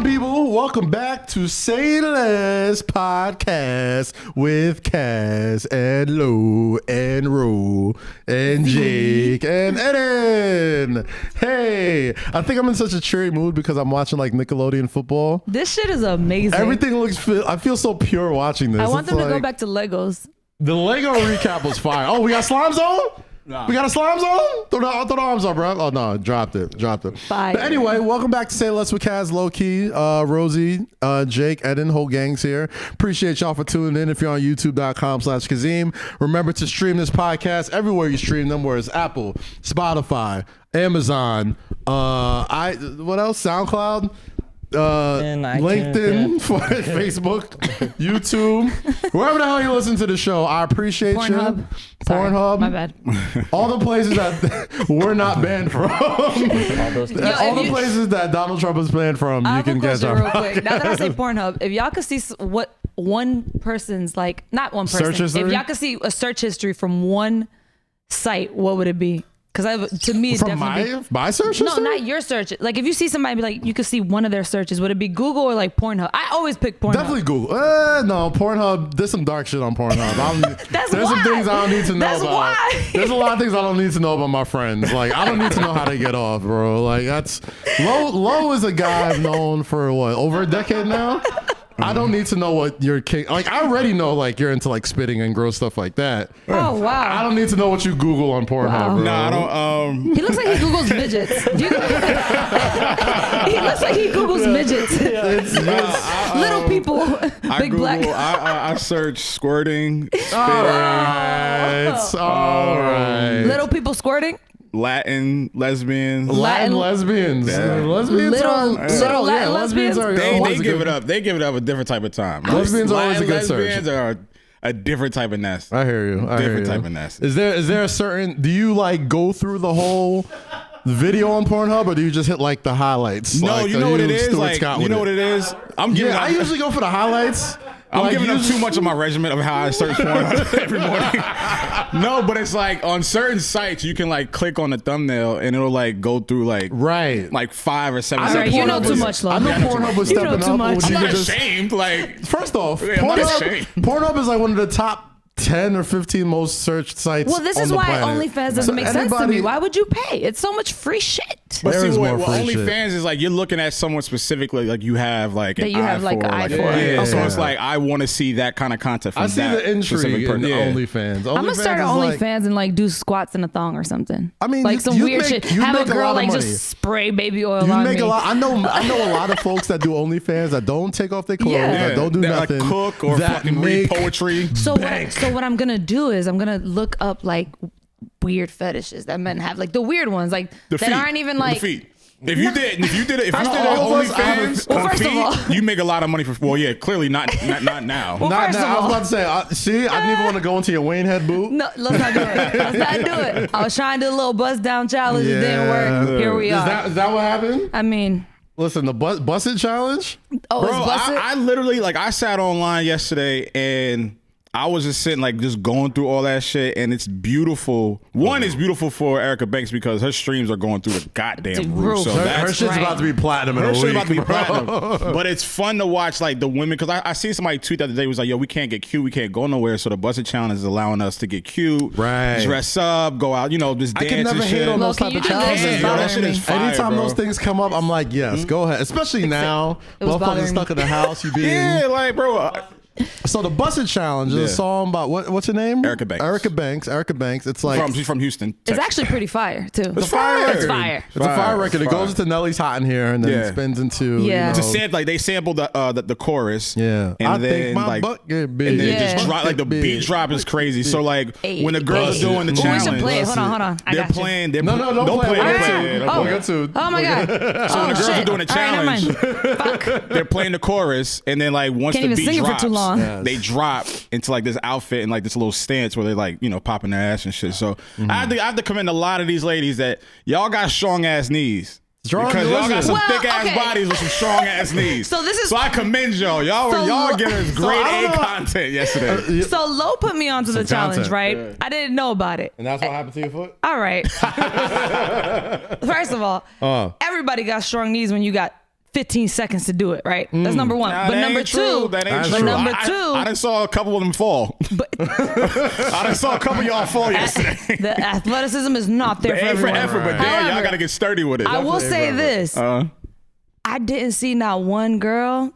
on, people? Welcome back to Say Less Podcast with Kaz and Lou and Ru and Jake and Eden. Hey, I think I'm in such a cheery mood because I'm watching like Nickelodeon football. This shit is amazing. Everything looks. I feel so pure watching this. I want It's them to go like- back to Legos. The Lego recap was fire. Oh, we got Slime Zone? Nah. We got a Slime Zone? Throw the arms up, bro. Oh, no, dropped it. Fire. But anyway, welcome back to Say Less with Kaz, Low Key, Rosie, Jake, Eden, whole gang's here. Appreciate y'all for tuning in. If you're on youtube.com/Kazim, remember to stream this podcast everywhere you stream them, where it's Apple, Spotify, Amazon, what else? SoundCloud? And LinkedIn, Facebook, YouTube, wherever the hell you listen to the show. I appreciate Pornhub. you. Sorry, Pornhub, my bad. all the places that we're not banned from. all those things. all if the you- places that Donald Trump is banned from, I you have can a catch question our real quick. Now that I say Pornhub, if y'all could see what one person's like, not one person, Search history? if y'all could see a search history from one site, what would it be? Because to me, it from definitely my search no, history? not your search. Like if you see somebody, be like you could see one of their searches. Would it be Google or like Pornhub? I always pick Pornhub. Definitely Google. No, Pornhub. There's some dark shit on Pornhub. That's there's some why. things I don't need to know That's about. why. There's a lot of things I don't need to know about my friends. Like I don't need to know how they get off, bro. Like that's Low is a guy I've known for what, over a decade now. I don't need to know what you're like. I already know like you're into like spitting and gross stuff like that. Oh wow. I don't need to know what you Google on Pornhub. Wow. Bro. Nah, I don't. He looks like he Googles midgets. Do you he looks like he Googles midgets. Little people, I big Google. black. I search squirting, spitting, All right. Little people squirting. Latin lesbians. Latin Latin- lesbians. Lesbians Little- are little Latin lesbians? are They always give good. it up. They give it up a different type of time. Lesbians are always a Latin good search. lesbians are a different type of nest. I hear you. Different type of nasty. Is there a certain? Do you like go through the whole video on Pornhub, or do you just hit like the highlights? No, Like, you know are what it is. Stuart Like Scott you with know what it is. I'm giving. Yeah, I usually go for the highlights. I'm Like, giving up usually- too much of my regimen of how I search porn every morning. No, but it's like on certain sites you can like click on the thumbnail and it'll like go through like Right. like 5 or 7 I know seconds. You know Pornhub too was- much, Lo. I know Yeah, I know Pornhub was You know stepping too up. much. when I'm you not could just- ashamed. Like First off, Yeah, I'm not ashamed. Pornhub is like one of the top 10 or 15 most searched sites. Well, this on is the why planet. OnlyFans doesn't So make sense to anybody- me. Why would you pay? It's so much free shit. But There see, is what more free shit. OnlyFans is like you're looking at someone specifically, like you have like That an you have, eye like, for, an eye like, for. Yeah, so Okay. it's like I want to see that kind of content from I see that the intrigue specific in person. Yeah. OnlyFans. I'm gonna start an OnlyFans is like- OnlyFans and like do squats in a thong or something. I mean, like you- some you'd weird make- shit. you'd Have a make a girl lot of like money. just spray baby oil You on make me. a lot. I know a lot of folks that do OnlyFans that don't take off their clothes, Yeah. that don't do That, nothing, like cook or that fucking read make poetry. So what I'm gonna do is I'm gonna look up like weird fetishes that men have, like the weird ones, like The that feet. aren't even The like. feet. If you did I know all of us OnlyFans Well, on first of feet, all- you make a lot of money for. Well, yeah, clearly not now. Well, Not first now. of I was all- about to say. See, I didn't even want to go into your Wayne head boot. No, let's not do it. Let's not do it. I was trying to do a little buzz down challenge. It didn't work. Here we are. Is that what happened? I mean, Listen, the bus it challenge. oh, Bro, it's busted. I literally like I sat online yesterday and I was just sitting like just going through all that shit and it's beautiful. One is beautiful for Erica Banks because her streams are going through the goddamn Dude, roof. roof. So Her that's shit's right. about to be platinum in her a shit week. about to be bro. platinum. But it's fun to watch like the women because I seen somebody tweet the other day was like, yo, we can't get cute, we can't go nowhere. So the Busted Challenge is allowing us to get cute, Right. dress up, go out, just I dance can never and hate shit. on Lo, those can type you of do this? challenges. It's Yo, that bothering shit me. is fire, Anytime bro. those things come up, I'm like, yes, go ahead. Especially now, It was motherfuckers bothering stuck me. in the house. You being Yeah, like bro, so the Busted Challenge is a Yeah. song about what's her name? Erica Banks. Erica Banks. It's like she's from Houston. it's Texas. actually pretty fire too. It's fire. It's fire. It's a fire Fire, record. It fire. goes into Nelly's Hot in Here and then Yeah. it spins into Yeah. It's a sample, like they sampled the chorus. Yeah. and I then think my like butt get big. and then it Yeah. just drop like the Big. beat drop is crazy. So like Hey. when the girls are doing the Ooh, we challenge, should play it. Hold on. I they're got you. playing. They're No, don't play it. Don't We'll play get it. to it. Don't We'll play it. get to it. Oh my god. So when the girls are doing the challenge, All right, never mind. Fuck. they're playing the chorus, and then like once Can't the even beat sing it for drops, too long. Yes. they drop into like this outfit and like this little stance where they're like popping their ass and shit. So I have to commend a lot of these ladies that y'all got strong ass knees. Strong- Because y'all got listen. some Well, thick ass okay. bodies with some strong ass knees. So this is- So I commend y'all. Y'all So were lo- giving us great I don't A know. content yesterday. So Lo put me onto the Some challenge, content. right? Yeah. I didn't know about it. And that's what happened to your foot? All right. First of all, everybody got strong knees when you got 15 seconds to do it, right? That's number one. Nah, but that number ain't two, true. That ain't That's true. true. number I two, done saw a couple of them fall. but I done saw a couple of y'all fall yesterday. the athleticism is not there It for ain't for everyone. effort, but damn, y'all However, gotta get sturdy with it. I will say this. I didn't see not one girl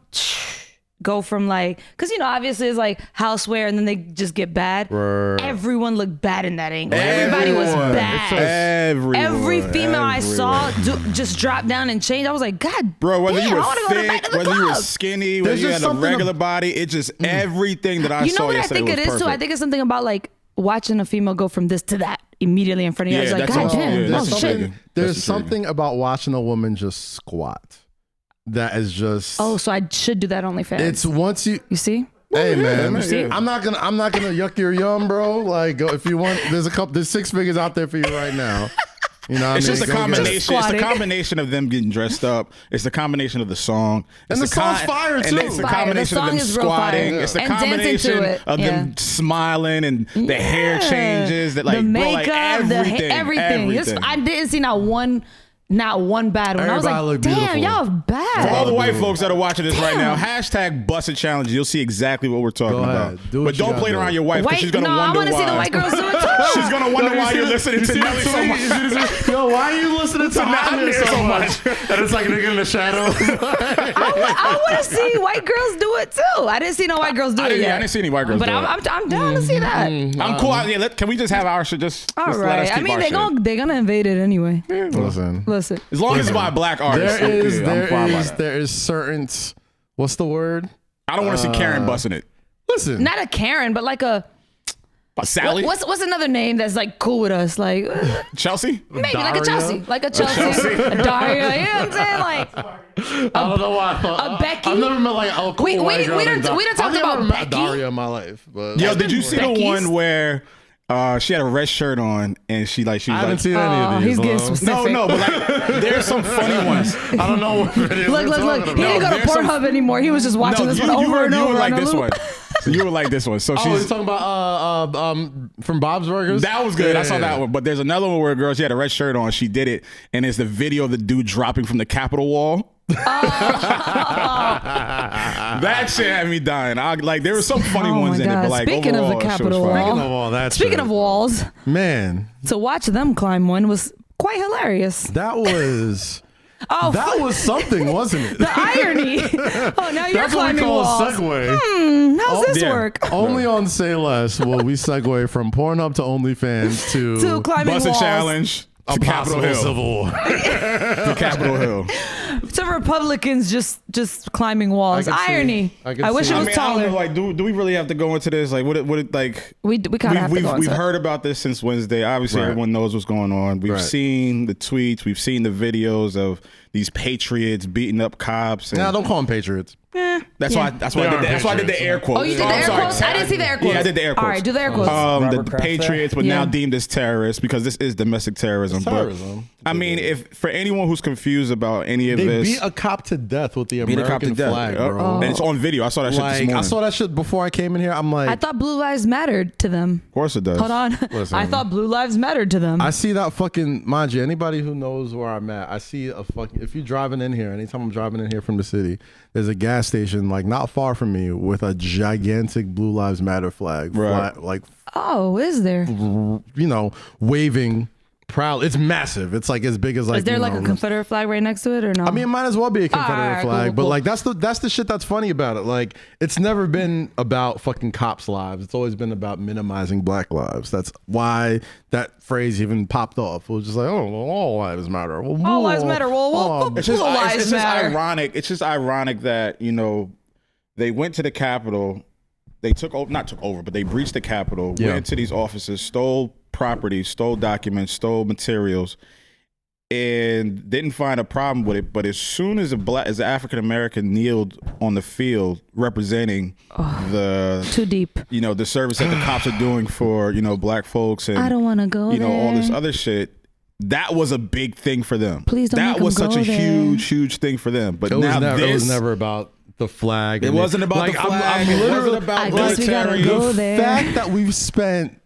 go from like, because obviously it's like houseware and then they just get bad. Right. Everyone looked bad in that angle. Everybody was Everyone. bad. Every female I saw just drop down and change. I was like, God, Bro, whether damn, you were I wanna go to back thick, to the whether you were club. skinny, whether There's you just had a something regular body, it's just everything that I You know saw what I yesterday think it was is too? I perfect. think it's something about like watching a female go from this to that immediately in front of you. I was Yeah, like, that's God also- damn, yeah, oh that's shit. intriguing. There's That's intriguing. something about watching a woman just squat that is just. Oh, so I should do that OnlyFans. It's once you. You see? Hey man, yeah. I'm not gonna yuck your yum, bro. Like, go, if you want, there's 6 figures out there for you right now. You know, what It's I mean? just a Go get it. combination. It's the Squatting. combination of them getting dressed up. It's the combination of the song. And It's the song's fire, And too. it's the Fire. The combination of song them is real fire. squatting. It's the And dancing to combination it. of them smiling and the hair Yeah. changes. That like the bro, makeup, like everything. everything. I didn't see not one bad one. I was Everybody like, look damn, beautiful. y'all bad. For all the white dude. folks that are watching this right now, Damn. hashtag Busted Challenge. You'll see exactly what we're talking Go about. ahead. Do what But you don't gotta play it do. around your wife because White, she's gonna no, I wonder want to why. see the white girls do it too. She's gonna wonder why you're listening to Nelly so much. Yo, why are you listening to Nightmare so much? And it's like a nigga in the shadow. I want to see white girls do it too. I didn't see no white girls do it yet. I didn't see any white girls But do it. I'm down to see that. I'm cool. Yeah, can we just have our shit? Just All let us right. I keep mean, our shit. they're gonna invade it anyway. Listen, Listen. As long as it's by a black artist, I'm fine by that. there is certain. What's the word? I don't want to see Karen busting it. Listen, Not a Karen, but like a Sally, what's another name that's like cool with us? Like Chelsea. maybe like a Daria? Chelsea, a Daria. You know what I'm saying? Like I don't know why. I thought, a Becky? I've never met like a cool We- white we- girl we named done- Dar- we done talked I've never about met Becky. Daria in my life, but Yo, did you see the Becky's? one where she had a red shirt on and she I was haven't like, seen any of he's these. getting though. specific. no, but like there's some funny ones. I don't know what videos Look. we're He talking didn't go about. to there's some- Pornhub anymore. He was just watching this one over and you over. would like on a this loop. one. You would like this one. So Oh, you're she's. talking about from Bob's Burgers. That was good. I saw Yeah. that one. But there's another one where a girl, she had a red shirt on. She did it. And it's the video of the dude dropping from the Capitol wall. That shit had me dying. There were some funny Oh ones my in it. God. But like Speaking of the overall, shit was Capitol fire. wall. Speaking of all that, Speaking shit, of walls, man, to watch them climb one was quite hilarious. that was Oh, that was something, wasn't it? the irony. Oh, now you're That's what we climbing call walls. a segue. How's this yeah. work? Only on Say Less will we segue from Pornhub to OnlyFans To climbing Busted walls. challenge to a Capitol possible Hill. Civil War. To Capitol Hill. To Republicans just climbing walls. I can see- Irony. I can I wish see. it I was mean, I don't taller. know, like, do we really have to go into this? Like, what it like? We kind of have to go We've into it. heard about this since Wednesday. Obviously, Right. everyone knows what's going on. We've Right. seen the tweets. We've seen the videos of these patriots beating up cops. And Nah, don't call them patriots. that's Yeah. why. That's why I did the air quotes. Oh, you did the I'm air sorry. quotes? I didn't see the air quotes. Yeah, I did the air quotes. All right, do the air quotes. The Robert Kraft Patriots were Yeah. now deemed as terrorists because this is domestic terrorism. It's terrorism. But I mean, if for anyone who's confused about any of They this, beat a cop to death with the beat a cop to American death, flag, Yep. bro. and it's on video. I saw that shit this Like, morning. I saw that shit before I came in here. I'm like, I thought Blue Lives mattered to them. Of course it does. Hold on. Listen. I thought Blue Lives mattered to them. I see that fucking, mind you, anybody who knows where I'm at, I see a fucking, if you're driving in here, anytime I'm driving in here from the city, there's a gas station like not far from me with a gigantic Blue Lives Matter flag, Right. like, Oh, is there? you know, waving proud. It's massive. It's like as big as like, Is there you like know, a Confederate flag right next to it or no? I mean, it might as well be a Confederate Alright, flag, cool, but cool. like that's the shit that's funny about it. Like it's never been about fucking cops' lives. It's always been about minimizing black lives. That's why that phrase even popped off. It was just like, oh, well, all lives matter. Well, All lives matter. Well, It's just, Blue lives it's just matter. ironic. It's just ironic that they went to the Capitol. They not took over, but they breached the Capitol. Yeah. Went into these offices, stole property, stole documents, stole materials, and didn't find a problem with it. But as soon as as an African American kneeled on the field representing the Too deep. the service that the cops are doing for black folks and I don't want to go there. all this other shit. That was a big thing for them. Please don't That make 'em was such go a there. huge thing for them. But It was, now never, it was this, never about the flag. it and wasn't about like, the flag. I'm It literally, wasn't about I guess we gotta military. go the there. fact that we've spent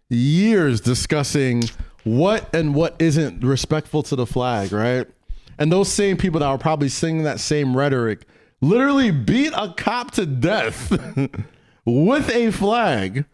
years discussing what and what isn't respectful to the flag, right? and those same people that were probably singing that same rhetoric literally beat a cop to death with a flag.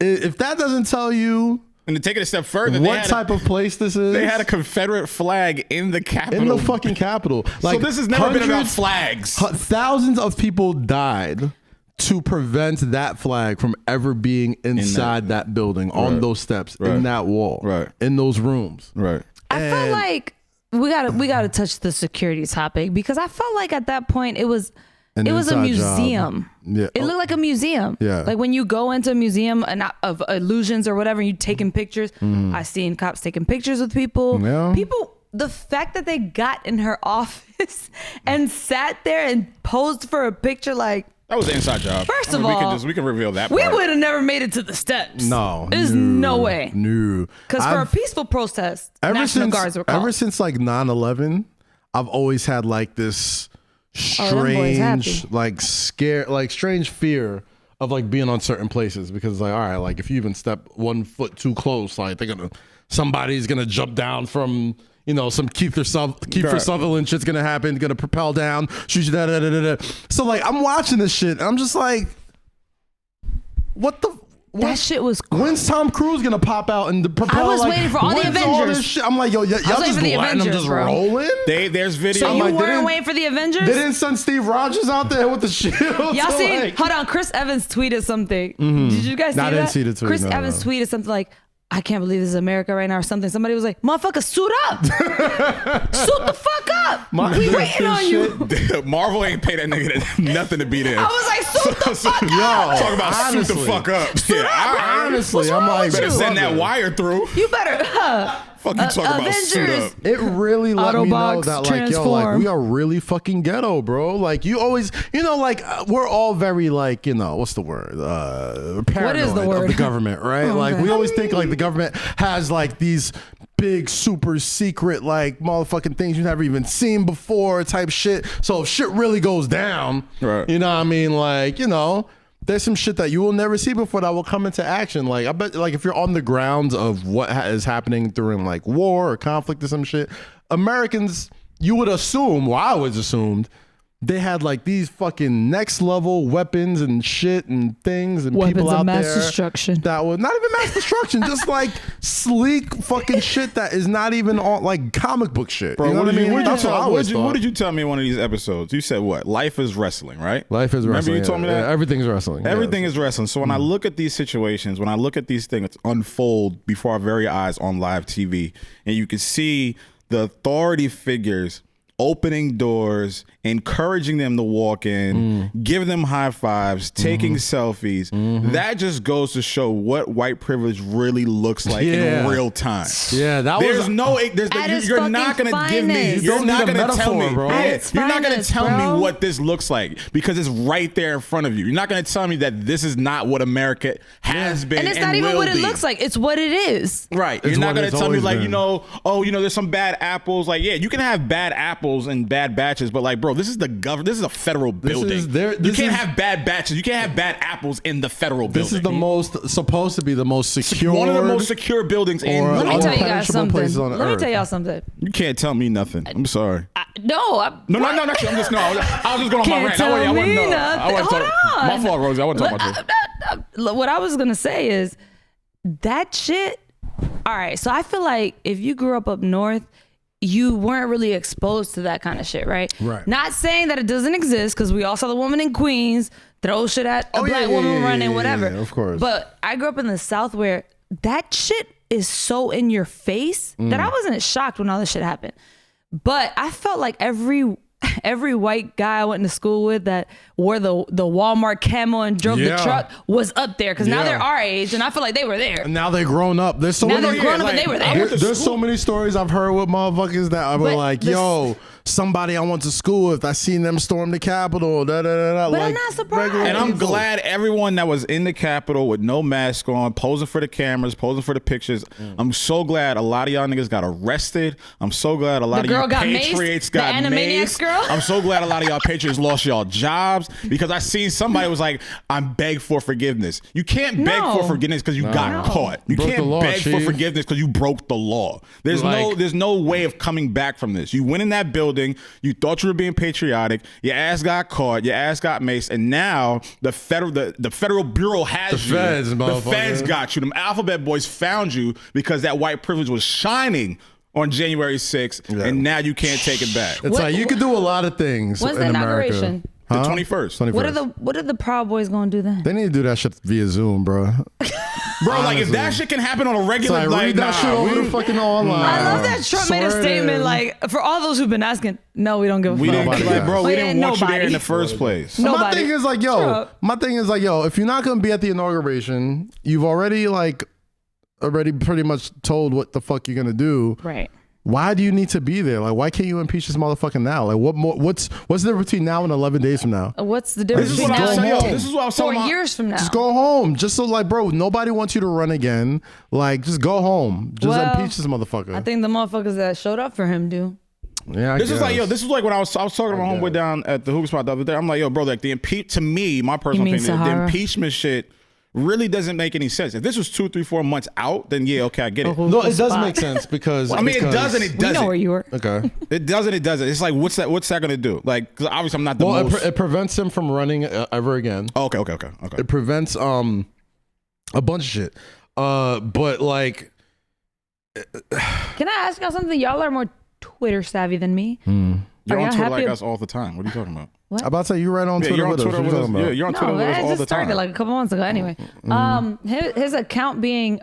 If that doesn't tell you, and to take it a step further, what type of place this is, they had a Confederate flag in the Capitol. in the fucking Capitol. Like, so this has never been about flags. Thousands of people died to prevent that flag from ever being inside that building, on those steps, in that wall, in those rooms. Right. I felt like we gotta touch the security topic, because I felt like at that point it was a museum. Yeah. It looked like a museum. Yeah. Like when you go into a museum of illusions or whatever, and you taking pictures. I seen cops taking pictures with people. Yeah. People, the fact that they got in her office and sat there and posed for a picture, like, that was an inside job. First of all, we can reveal that. We part. would have never made it to the steps. No, there's no way. No, Because for a peaceful protest, National Guards were called. Ever since like 9/11, I've always had like this them boys happy. strange, like strange fear of like being on certain places, because like, all right, like if you even step 1 foot too close, like somebody's gonna jump down from, you know, some Kiefer Sutherland shit's gonna happen, gonna propel down, shoot you, da da da da da. So like, I'm watching this shit, and I'm just like, that shit was cool. When's Tom Cruise gonna pop out and propel? I was waiting for all the when's Avengers. This shit? I'm like, yo, y'all just letting them just rolling. There's video. So you weren't waiting for the Avengers? They didn't send Steve Rogers out there with the shield. Y'all so seen? like, Hold on, Chris Evans tweeted something. Did you guys see I that? didn't see the tweet, Chris no, Evans no. tweeted something like, I can't believe this is America right now, or something. Somebody was like, motherfucker, suit up. Suit the fuck up. We waiting on you. Marvel ain't pay that nigga nothing to be there. I was like, suit the fuck up. Talk about honestly. suit the fuck up. honestly, What's I'm wrong like, with better you? send that wire through. You better, Fuck you talking about suit Avengers. up. It really let me know Autobots that, like, yo, like, transform. we are really fucking ghetto, bro. Like, you always, you know, like, we're all very, like, you know, what's the word? Paranoid is the of word? the government, right? Oh, like, okay. we always think, like, the government has, like, these big, super secret, like, motherfucking things you never even seen before type shit. So if shit really goes down, Right. you know what I mean? Like, you know, there's some shit that you will never see before that will come into action. Like, I bet, like, if you're on the grounds of what is happening during, like, war or conflict or some shit, Americans, you would assume, well, I always assumed, they had, like, these fucking next level weapons and shit and things and Weapons people of out mass there destruction. that was not even mass destruction, just like sleek fucking shit that is not even on, like, comic book shit. Bro, you know what I mean? That's what I always thought. What did you tell me in one of these episodes? You said what? Life is wrestling, right? Life is wrestling. Remember you told me that? Yeah, everything's wrestling. Everything is wrestling. So when I look at these situations, when I look at these things unfold before our very eyes on live TV, and you can see the authority figures opening doors, encouraging them to walk in, giving them high fives, taking selfies. That just goes to show what white privilege really looks like in real time. Yeah, that There's was no, its you're not fucking going to give me, finest. you're You don't not need a going to tell metaphor, me, bro. yeah, At its you're not going to finest, tell bro. me what this looks like, because it's right there in front of you. You're not going to tell me that this is not what America has been And it's not even will what it be. looks like. It's what it is. Right. It's You're not what going it's to tell me always like, been. you know, oh, you know, there's some bad apples. Like, yeah, you can have bad apples and bad batches, but like, bro, this is the government. This is a federal building. is you can't have bad batches. You can't have bad apples in the federal building. This is the most, supposed to be the most secure. one of the most secure buildings in or the Let me world. tell you guys Unpenetrable something. places on Let me earth. tell y'all something. You can't tell me nothing. I'm sorry. No, No, I'm just going on my Can't rant. tell I wasn't me know. nothing. I wasn't Hold talking. on. My fault, Rosie. I wasn't talking about you. What I was gonna say is that shit. All right, so I feel like if you grew up north, you weren't really exposed to that kind of shit, right? Right. Not saying that it doesn't exist, because we all saw the woman in Queens throw shit at a black woman running, whatever. Yeah, of course. But I grew up in the South where that shit is so in your face that I wasn't shocked when all this shit happened. But I felt like every white guy I went to school with that wore the Walmart camo and drove the Yeah. truck was up there, because now Yeah. they're our age, and I feel like they were there. And now they're grown up. There's so Now many. they're grown up and like, they were I there. went to There's so many stories I've heard with motherfuckers that I were But like, the- yo, somebody I went to school with. I seen them storm the Capitol. Da, da, da, da, But like, I'm not surprised. regular And I'm people. glad everyone that was in the Capitol with no mask on, posing for the cameras, posing for the pictures. I'm so glad a lot of y'all niggas got arrested. I'm so glad a lot The of girl you got maced? patriots The got Animaniacs maced. girl? I'm so glad a lot of y'all patriots lost y'all jobs because I seen somebody was like, I'm beg for forgiveness. You can't beg No. for forgiveness because you got caught. You Broke the can't law, beg for Chief. forgiveness because you broke the law. There's Like- there's no way of coming back from this. You went in that building, you thought you were being patriotic, your ass got caught, your ass got maced, and now the federal bureau has The you. feds, the motherfucker. feds got you. Them alphabet boys found you because that white privilege was shining on January 6th, and now you can't take it back. It's What- like you could do a lot of things When's the in America. inauguration? The Huh? 21st. 21st. What are the Proud Boys gonna do then? They need to do that shit via Zoom, bro. Bro, like if Honestly. that shit can happen on a It's regular, like, read that shit over the fucking online. I love that Trump made a Swear it statement in. like, for all those who've been asking, no, we don't give a we fuck. didn't Nobody like, bro. does. We Wait, didn't want you there nobody. in the first place. No. My Nobody. thing is like, yo, Trump. my thing is like, yo, if you're not gonna be at the inauguration, you've already pretty much told what the fuck you're gonna do. Right. Why do you need to be there? Like, why can't you impeach this motherfucker now? Like, what more? What's the difference between now and 11 days from now? What's the difference This is between what I was now saying. and Yo, this is what I was talking 4 about. years from now? Just go home. Just so, like, bro, nobody wants you to run again. Like, just go home. Just Well, impeach this motherfucker. I think the motherfuckers that showed up for him do. yeah, I This is like, yo, guess. this is like when I was talking to my homeboy down at the hookah spot the other day. I'm like, yo, bro, like to me, my personal mean opinion, the Sahara? impeachment shit really doesn't make any sense. If this was 2, 3, 4 months out, then yeah, okay, I get it. No, it does make sense because I mean, it because- does and it We know doesn't. where you were. Okay. It doesn't. It doesn't. It's like, what's that going to do? Like, 'cause obviously, I'm not the Well, most. it prevents him from running ever again. Oh, okay. It prevents a bunch of shit. But like, Can I ask y'all something? Y'all are more Twitter savvy than me. You're Are on y'all Twitter happy- like us all the time. What are you talking about? I'm about to say you're right on Yeah, Twitter you're on with us. Twitter What with you us. talking Yeah, about? you're on Twitter No, with us it all just the started time. like a couple months ago. Anyway, his account being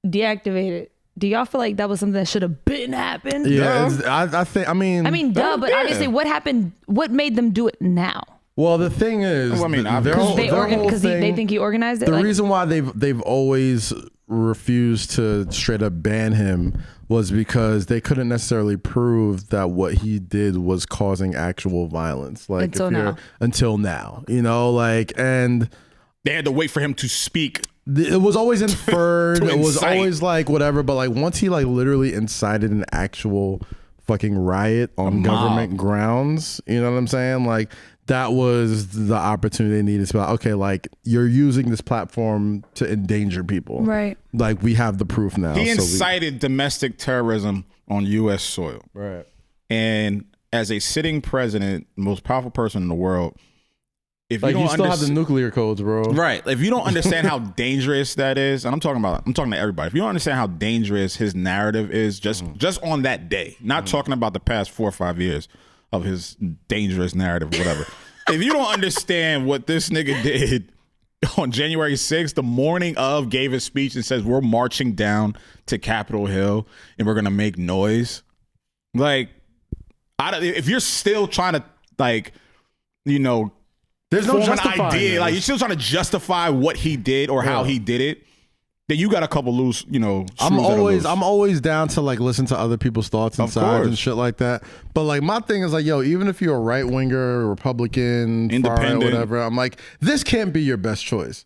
deactivated. Do y'all feel like that was something that should have been happened? Yeah, I think. I mean, duh. But yeah. obviously, what happened? What made them do it now? well, the thing is, Well, I mean, their obviously. whole- their whole Because they thing- think he organized it. The Like, reason why they've always refused to straight up ban him was because they couldn't necessarily prove that what he did was causing actual violence. Like until now, you know, like, and They had to wait for him to speak. it was always inferred. To It was incite. always like whatever. But like once he like literally incited an actual fucking riot on government grounds, you know what I'm saying? Like that was the opportunity they needed to be like, okay, like you're using this platform to endanger people. Right. Like we have the proof now. He so incited domestic terrorism on U.S. soil. right. And as a sitting president, most powerful person in the world, if Like you you don't still have the understand, nuclear codes, bro. right? If you don't understand how dangerous that is, and I'm talking to everybody. If you don't understand how dangerous his narrative is, just on that day, not talking about the past 4 or 5 years of his dangerous narrative, whatever. If you don't understand what this nigga did on January 6th, the morning of, gave his speech and says we're marching down to Capitol Hill and we're gonna make noise. Like, if you're still trying to there's no form an justifying idea, this. like you're still trying to justify what he did or how he did it, then you got a couple loose, I'm screws that are loose. always down to like listen to other people's thoughts and Of sides course. and shit like that. But like my thing is like, yo, even if you're a right winger, Republican, far right, Independent. whatever, I'm like, this can't be your best choice.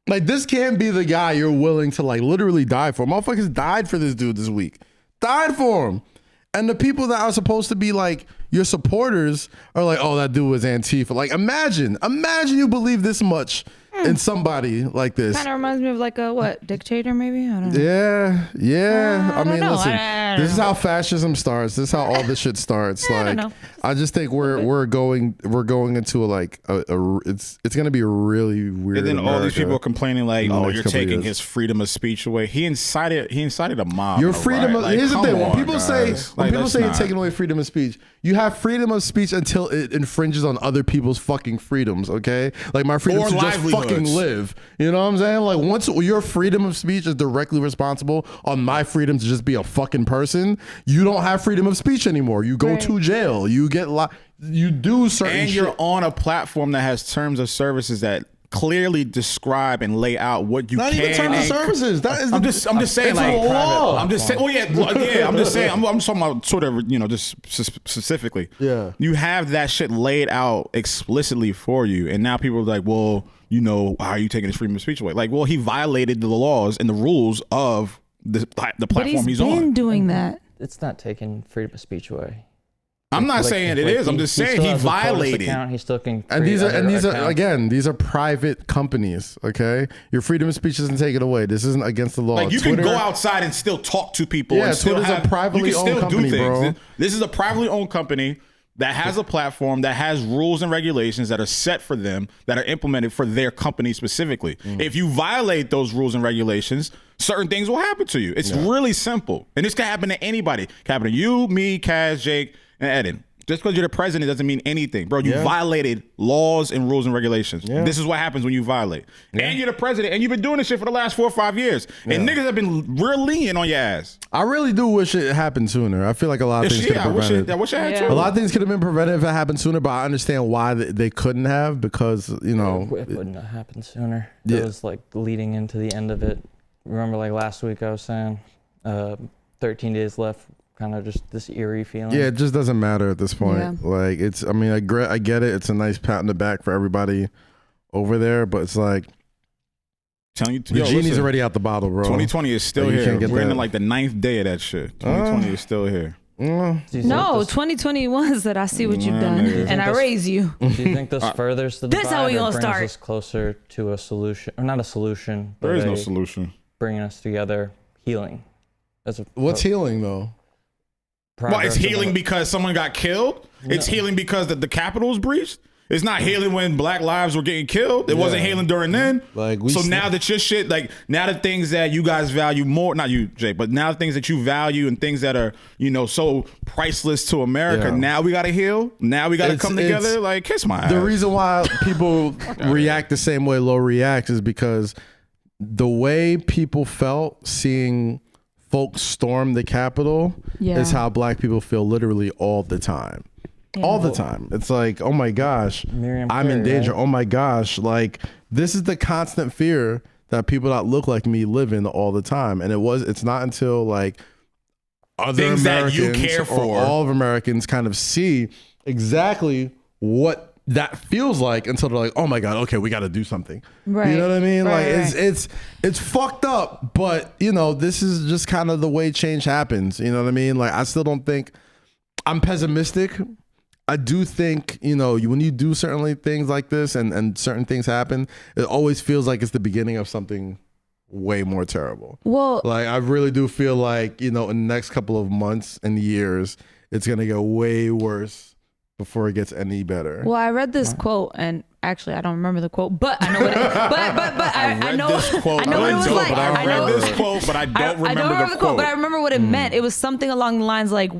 Like this can't be the guy you're willing to like literally die for. Motherfuckers died for this dude this week. Died for him. And the people that are supposed to be like your supporters are like, oh, that dude was Antifa. Like imagine you believe this much in somebody like this. kind of reminds me of like a dictator maybe. I don't know. Yeah. I I mean, don't know. listen, I don't this is know. how fascism starts. This is how all this shit starts. I don't Like, know. I just think we're going into it's gonna be a really weird. And then all these America. people are complaining like, in the oh, next you're couple of taking years. his freedom of speech away. He incited a mob. Your and a freedom riot. of, Like, here's the come thing. When on, people guys. say Like, you're that's not- taking away freedom of speech, you have freedom of speech until it infringes on other people's fucking freedoms, okay? Like my freedom Or to just livelihoods. fucking live. You know what I'm saying? Like once your freedom of speech is directly responsible on my freedom to just be a fucking person, you don't have freedom of speech anymore. You go Right. to jail. You get you do certain and shit. you're on a platform that has terms of services that clearly describe and lay out what you Not can. even terms of and- services. That is. I'm just saying, it's like, a law. I'm just saying. Well, yeah. I'm just saying. I'm talking about sort of, just specifically. Yeah. You have that shit laid out explicitly for you, and now people are like, well, how are you taking his freedom of speech away? Like, well, he violated the laws and the rules of the But platform he's he's been on. doing that. It's not taking freedom of speech away. I'm not saying it is. I'm just saying he violated. He still can. And these create are other accounts. again, these are private companies. Okay, your freedom of speech isn't taken away. This isn't against the law. Like, you Twitter, can go outside and still talk to people. Yeah, and still Twitter's a have, privately you can still owned company, do things. bro. This is a privately owned company that has a platform that has rules and regulations that are set for them, that are implemented for their company specifically. If you violate those rules and regulations, certain things will happen to you. It's really simple. And this can happen to anybody. It can happen to you, me, Kaz, Jake, and Eden. Just because you're the president doesn't mean anything. Bro, you violated laws and rules and regulations. This is what happens when you violate. And you're the president, and you've been doing this shit for the last 4 or 5 years. And niggas have been real lenient on your ass. I really do wish it happened sooner. I feel like a lot of things could have prevented. I wish I had Yeah. too. A lot of things could have been prevented if it happened sooner, but I understand why they couldn't have because It wouldn't have happened sooner. Yeah. It was like leading into the end of it. Remember, like last week, I was saying, 13 days left. Kind of just this eerie feeling. yeah, it just doesn't matter at this point. Yeah. Like I get it. It's a nice pat in the back for everybody over there, but it's like Telling you, the genie's already out the bottle, bro. 2020 is still Like, you here. can't get We're in that. like the 9th day of that shit. 2020 is still here. Do you think No, this- 2021 said I see what you've Nah, done, nigga. and I This- raise you. Do you think this furthers the This divide how we or gonna brings start. us closer to a solution, or not a solution, but There is no a solution. bringing us together, healing? That's What's healing though? Well, it's progress in healing the- because someone got killed. It's healing because the Capitol was breached. It's not healing when black lives were getting killed. It wasn't healing during then. Like, so now that your shit, like now the things that you guys value more, not you, Jay, but now the things that you value and things that are, so priceless to America. Yeah. Now we got to heal. Now we got to It's- come it's- together. Like, kiss my ass. The reason why people react the same way Low reacts is because the way people felt seeing folks storm the Capitol Yeah. is how black people feel literally all the time. Yeah. All the time. It's like, oh my gosh, Miriam I'm in Kerr, danger. right? Oh my gosh. Like, this is the constant fear that people that look like me live in all the time. And it's not until like other Things that you Americans care or for. all of Americans kind of see exactly what that feels like until they're like, oh my God, okay, we got to do something. Right. You know what I mean? Right, like right. it's fucked up, but this is just kind of the way change happens. You know what I mean? Like, I still don't think I'm pessimistic. I do think, when you do certainly things like this and certain things happen, it always feels like it's the beginning of something way more terrible. Well, Like, I really do feel like, in the next couple of months and years, it's going to get way worse before it gets any better. I read this quote, and actually, I don't remember the quote, but I know what it. But I know. this quote. I know what it was like. I know read this quote, but I don't remember the quote. but I remember what it meant. It was something along the lines like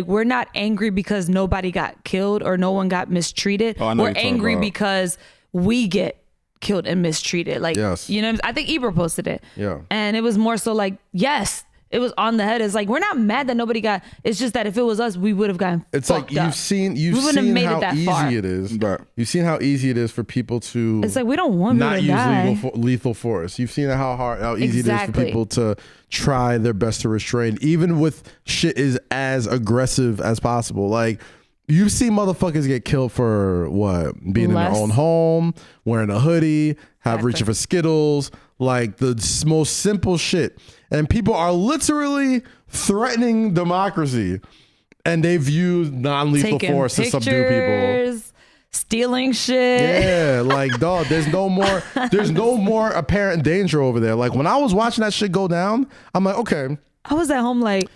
we're not angry because nobody got killed or no one got mistreated. Oh, I know We're what you're talking angry about. because we get killed and mistreated. Like, Yes. I think Ibra posted it. Yeah. And it was more so like, yes, it was on the head. It's like, we're not mad that nobody got. It's just that if it was us, we would have gotten. It's like fucked up. you've We wouldn't have seen made it how that easy far. it is. Right. You've seen how easy it is for people to It's like we don't want not people to die. use lethal force. You've seen how easy it is for Exactly. people to try their best to restrain, even with shit is as aggressive as possible. Like, you've seen motherfuckers get killed for what? Being in Less. their own home, wearing a hoodie, Exactly. reaching for Skittles, like the most simple shit. And people are literally threatening democracy, and they've used non-lethal Taking force to subdue people. pictures, stealing shit. Yeah, like, dog, there's no more apparent danger over there. Like, when I was watching that shit go down, I'm like, okay, I was at home like,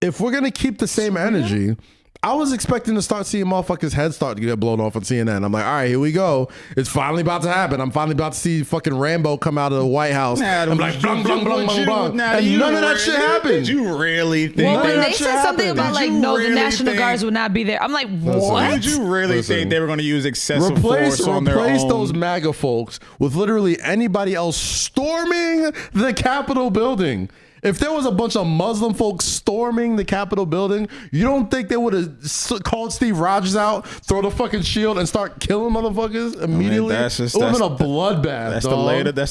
if we're gonna keep the same energy, I was expecting to start seeing motherfuckers' heads start to get blown off on CNN. I'm like, all right, here we go. It's finally about to happen. I'm finally about to see fucking Rambo come out of the White House. I'm like, blung, blung, blung, blung, blung. And none of that shit happened. Did you really think well, when that they shit said something happened. about Did like, you no, the really National think- Guards would not be there. I'm like, Listen. what? Did you really Listen. think they were going to use excessive Replace force on their own? those MAGA folks with literally anybody else storming the Capitol building. If there was a bunch of Muslim folks storming the Capitol building, you don't think they would have called Steve Rogers out, throw the fucking shield, and start killing motherfuckers immediately? that's just- it would have been a that's- bloodbath. That's dog.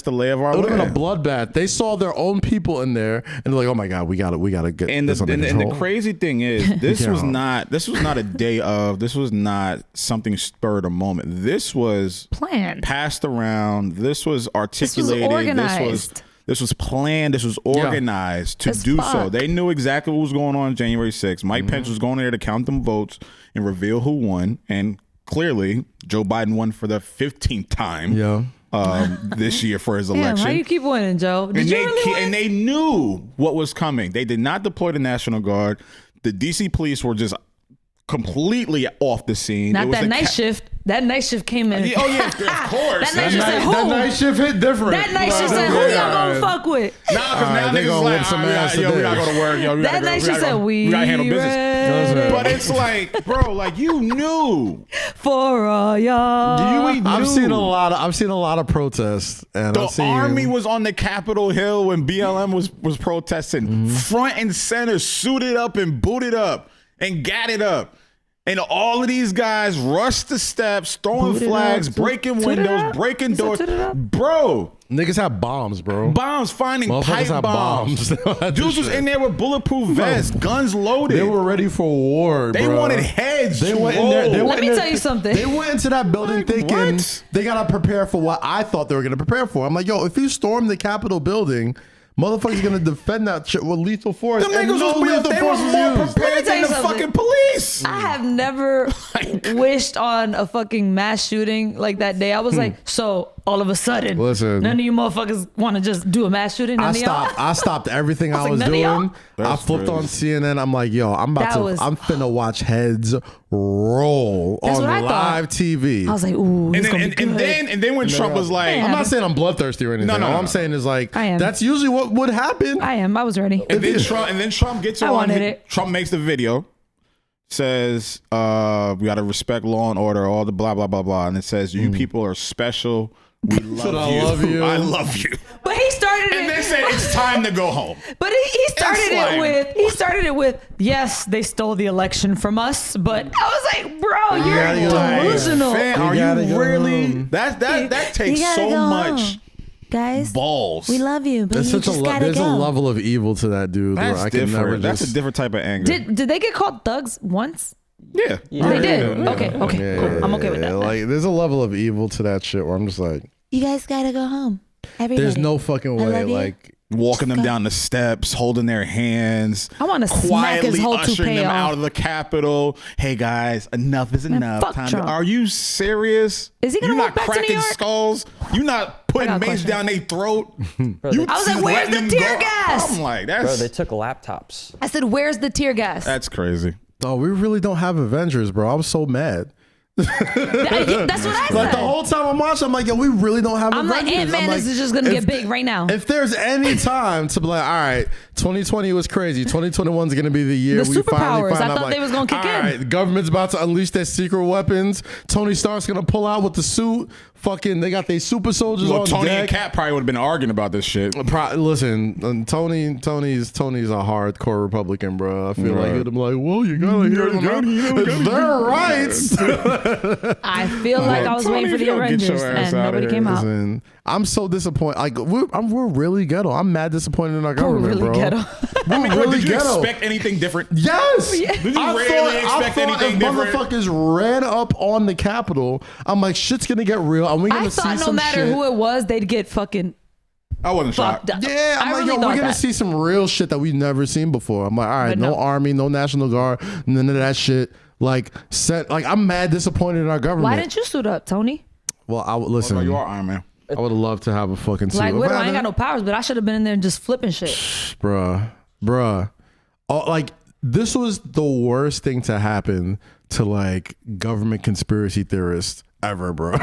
the lay of our It would have been a land. bloodbath. They saw their own people in there, and they're like, "Oh my god, we got to get And this under and control." the crazy thing is, this was Yeah. not a day of. This was not something spurred a moment. This was Planned. passed around. This was articulated. organized. This was planned. This was organized to As do so. fuck. They knew exactly what was going on January 6th. Mike Pence was going there to count them votes and reveal who won. And clearly, Joe Biden won for the 15th time Yeah. this year for his Damn, election. how you keep winning, Joe? Did you really win? And they knew what was coming. They did not deploy the National Guard. The DC police were just completely off the scene. Not It was that the night shift. That night shift came in. Oh yeah, of course. That night shift said, That who? night shift hit different. That night shift said, who y'all gonna fuck with? Nah, because All right, now they niggas gonna like, whip some ass yo, we today. gotta go to work. Yo, we That gotta go, night we shift gotta said, go, we gotta handle business. ready But it's like, bro, like you knew. for all y'all. I've seen a lot of protests, and The I've seen army was on the Capitol Hill when BLM was protesting, Mm-hmm. front and center, suited up and booted up and gatted up. And all of these guys rushed the steps, throwing Booted flags, up. breaking Tooted windows, up? breaking You said doors. tooted up? Bro, niggas have bombs, bro. bombs, finding Motherfuckers pipe have bombs. bombs. Dudes was in there with bulletproof vests, guns loaded. They were ready for war. They bro. wanted heads. They went in there. They rolled. went Let me in there- tell you something. They went into that building Like, thinking what? they gotta prepare for what I thought they were gonna prepare for. I'm like, yo, if you storm the Capitol building, motherfuckers gonna defend that shit with lethal force. Them and niggas no was real. lethal They force were was more used. prepared Let me tell than you the something. fucking police. I have never wished on a fucking mass shooting like that day. I was like, so all of a sudden, Listen. none of you motherfuckers want to just do a mass shooting? None of y'all? I stopped everything I was was like, none of y'all? doing. I That's flipped on crazy. CNN. I'm like, yo, I'm finna watch heads roll That's on what I thought. live TV. I was like, ooh, this And gonna then, be good. and then when Trump was like, Man. I'm not saying I'm bloodthirsty or anything. No, All no. I'm saying is like I am. that's usually what would happen. I am. I was ready. and then Trump gets I on. wanted it. Trump makes the video, says, we got to respect law and order, all the blah, blah, blah, blah. And it says, you people are special. We love I you. love you. I love you. But he started And it. they said, it's time to go home. But he started like- he started it with, yes, they stole the election from us. But I was like, bro, gotta you're go home. delusional. Fam, You are gotta you go really? home. That takes gotta so go much home. Guys, balls. we love you, but There's you such a just gotta there's go. a level of evil to that dude. That's where I can never different. That's just, a different type of anger. Did they get called thugs once? yeah. They did. yeah. Okay. Cool. I'm okay with that. Like there's a level of evil to that shit where I'm just like, You guys gotta go home. Everybody. there's no fucking I way. love you. Like Walking them down the steps, holding their hands. I want to smack Quietly his whole ushering toupee them off. out of the Capitol. Hey guys, enough is enough. fuck Time Trump. are you serious? Is he gonna You walk not back to New cracking York? skulls? You not putting I got a mace question. down their throat? You I was like, just where's letting the them tear go? gas? I'm like, Bro, that's they took laptops. I said, where's the tear gas? that's crazy. oh, we really don't have Avengers, bro. I was so mad. That's what I said. Like the whole time I'm watching, I'm like, yo, we really don't have I'm like, Avengers. Ant-Man I'm is like, just going to if- get big right now. If there's any time to be like, all right, 2020 was crazy. 2021 is going to be the year The we finally superpowers, find I out, thought like, they was gonna kick all in. right, the government's about to unleash their secret weapons. Tony Stark's going to pull out with the suit. Fucking, they got their super soldiers Well, on Tony deck. and Kat probably would have been arguing about this shit. Listen, Tony's a hardcore Republican, bro. I feel like Right. he'd be like, well, you gotta hear it's their rights. I feel like I was Tony, waiting for the yo, get your Avengers ass and outta nobody here. came out. Listen, I'm so disappointed. Like we're really ghetto. I'm mad disappointed in our We're government, really bro. ghetto. We're really Did you ghetto. expect anything different? Yes. Did you really expect anything if different? motherfuckers ran up on the Capitol, I'm like, shit's gonna get real. And we're gonna I see thought no some matter shit. who it was, they'd get fucking I wasn't shocked. fucked up. Yeah, I'm I like, really yo, thought we're gonna that. see some real shit that we've never seen before. I'm like, all right, But no no. army, no National Guard, none of that shit. Like, I'm mad disappointed in our government. Why didn't you suit up, Tony? Well, I would listen. Oh, you are Iron Man. I would have loved to have a fucking suit. Like, If widow, I I ain't had got no powers, but I should have been in there just flipping shit. bruh. Oh, like this was the worst thing to happen to like government conspiracy theorists ever, bro.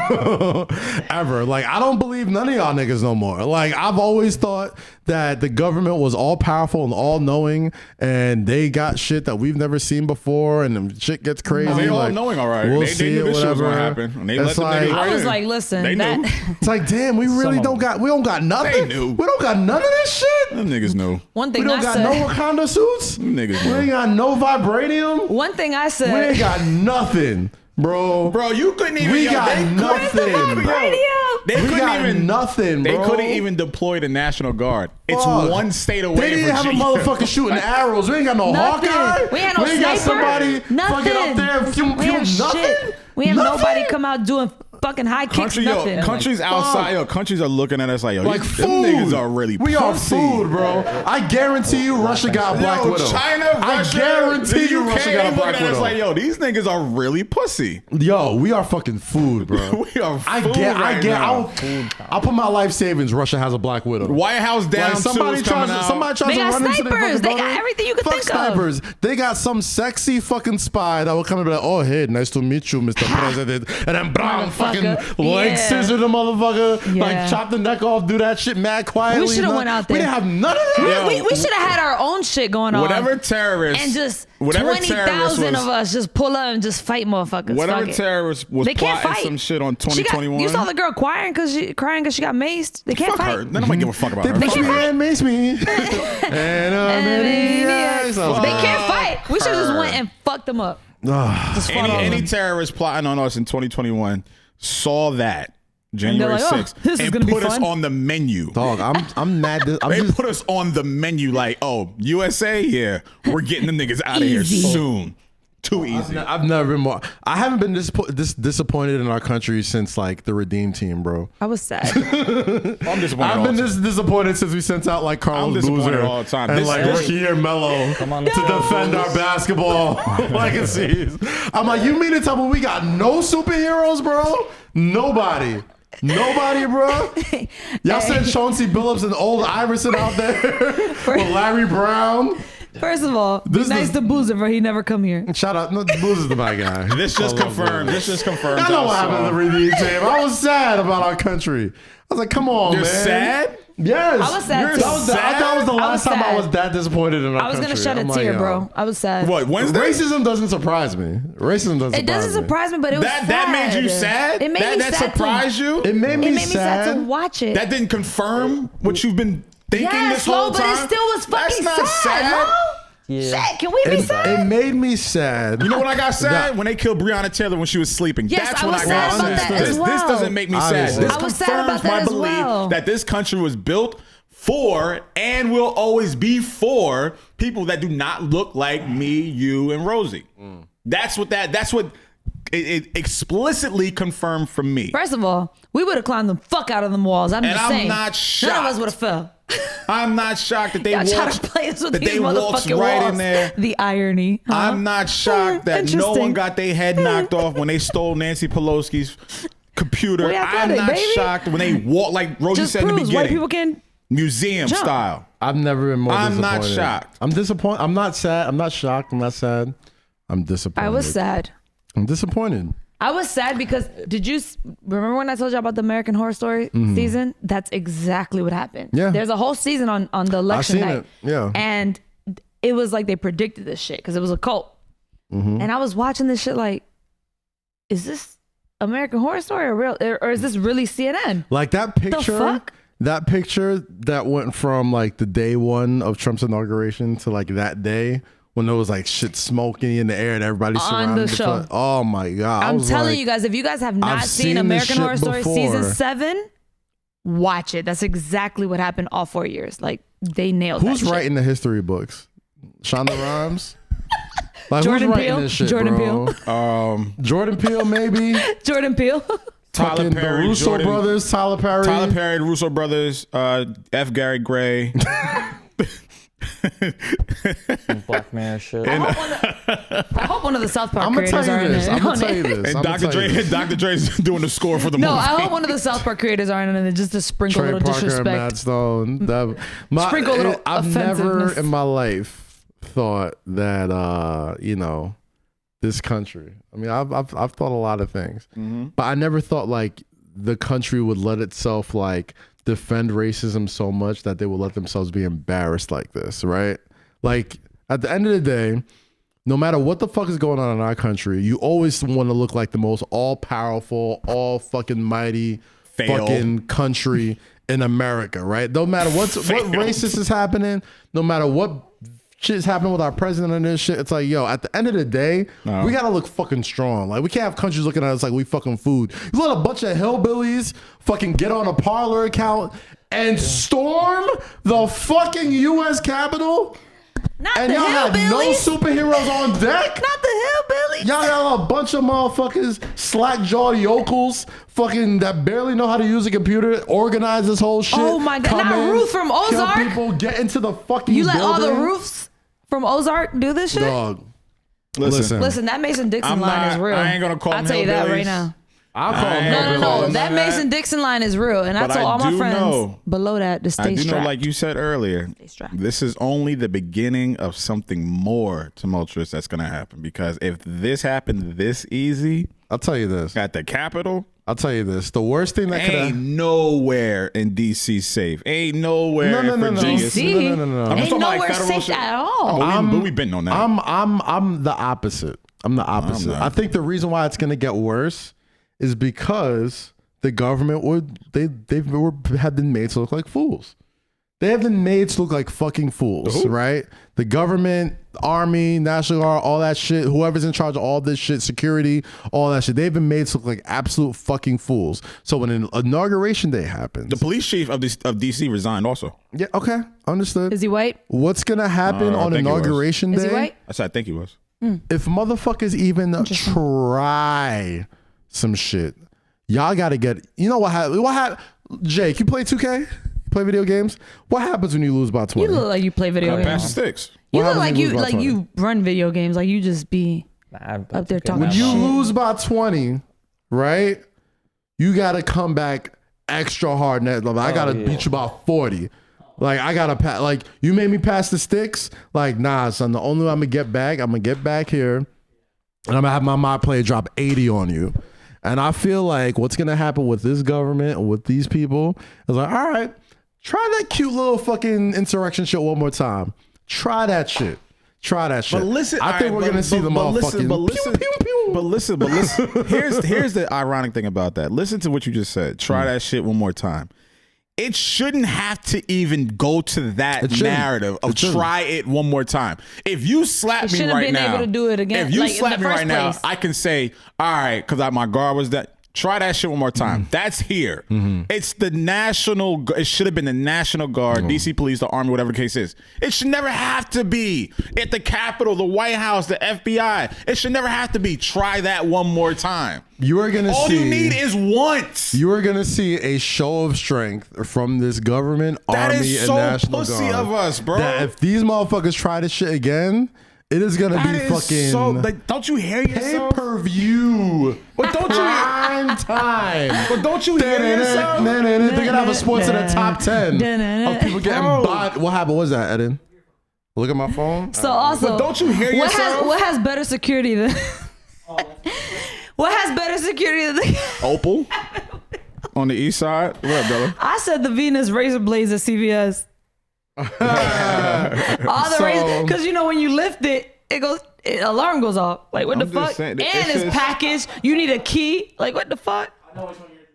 Ever. Like, I don't believe none of y'all niggas no more. Like, I've always thought that the government was all powerful and all knowing, and they got shit that we've never seen before, and the shit gets crazy. They all like, knowing, all right. We'll They see knew it, this shit was whatever. gonna happen. And they It's let the like- niggas right I was in. like, listen, They knew. It's like, damn, we really of don't got nothing. They knew. We don't got none of this shit. Them niggas knew. one We thing don't I got said. no Wakanda suits. Them niggas We knew. ain't got no vibranium. One thing I said. We ain't got nothing, bro. Bro, you couldn't even. We yo, got they nothing. Radio. They We couldn't got even. nothing, They bro. couldn't even deploy the National Guard. It's Fuck. one state away. They didn't have a motherfucker shooting arrows. We ain't got no Nothing. Hawkeye. We ain't no ain't got sniper. somebody Nothing. fucking up there. We ain't nothing. shit. We have Nothing? nobody come out doing fucking high kicks. Nothing. Countries outside, countries are looking at us like, yo, Like these, food. them niggas are really We are pussy. food, bro. I guarantee you, Russia got a Black Yo, Widow. China, Russia, I guarantee the you, UK, Russia they got a looking Black at us Widow. like, yo, these niggas are really pussy. Yo, we are fucking food, bro. We are food right now. I'll put my life savings. Russia has a Black Widow. White House down Like somebody too is coming tries, out. somebody tries They to got run into the snipers. fucking They got building. everything you could Fuck think of. snipers. They got some sexy fucking spy that will come and be like, oh, hey, nice to meet you, Mr. President. And then brown fucking Motherfucker. leg Yeah. scissor the motherfucker, Yeah. like chop the neck off, do that shit mad quietly. We shoulda None- went out We there. didn't have none of that. Yo, We should have had our own shit going on. Whatever terrorist And just whatever 20,000 terrorist of us just pull up and just fight motherfuckers. Whatever Fuck it. terrorist was They can't plotting fight. some shit on She got- 2021. You saw the girl crying because she got maced. They can't Fuck fight. her. Nobody give a fuck about They her. push Fuck me her. and mace me. And Maniacs. They Fuck. can't fight. We should just her. went and fucked them up. Ah. Just fought all of Any them. terrorist plotting on us in 2021 saw that January like, oh, 6th this is and gonna be put us fun. on the menu. Dog, I'm mad. I'm They just put us on the menu like, oh, USA, yeah, we're getting them niggas out of here Easy. soon. Too easy. I've never been more. I haven't been this disappointed in our country since like the Redeem Team, bro. I was sad. I'm disappointed. I've all been the this disappointed since we sent out like Carlos disappointed Boozer all the time. and This- like this- Ricky and Melo to on the defend our basketball legacies. I'm like, you mean to tell me we got no superheroes, bro? Nobody, bro. Y'all sent Chauncey Billups and old Iverson out there with Larry Brown. First of all, This be nice is- to Boozer, but he never come here. Shout out, no, Booze is the bad guy. This just I love confirmed. Booze. This just confirmed. I know what us happened to all. the Redeem Team. I was sad about our country. I was like, come on, You're man. sad? Yes. I was sad You're too. That was the, I thought that was the I was last time I sad. was that disappointed in our I was country. gonna shed a I'm like, tear, yo. bro. I was sad. What, Wednesday? Racism doesn't surprise me. Racism doesn't. It doesn't surprise me, but it was That sad. made you sad? It made me that sad. surprised you? It made me, It made me sad to watch it. That didn't confirm what you've been thinking yes, this whole no, time? but it still was fucking That's not sad. No? Yeah. Shit, can we be It sad? made me sad. You know what I got sad? That- when they killed Breonna Taylor when she was sleeping. Yes, That's I when was I sad got about sad. that as This well. doesn't make me sad. Obviously. This I was sad confirms about that my as belief well. that this country was built for and will always be for people that do not look like me, you, and Rosie. That's what it explicitly confirmed for me. First of all, we would have climbed the fuck out of them walls. I'm And just I'm saying. not None of shocked. us would have fell. I'm not shocked that they Y'all try walked, to play us with that these they walked motherfucking right walls. in there. The irony. Huh? I'm not shocked that no Interesting. one got their head knocked off when they stole Nancy Pelosi's computer. We I'm athletic, not baby. shocked when they walk like Rosie Just said in the proves white beginning. people can. Museum jump. style. I've never been more I'm disappointed. not shocked. I'm disappointed. I'm not sad. I'm not shocked. I'm not sad. I'm disappointed. I was sad. I'm disappointed. I was sad because did you remember when I told you about the American Horror Story season? That's exactly what happened. Yeah. There's a whole season on the election seen night. it. Yeah. And it was like they predicted this shit because it was a cult. And I was watching this shit like, is this American Horror Story or real, or is this really CNN? Like that picture. fuck? That picture that went from like the day one of Trump's inauguration to like that day when there was like shit smoking in the air and everybody On surrounded the show. Oh my god! I I'm was telling like, you guys, if you guys have not I've seen seen this American shit Horror Story season before. 7, watch it. That's exactly what happened all 4 years. Like they nailed Who's that shit. writing the history books? Shonda Rhimes. Like Jordan who's writing Peele? this shit, Jordan bro? Jordan Peele, maybe. Jordan Peele. Tyler Fucking Perry, the Russo Jordan, brothers, Tyler Perry. Tyler Perry, the Russo brothers, F. Gary Gray. Black Mirror shit. I hope one of the South Park I'm gonna creators tell are you in this. it. I'm gonna on tell you it. this. And I'm gonna Dr. tell you Dre, this. Dr. Dre's doing the score for the No, movie. I hope one of the South Park creators are in it just to sprinkle a Trey little Parker and Matt disrespect. Stone. Sprinkle a little I've never offensiveness. in my life thought that this country. I mean, I've thought a lot of things, but I never thought like the country would let itself like defend racism so much that they would let themselves be embarrassed like this, right? Like at the end of the day, no matter what the fuck is going on in our country, you always want to look like the most all-powerful, all fucking mighty fucking country in America, right? No matter what racist is happening, no matter what shit is happening with our president and this shit, it's like, yo, at the end of the day, we gotta look fucking strong. Like, we can't have countries looking at us like we fucking food. You let a bunch of hillbillies fucking get on a Parler account and storm the fucking U.S. Capitol? Not And the y'all had no hillbillies. superheroes on deck? Not the hillbillies. Y'all got a bunch of motherfuckers, slack-jawed yokels, fucking that barely know how to use a computer, organize this whole shit. Oh my God, come not in, Ruth from Ozark? kill people, get into the fucking You let all the building. roofs from Ozark do this shit? Dog. Listen. Listen, that Mason Dixon line is real. I ain't gonna call I'll them tell you that hillbillies. right now. I'll call I him ain't No, gonna no, call no. them That that. Mason Dixon line is real. And I But told I all my do friends know- below that to stay I do strapped. know, like you said earlier, strapped. this is only the beginning of something more tumultuous that's going to happen. Because if this happened this easy I'll tell you this. at the Capitol, I'll tell you this. The worst thing that could ain't have... nowhere in D.C. safe. Ain't nowhere No, no, in no, no. Virginia. DC? No. I'm just Ain't talking about, nowhere federal safe shit. at all. But we've been on that. I'm the opposite. I'm the opposite. not. I think the reason why it's going to get worse is because the government have been made to look like fools. They have been made to look like fucking fools, right? The government, army, National Guard, all that shit, whoever's in charge of all this shit, security, all that shit, they've been made to look like absolute fucking fools. So when an inauguration day happens, the police chief of D.C. resigned also. yeah, okay, understood. Is he white? What's gonna happen I on think he was. inauguration Is day? he white? That's what I think he was. If motherfuckers even try some shit, y'all gotta get. You know what happened? Jake, you play 2K? You play video games? What happens when you lose by 20? You look like you play video Pass the games. sticks. You What look happens like when you you lose by like 20? you run video games. Like you just be up there talking When shit. you lose by 20, right? You gotta come back extra hard. I gotta beat you by 40. Like I gotta pass. Like you made me pass the sticks. Like nah, son. The only way I'm gonna get back here, and I'm gonna have my mod player drop 80 on you. And I feel like what's gonna happen with this government and with these people is like, all right, try that cute little fucking insurrection shit one more time. Try that shit. But listen, I think we're gonna see the motherfucking. But listen. Here's the ironic thing about that. Listen to what you just said. Try that shit one more time. It shouldn't have to even go to that It shouldn't. narrative of It shouldn't. try it one more time. If you slap It me shouldn't right been now, able to do it again, If you like, in slap the me first right now, place. I can say, all right, because my guard was that. Try that shit one more time. That's here. It's the national. It should have been the National Guard, DC Police, the Army, whatever the case is. It should never have to be at the Capitol, the White House, the FBI. It should never have to be. Try that one more time. You are gonna All see. you need is once. You are gonna see a show of strength from this government, That army, is and so National pussy Guard. of us, bro. That if these motherfuckers try this shit again, it is gonna That be is fucking so. Like, don't you hear yourself? pay-per-view. But don't you? Prime time. But don't you hear yourself? They're gonna have a sports in the top 10 of people getting Bro. bought. What happened? What was that, Eden? Look at my phone. So also, But don't you hear yourself? What has better security than? What has better security than? Opal on the east side. What up, brother? I said the Venus razor blades at CVS. All the So- razor, because you know when you lift it, alarm goes off. Like what I'm the just fuck? saying, And it's it's just- packaged. You need a key. Like what the fuck?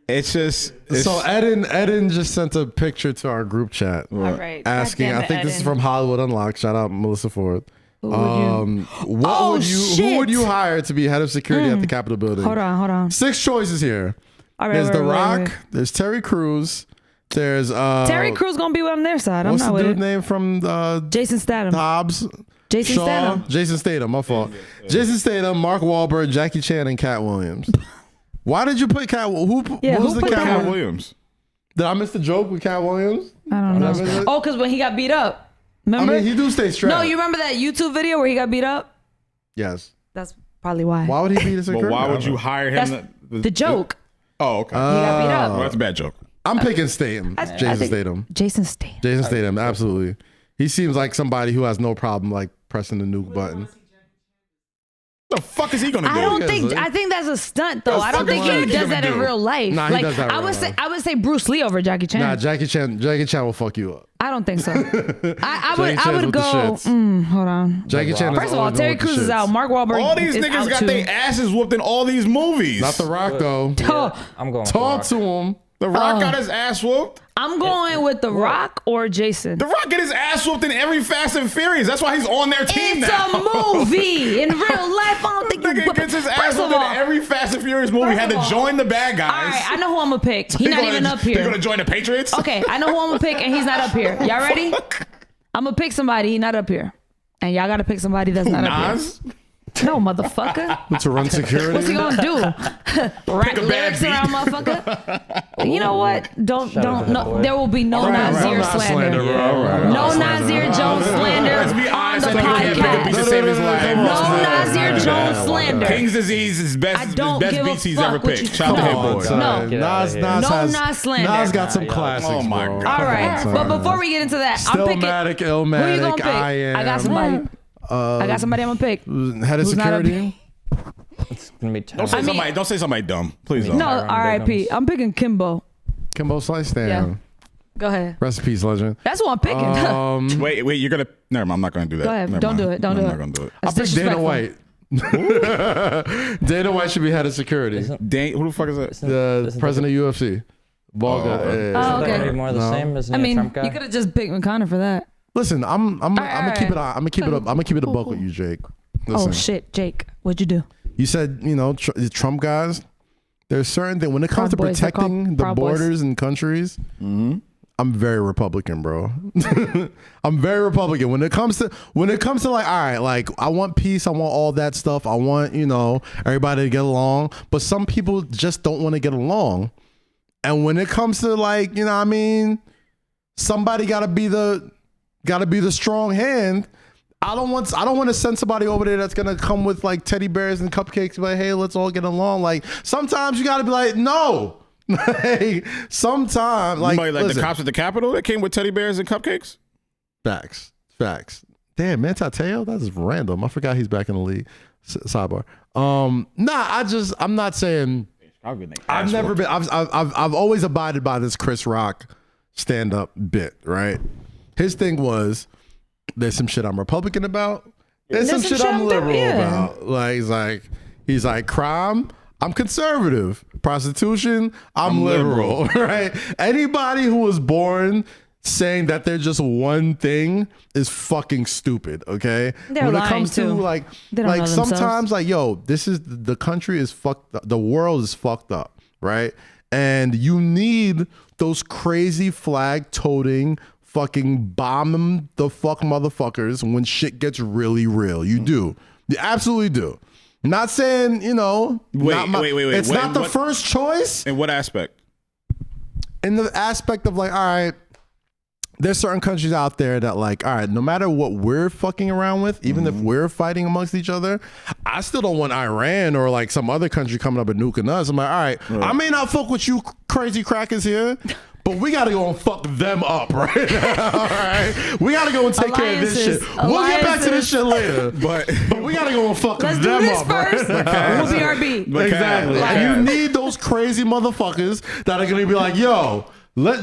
It's just. So Eden just sent a picture to our group chat All right. asking. Goddamn I it, think this is Eden. from Hollywood Unlocked. Shout out Melissa Ford. What What would you? Who shit. would you hire to be head of security at the Capitol building? Hold on. 6 choices here. All right, There's The wait. Rock. There's Terry Crews. There's Terry Crews gonna be on their side. I'm What's not the with dude it. name from Jason Statham. Hobbs? Jason Statham. Jason Statham. My fault. Jason Statham, Mark Wahlberg, Jackie Chan, and Cat Williams. Why did you put Cat? Yeah, what was who the put Cat Cat Cat Williams? Williams. Did I miss the joke with Cat Williams? I don't know. Did I miss it? Oh, because when he got beat up. Remember? I mean, he do stay strapped. No, you remember that YouTube video where he got beat up? Yes. That's probably why. Why would he beat us? But why would you hire him? That's the joke. Oh, okay. He got beat well, up. that's a bad joke. I'm picking Statham. I Jason think- Statham. Jason Statham. Jason Statham. Absolutely. He seems like somebody who has no problem like pressing the nuke button. The fuck is he gonna do? I think that's a stunt though. The I don't fuck think is he Jackie does gonna that in do? real life. Nah, he like does that in I real would say, life. I would say Bruce Lee over Jackie Chan. Nah, Jackie Chan will fuck you up. I don't think so. I Jackie Chan's would with the go. shits. Hold on. Jackie Chan. First of all, Terry Crews is out. Mark Wahlberg. All these is niggas out got too. their asses whooped in all these movies. Not The Rock though. I'm going. Talk with The to him. The Rock got his ass whooped. I'm going with The Rock or Jason. The Rock get his ass whooped in every Fast and Furious. That's why he's on their team It's now. a movie. In real life, I don't think you. Nigga gets his ass First of whooped in all, every Fast and Furious movie. First Had to of all- join the bad all guys. right, I know who I'm gonna pick. He's They not gonna- even up They're here. gonna join the Patriots. Okay, I know who I'm gonna pick, and he's not up here. Y'all ready? I'm gonna pick somebody. He's not up here, and y'all gotta pick somebody that's not up Nas. here. No, motherfucker. To run security. What's he gonna do? Rap a bad lyrics beat. around, motherfucker. You know what? Don't. Shout out to that No, boy. there will be no All right, Nazir Not slander. bro. All right. No Nazir Jones slander Let's be on honest. the That nigga can't pick a beat podcast. to save his life. No Nazir Jones slander. King's Disease is I best don't best give a beats he's fuck ever what picked. you Shout out to call Hit it. Boy. Son, No. Get outta Nas here. No has, Nas slander. Nas got some Nah, yeah. classics. Oh my bro. God. All right, Come but on, son. before we get into that, I'm picking. Stillmatic, Who you gonna Illmatic, pick? I Am. I got somebody. I got somebody I'm gonna pick. Head of Who's not up security. It's gonna be tough. Don't say I mean- somebody. Don't say somebody dumb. Please don't. No, Tyron R.I.P. Biggums. I'm picking Kimbo. Kimbo Slice down. Yeah. Go ahead. Rest in peace, legend. That's who I'm picking. Wait. You're gonna. Never mind. I'm not gonna do that. Go ahead. Never Don't mind. do it. Don't I'm do not it. gonna do it. I That's picked Dana disrespectful. White. Dana White should be head of security. Who the fuck is that? The president of UFC. Ball guy. Oh, That okay. would be more of the No. same as I mean, Trump guy. you could have just picked McConnell for that. Listen, I'm gonna right. keep it. I'm gonna keep it up. I'm gonna keep it a buck with you, Jake. Listen, Oh shit, Jake, what'd you do? you said Trump guys. There's certain things when it comes to Proud boys, they're called protecting the Proud Boys. borders and countries. I'm very Republican, bro. I'm very Republican when it comes to like, all right, like I want peace, I want all that stuff, I want everybody to get along, but some people just don't want to get along, and when it comes to like what I mean, somebody gotta be the strong hand. I don't want to send somebody over there that's gonna come with like teddy bears and cupcakes, but hey, let's all get along. Like sometimes you gotta be like, no. Like sometimes, like, Somebody like listen, the cops at the Capitol that came with teddy bears and cupcakes. facts. Damn, Manti Te'o, that's random. I forgot he's back in the league. Sidebar. I'm not saying. I've never been. I've always abided by this Chris Rock stand up bit. Right. His thing was, there's some shit I'm Republican about. There's some shit I'm liberal about. Like he's like crime. I'm conservative. Prostitution, I'm liberal, right? Anybody who was born saying that they're just one thing is fucking stupid, okay? They're when it lying comes to too. like They don't know sometimes themselves. like, yo, the country is fucked up. The world is fucked up, right? And you need those crazy flag toting fucking bomb the fuck motherfuckers when shit gets really real. You do. You absolutely do. Not saying, Wait. It's not the what- first choice In what aspect? in the aspect of like, all right, there's certain countries out there that like, all right, no matter what we're fucking around with, even if we're fighting amongst each other, I still don't want Iran or like some other country coming up and nuking us. I'm like, all right, I may not fuck with you crazy crackers here, but we got to go and fuck them up right now, all right? We got to go and take care of this shit. Alliances. We'll get back to this shit later. But But we got to go and fuck Let's them do this up, right? first. We'll BRB. But Exactly. Cass, And you need those crazy motherfuckers that are gonna be like, yo, let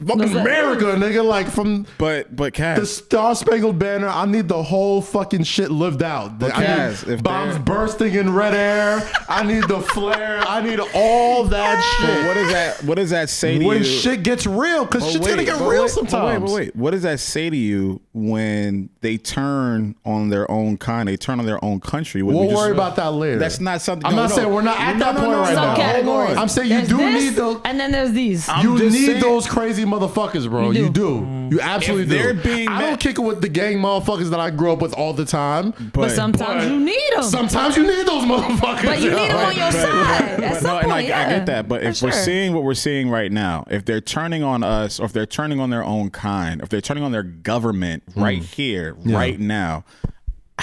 fucking America, nigga, like from but the Cass, Star Spangled Banner. I need the whole fucking shit lived out. I Cass, need if bombs they're- bursting in red air. I need the flare. I need all that shit. what does that say to When you? shit gets real, because shit's gonna get real sometimes. Wait. What does that say to you when they turn on their own kind? They turn on their own country. When We'll we just- worry about that later. That's not something. I'm not saying we're not at that point right now. Subcategories. I'm saying you There's do this, need those. and then there's these. You just need saying- those crazy motherfuckers, bro. You You do. do. You absolutely If do. they're being I ma- don't kick it with the gang motherfuckers that I grew up with all the time. But sometimes you need them. Sometimes you need those motherfuckers. But you need them on your side. At some and I point, yeah. get that. But For if we're sure. seeing what we're seeing right now, if they're turning on us, or if they're turning on their own kind, if they're turning on their government right here, right now,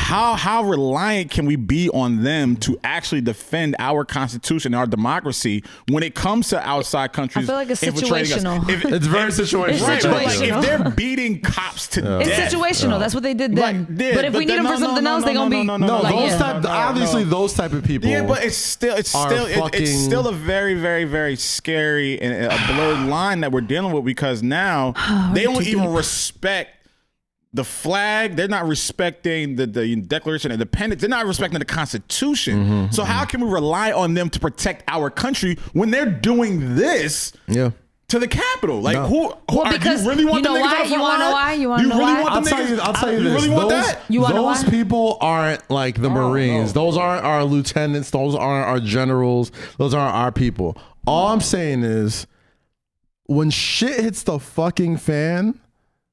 how reliant can we be on them to actually defend our constitution, our democracy, when it comes to outside countries? I feel like it's infiltrating us? situational. It's very situational. It's Right, but like, situational. if they're beating cops to death, It's situational. That's what they did then. Like, yeah, but if we but need them then- for no, something no, else, no, they're gonna no, be no, no, No, like, those yeah. type. Obviously, those type of people. yeah, but it's still it's fucking- still a very, very, very scary and a blurred line that we're dealing with, because now they don't even respect the flag. They're not respecting the Declaration of Independence. They're not respecting the Constitution. So how can we rely on them to protect our country when they're doing this? Yeah. To the Capitol, like No. who? Well, because you really want you know the niggas why? on the You wanna know front why? line? You wanna know really why? want I'll the tell niggas? you. I'll tell you You this. really want those that? You wanna know those why? people aren't like the Marines. Those aren't our lieutenants. Those aren't our generals. Those aren't our people. All I'm saying is, when shit hits the fucking fan,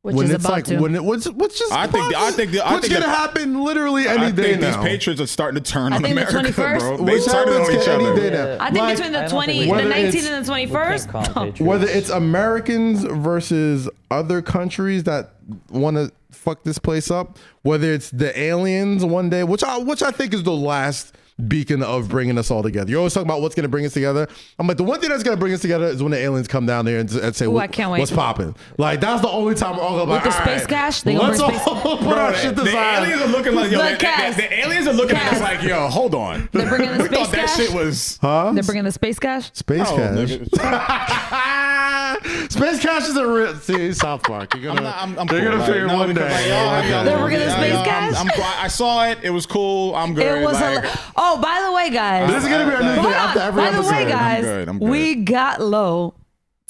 which when is it's about like to. when it what's just I think what's gonna happen literally any I day think now. these Patriots are starting to turn I on think the America, 21st bro. They Which turning happens on each any other. day now. I think Like, between the I don't think 20, we the Whether 19 it's- and the We 21st, can't call 'em Patriots. whether it's Americans versus other countries that want to fuck this place up, whether it's the aliens one day, which I think is the last beacon of bringing us all together. You're always talking about what's going to bring us together. I'm like, the one thing that's going to bring us together is when the aliens come down there and say, Ooh, I can't wait. what's popping? Like, that's the only time we're all going to be like, With the all space right, cash, they gonna let's bring space- all put our shit The aside. aliens are looking like, yo, Look, Cass. the aliens are looking at us Cass. like, yo, hold on. they're bringing the We thought space that cash. shit was. They're bringing the space cash. Space Oh, cash. nigga. Space cash is a real. See, South Park. You're gonna, I'm you're cool. gonna Like, figure no, one because, day. like, y'all have y'all- They're bringing the yeah, space yeah, cash? I saw it. It was cool. I'm good. It was like, oh, by the way, guys. This is gonna be our new Hold thing on. after every By the episode. way, guys, I'm good. we got low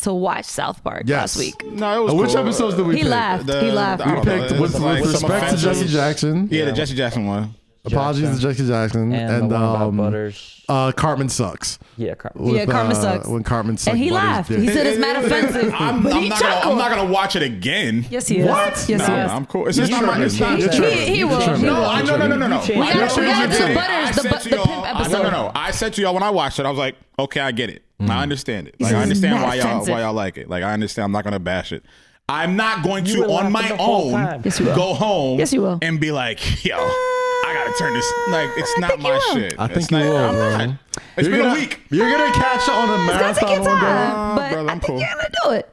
to watch South Park Yes. last week. no, it was Which cool. episodes did we He pick? laughed. He laughed. I don't know. Picked It was with like some respect to offensive- Jesse Jackson. Yeah, the Jesse Jackson one. Apologies to Jesse Jackson and the one about Butters. Cartman sucks. Yeah, With, Cartman sucks. When Cartman sucks. And he laughed. He said it's mad offensive. I'm but he not chuckled. gonna watch it again. Yes, he is. What? Yes, he Nah, is. I'm cool. It's just not my. It's not. You're tripping. He will. You're tripping. He No, will. I no. We gotta do the Butters, the pimp episode. No. I said to y'all when I watched it, I was like, okay, I get it. I understand it. Like, This I is understand mad why offensive. y'all like it. Like, I understand. I'm not gonna bash it. I'm not going You to were on laughing my the whole own time. Yes, you will. go home. Yes, you will. And be like, yo, I gotta turn this. Like, it's not think you my will. shit. I think It's you not- will, I'm bro. not. It's You're been gonna, a week. You're gonna catch on a It's gonna take marathon your one day. time, but brother, I I'm think cool. you're gonna do it.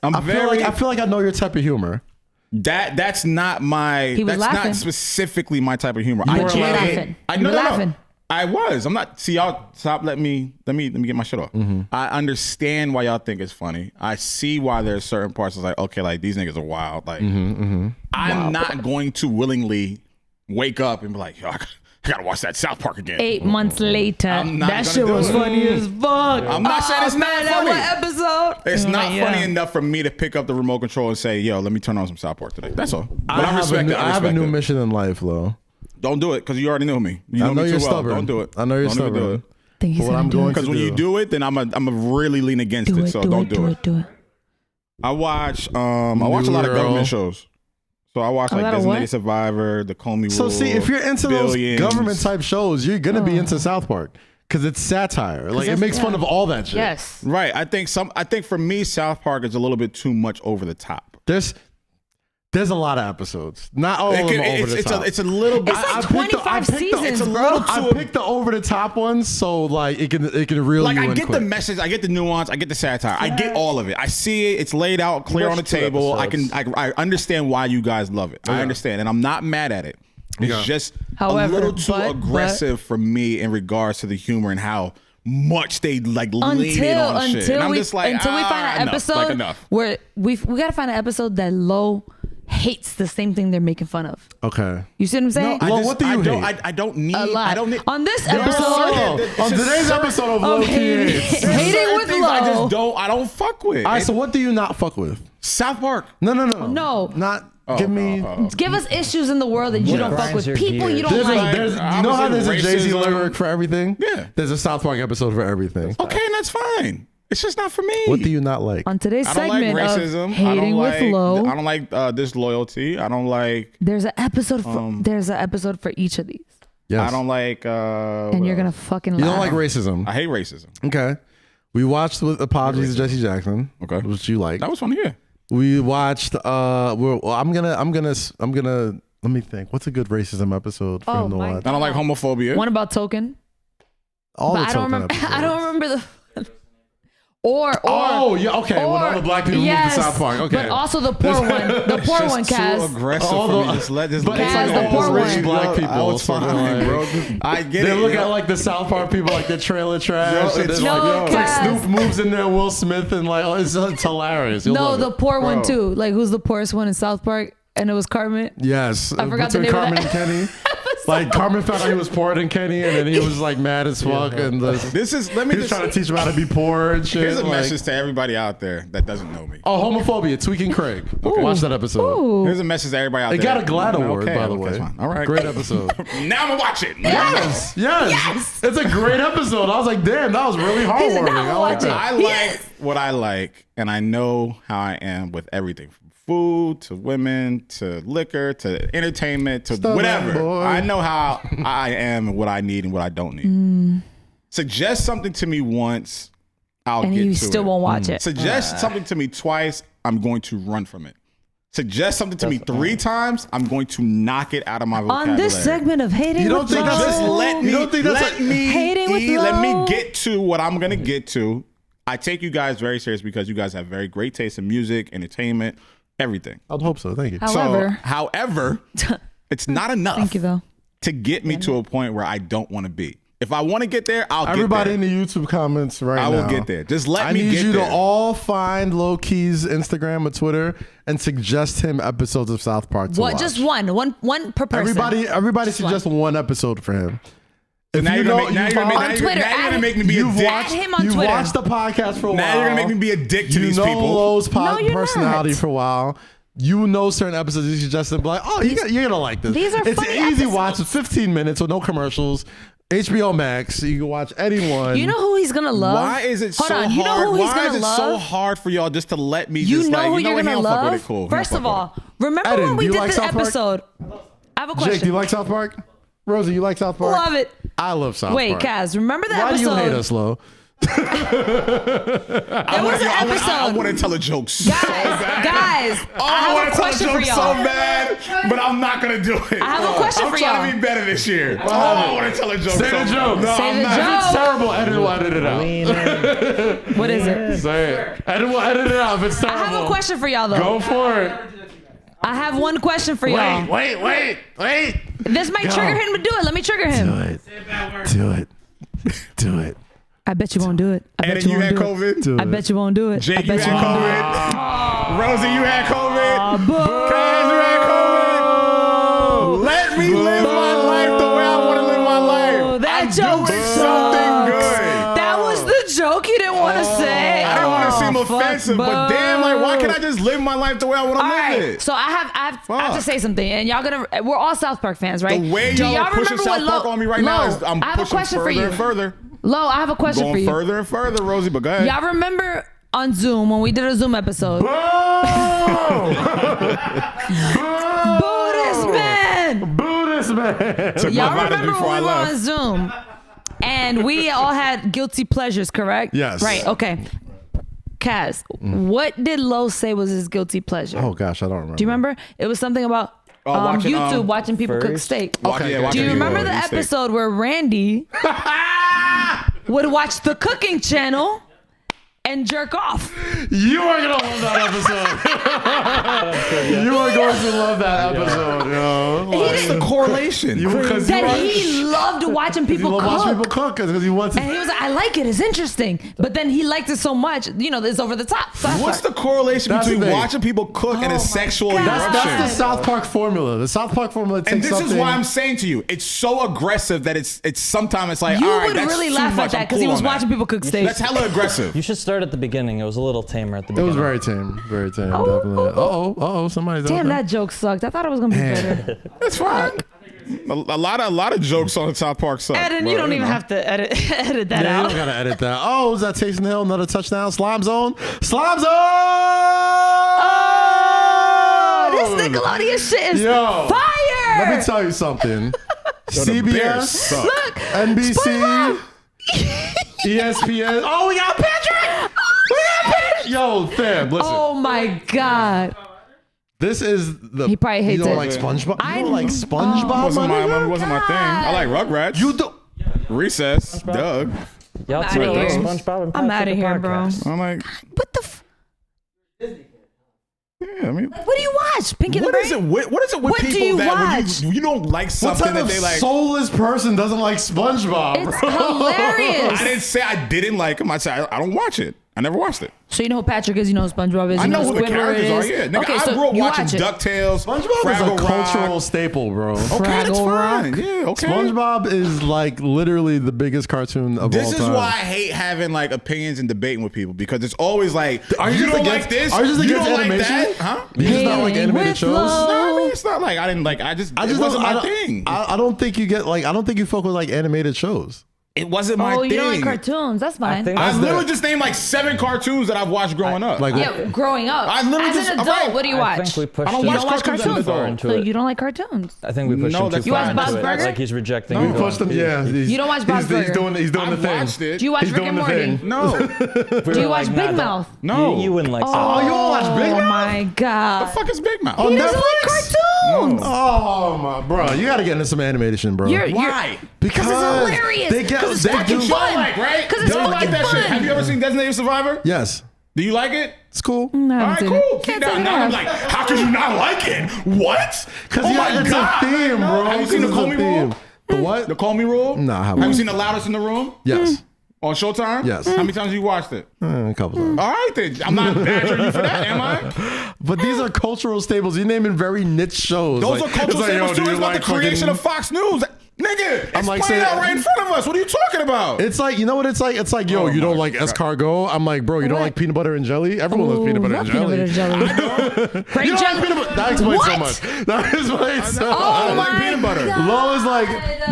I'm I very. feel like I know your type of humor. That's not my. He was That's laughing. not specifically my type of humor. You I were get laughing. it. I You no, were no, no. laughing. I was. I'm not. See, y'all stop. Let me get my shit off. I understand why y'all think it's funny. I see why there's certain parts that's like, okay, like these niggas are wild. Like, I'm not going to willingly wake up and be like, yo, I gotta watch that South Park again. 8 months later, I'm not that gonna shit do was it. funny as fuck. I'm not saying it's not man, funny. That one episode. It's not Yeah. funny enough for me to pick up the remote control and say, yo, let me turn on some South Park today. That's all. But I respect it. I have a respect new it. mission in life, though. Don't do it because you already know me. You I know know me you're too well. stubborn. Don't do it. I know you're Don't even do stubborn. it. Think he's But what gonna I'm do going it. Because when you do it, then I'm really lean against Do it. it, So do don't it, do do it. it, do it. I watch a lot of Girl. government shows. So I watch A like lot of Designated what? Survivor, The Comey So Rule. see, if you're into Billions. those government type shows, you're gonna Oh. be into South Park because it's satire. Like it that's- makes fun yeah. of all that shit. Yes. Right. I think for me, South Park is a little bit too much over the top. There's a lot of episodes. Not all of them are over the top. It's a little bit. It's like I picked the- 25 seasons, it's a bro. little I too- picked the over the top ones, so like it can reel Like you I in get quick. the message, I get the nuance, I get the satire, I get all of it. I see it; it's laid out clear on the Watched 2 table. episodes. I understand why you guys love it. I understand, and I'm not mad at it. It's Yeah. just However, a little too but- aggressive for me in regards to the humor and how much they like lean in on shit. And I'm just like, until we find an enough, episode like, enough. where we gotta find an episode that Lo hates the same thing they're making fun of. Okay. You see what I'm saying? I Well, just- what do you I don't, hate? I don't need. A lot. I don't need. On this There are episode certain- on it's just today's certain- episode of of Low hating, Key. there's hating certain with things I Lo. just I don't fuck with. All right, so what do you not fuck with? South Park. No. No. Not give me. Give us issues in the world that you don't fuck grinds with. your People you gears? don't There's like. you know how there's a Jay-Z racism. lyric for everything? Yeah. There's a South Park episode for everything. Okay, and that's fine. It's just not for me. What do you not like? On today's I don't like segment racism. of I hating don't with like. Lo, I don't like disloyalty. I don't like. there's an episode for each of these, Yes. I don't like. and you're gonna fucking. You don't laugh. like racism. I hate racism. Okay. We watched with Apologies to Jesse Jackson. Okay. Which you like. That was funny. Yeah. We watched I'm gonna Let me think. What's a good racism episode for Oh him to my watch? I don't like homophobia. One about Token. All But the I don't Token remember. episodes. I don't remember the. Or Oh, yeah, okay. When all the black people moved to South Park. Okay. But also the poor one. The poor Just one, too Kaz. aggressive All for the- me. Just let this. but it's Kaz, like the all poor the rich one. black people. I was so they're fine, like- bro. I get They it. look you at know? like the South Park people, like the trailer trash. Yo, and it's then, No, like, it's like Kaz. Snoop moves in there, Will Smith, and like, oh, it's hilarious. You'll No, love the it. poor one Bro. too. Like who's the poorest one in South Park? And it was Carmen. Yes. I forgot the Between name of Carmen that. and Kenny. Like Carmen found out he was poorer than Kenny, and then he was like mad as fuck, and This is. Let me he was just. trying to teach him how to be poor and shit. Here's a like- message to everybody out there that doesn't know me. Oh, homophobia, tweaking Craig. Watch that episode. Ooh. Here's a message to everybody out It there. got a GLAAD award, Okay, by the okay, way. fine. All right, Great episode. Now I'm gonna watch it. Yes. It's a great episode. I was like, damn, that was really heartwarming. now I like watch it. that. I like what I like, and I know how I am with everything from food to women to liquor to entertainment to Stop whatever. that, boy. I know how I am and what I need and what I don't need. Suggest something to me once, I'll And get you to still it. won't watch it. Suggest something to me twice, I'm going to run from it. Suggest something to me 3 times, I'm going to knock it out of my vocabulary. On this segment of Hating You don't with think that's- Just Flo. let me. You don't think that's let a- me Hating with eat, let me love. get to what I'm gonna get to. I take you guys very serious because you guys have very great taste in music, entertainment, everything. I'd hope so. Thank you. However, It's not enough. thank you though. To get me to a point where I don't want to be. If I want to get there, I'll Everybody get in there. the YouTube comments right I now. will get there. Just let I me need get you there. to all find Low Key's Instagram or Twitter and suggest him episodes of South Park to What? watch. Just one per person. Everybody suggest one episode for him. If now you you're know, gonna make, now you you're gonna follow- make, On now Twitter, you're gonna add- make me be a You've dick. watched, him on you've Twitter. watched the podcast for a while. Now you're gonna make me be a dick to you these know people. Lowe's No, you're personality not. for a while. You know certain episodes you suggest and be like, oh, you're gonna like this. These are it's funny an easy episodes. watch. It's 15 minutes with no commercials. HBO Max. You can watch anyone. You know who he's gonna love? Why is it Hold so on. hard? You know who he's Why gonna is it love? so hard for y'all just to let me You just know like, who you know you're what, he gonna don't fuck with love? it, cool. He First don't of fuck all, remember Eden, when we do you did like this South Park? episode? I have a question. Jake, do you like South Park? Rosie, you like South Park? Love it. I love South Wait, Park. Kaz, remember the Why do episode? you hate us, Lo? There was an I episode. want to tell a joke so bad. Guys, Oh, I I want have a to tell a question for joke so y'all. bad, but I'm not gonna do it. I have a question I'm for trying y'all. to be better this year. Oh, I want to tell a joke. Say so the bad. joke. No, Say I'm the not. joke. If it's terrible, Eden will edit it out. What is it? Say it. Eden will edit it out if it's I terrible. have a question for y'all though. Go for it. I have one question for y'all. Wait. This might trigger him to do it. Let me trigger him. Do it. I bet you won't do it. I bet Eddie, you you won't had do it. COVID. Do I it. bet you won't do it. I Jake, you bet had won't do it. COVID. Rosie, you had COVID. Boo. Kaz, you had COVID. Let me live my life the way I want to live my life. That I'm joke doing sucks. something good. That was the joke you didn't want to say. I don't want to seem fuck, offensive, but damn, like, why can't I just live my life the way I want to All live right, it? so I have to Fuck. say something, and we're all South Park fans, right? The way Do y'all are pushing remember South what Park on me right Lo, now is I'm I have a pushing question further for you. and further. Lo, I have a question for Going you. further and further, Rosie, but go ahead. Y'all remember on Zoom when we did a Zoom episode? Buddhist man. Buddhist man. Took Y'all my vitamins remember before I when we were on left. Zoom and we all had guilty pleasures, correct? Yes. Right. Okay. Kaz, what did Lo say was his guilty pleasure? Oh gosh, I don't remember. Do you remember? It was something about watching, YouTube watching people cook furries? steak. Okay, Yeah, do watching Do you people remember the eat steak. episode where Randy would watch the cooking channel and jerk off? You are gonna love that episode. You are going to love that episode, yo. What's the correlation? Because That he loved watching he people loves cook. watching people cook because he wants And to. he was like, I like it. It's interesting. But then he liked it so much, it's over the top. So I What's thought- the correlation That's between the thing. watching people cook and Oh a my sexual God. eruption? That's the South Park formula. The South Park formula takes And this something. is why I'm saying to you, it's so aggressive that it's sometimes it's like, You all right, would that's really too laugh much. at that I'm because he cool was on that. watching people cook steak. That's hella aggressive. You should start at the beginning. It was a little tamer at the It beginning. was very tame. Very tame, definitely. Somebody's Damn, out there. that joke sucked. I thought it was gonna be better. That's fine. A lot of jokes on South Park suck. Eden, but, you don't even know. have to edit that Yeah, you out. don't gotta edit that. Oh, was that Taysom Hill? Another touchdown. Slime zone. Slime zone. Oh, this Nickelodeon shit is Yo, fire. Let me tell you something. The Bears CBS, suck. Look, NBC, SpongeBob. ESPN. Oh, we got Patrick. We got Patrick. Yo, fam, listen. Oh my god. This is the. He probably hates you don't it. like SpongeBob. I You don't like know. SpongeBob. Wasn't my nigga? wasn't my thing. I like Rugrats. You do. Recess. Doug. Y'all outta two here. SpongeBob and I'm Patrick outta the here, bro. podcast. I'm like, What the? yeah. I mean, What do you watch? Pinky and the what is Brain? it? What is it with What do people you that watch? when you don't like What something type that of they like? soulless person doesn't like SpongeBob? It's bro? hilarious. I didn't say I didn't like him. I said I don't watch it. I never watched it. So you know who Patrick is, you know who SpongeBob is, I you know who the Squidward characters are. is. Yeah, nigga, Okay, I so grew up you watching watch it. DuckTales. SpongeBob Fraggle is a Rock. cultural staple, bro. Okay, that's Fraggle fine. Rock. Yeah, okay. SpongeBob is like literally the biggest cartoon of all This time. is why I hate having like opinions and debating with people because it's always like, Are you you just don't against- like this? are you just against don't animation? like that? Huh? You just not like Hating animated with shows. love. No, I mean, it's not like I didn't like. I it just wasn't don't, my I don't- thing. I don't think you get like. I don't think you fuck with like animated shows. It wasn't my Oh, thing. you don't like cartoons. That's fine. think- I That's literally the- just named like 7 cartoons that I've watched growing up. Like yeah, growing up. I literally As just- an adult, right. what do you I watch? think we pushed I don't him watch You don't watch cartoons cartoons? too far far into So it. you don't like cartoons? I think we pushed No, him that's too You far watch into Bob's it. Burger? Like he's rejecting. No. it You all. pushed him. Yeah, You don't watch Bob's He's Burger? doing. He's doing I the thing. watched it. Do you watch He's Rick doing and the Morty? thing. No. Do you watch Big Mouth? No. You wouldn't like. Oh, you don't watch Big Oh Mouth? my god. The fuck is Big Mouth? He doesn't like Netflix? cartoons. Oh my, bro, you got to get into some animation, bro. Why? Because it's hilarious. They get. 'Cause it's They fucking do. fun. Like, right? Because it's Don't like fucking that fun. shit. Have you ever seen Designated Survivor? Yes, Do you like it? it's cool. No, I All haven't right, seen cool. it. Keep Can't say down. that I Now I'm have. like, how could you not like it? What? Because Oh it's God. a theme, bro. Have you seen the 'Cause Call it's Me a Rule? theme. The what? The Call Me Rule? No, I haven't. Have you seen The Loudest in the Room Yes, on Showtime? Yes. How many times have you watched it? a couple times. All right, then. I'm not badgering you for that, am I? But these are cultural staples. You're naming very niche shows. Those Like, are cultural it's like, yo, staples do too. you It's about like the creation fucking- of Fox News. Nigga, it's like playing saying- out right in front of us. What are you talking about? It's like, you know what it's like? It's like, yo, Oh you don't my like God. escargot? I'm like, bro, you don't What? like peanut butter and jelly? Everyone loves peanut butter and jelly. Peanut butter jelly. Grape You don't jelly. like peanut butter. That explains so What? much. That explains so I Oh don't like my peanut butter. God.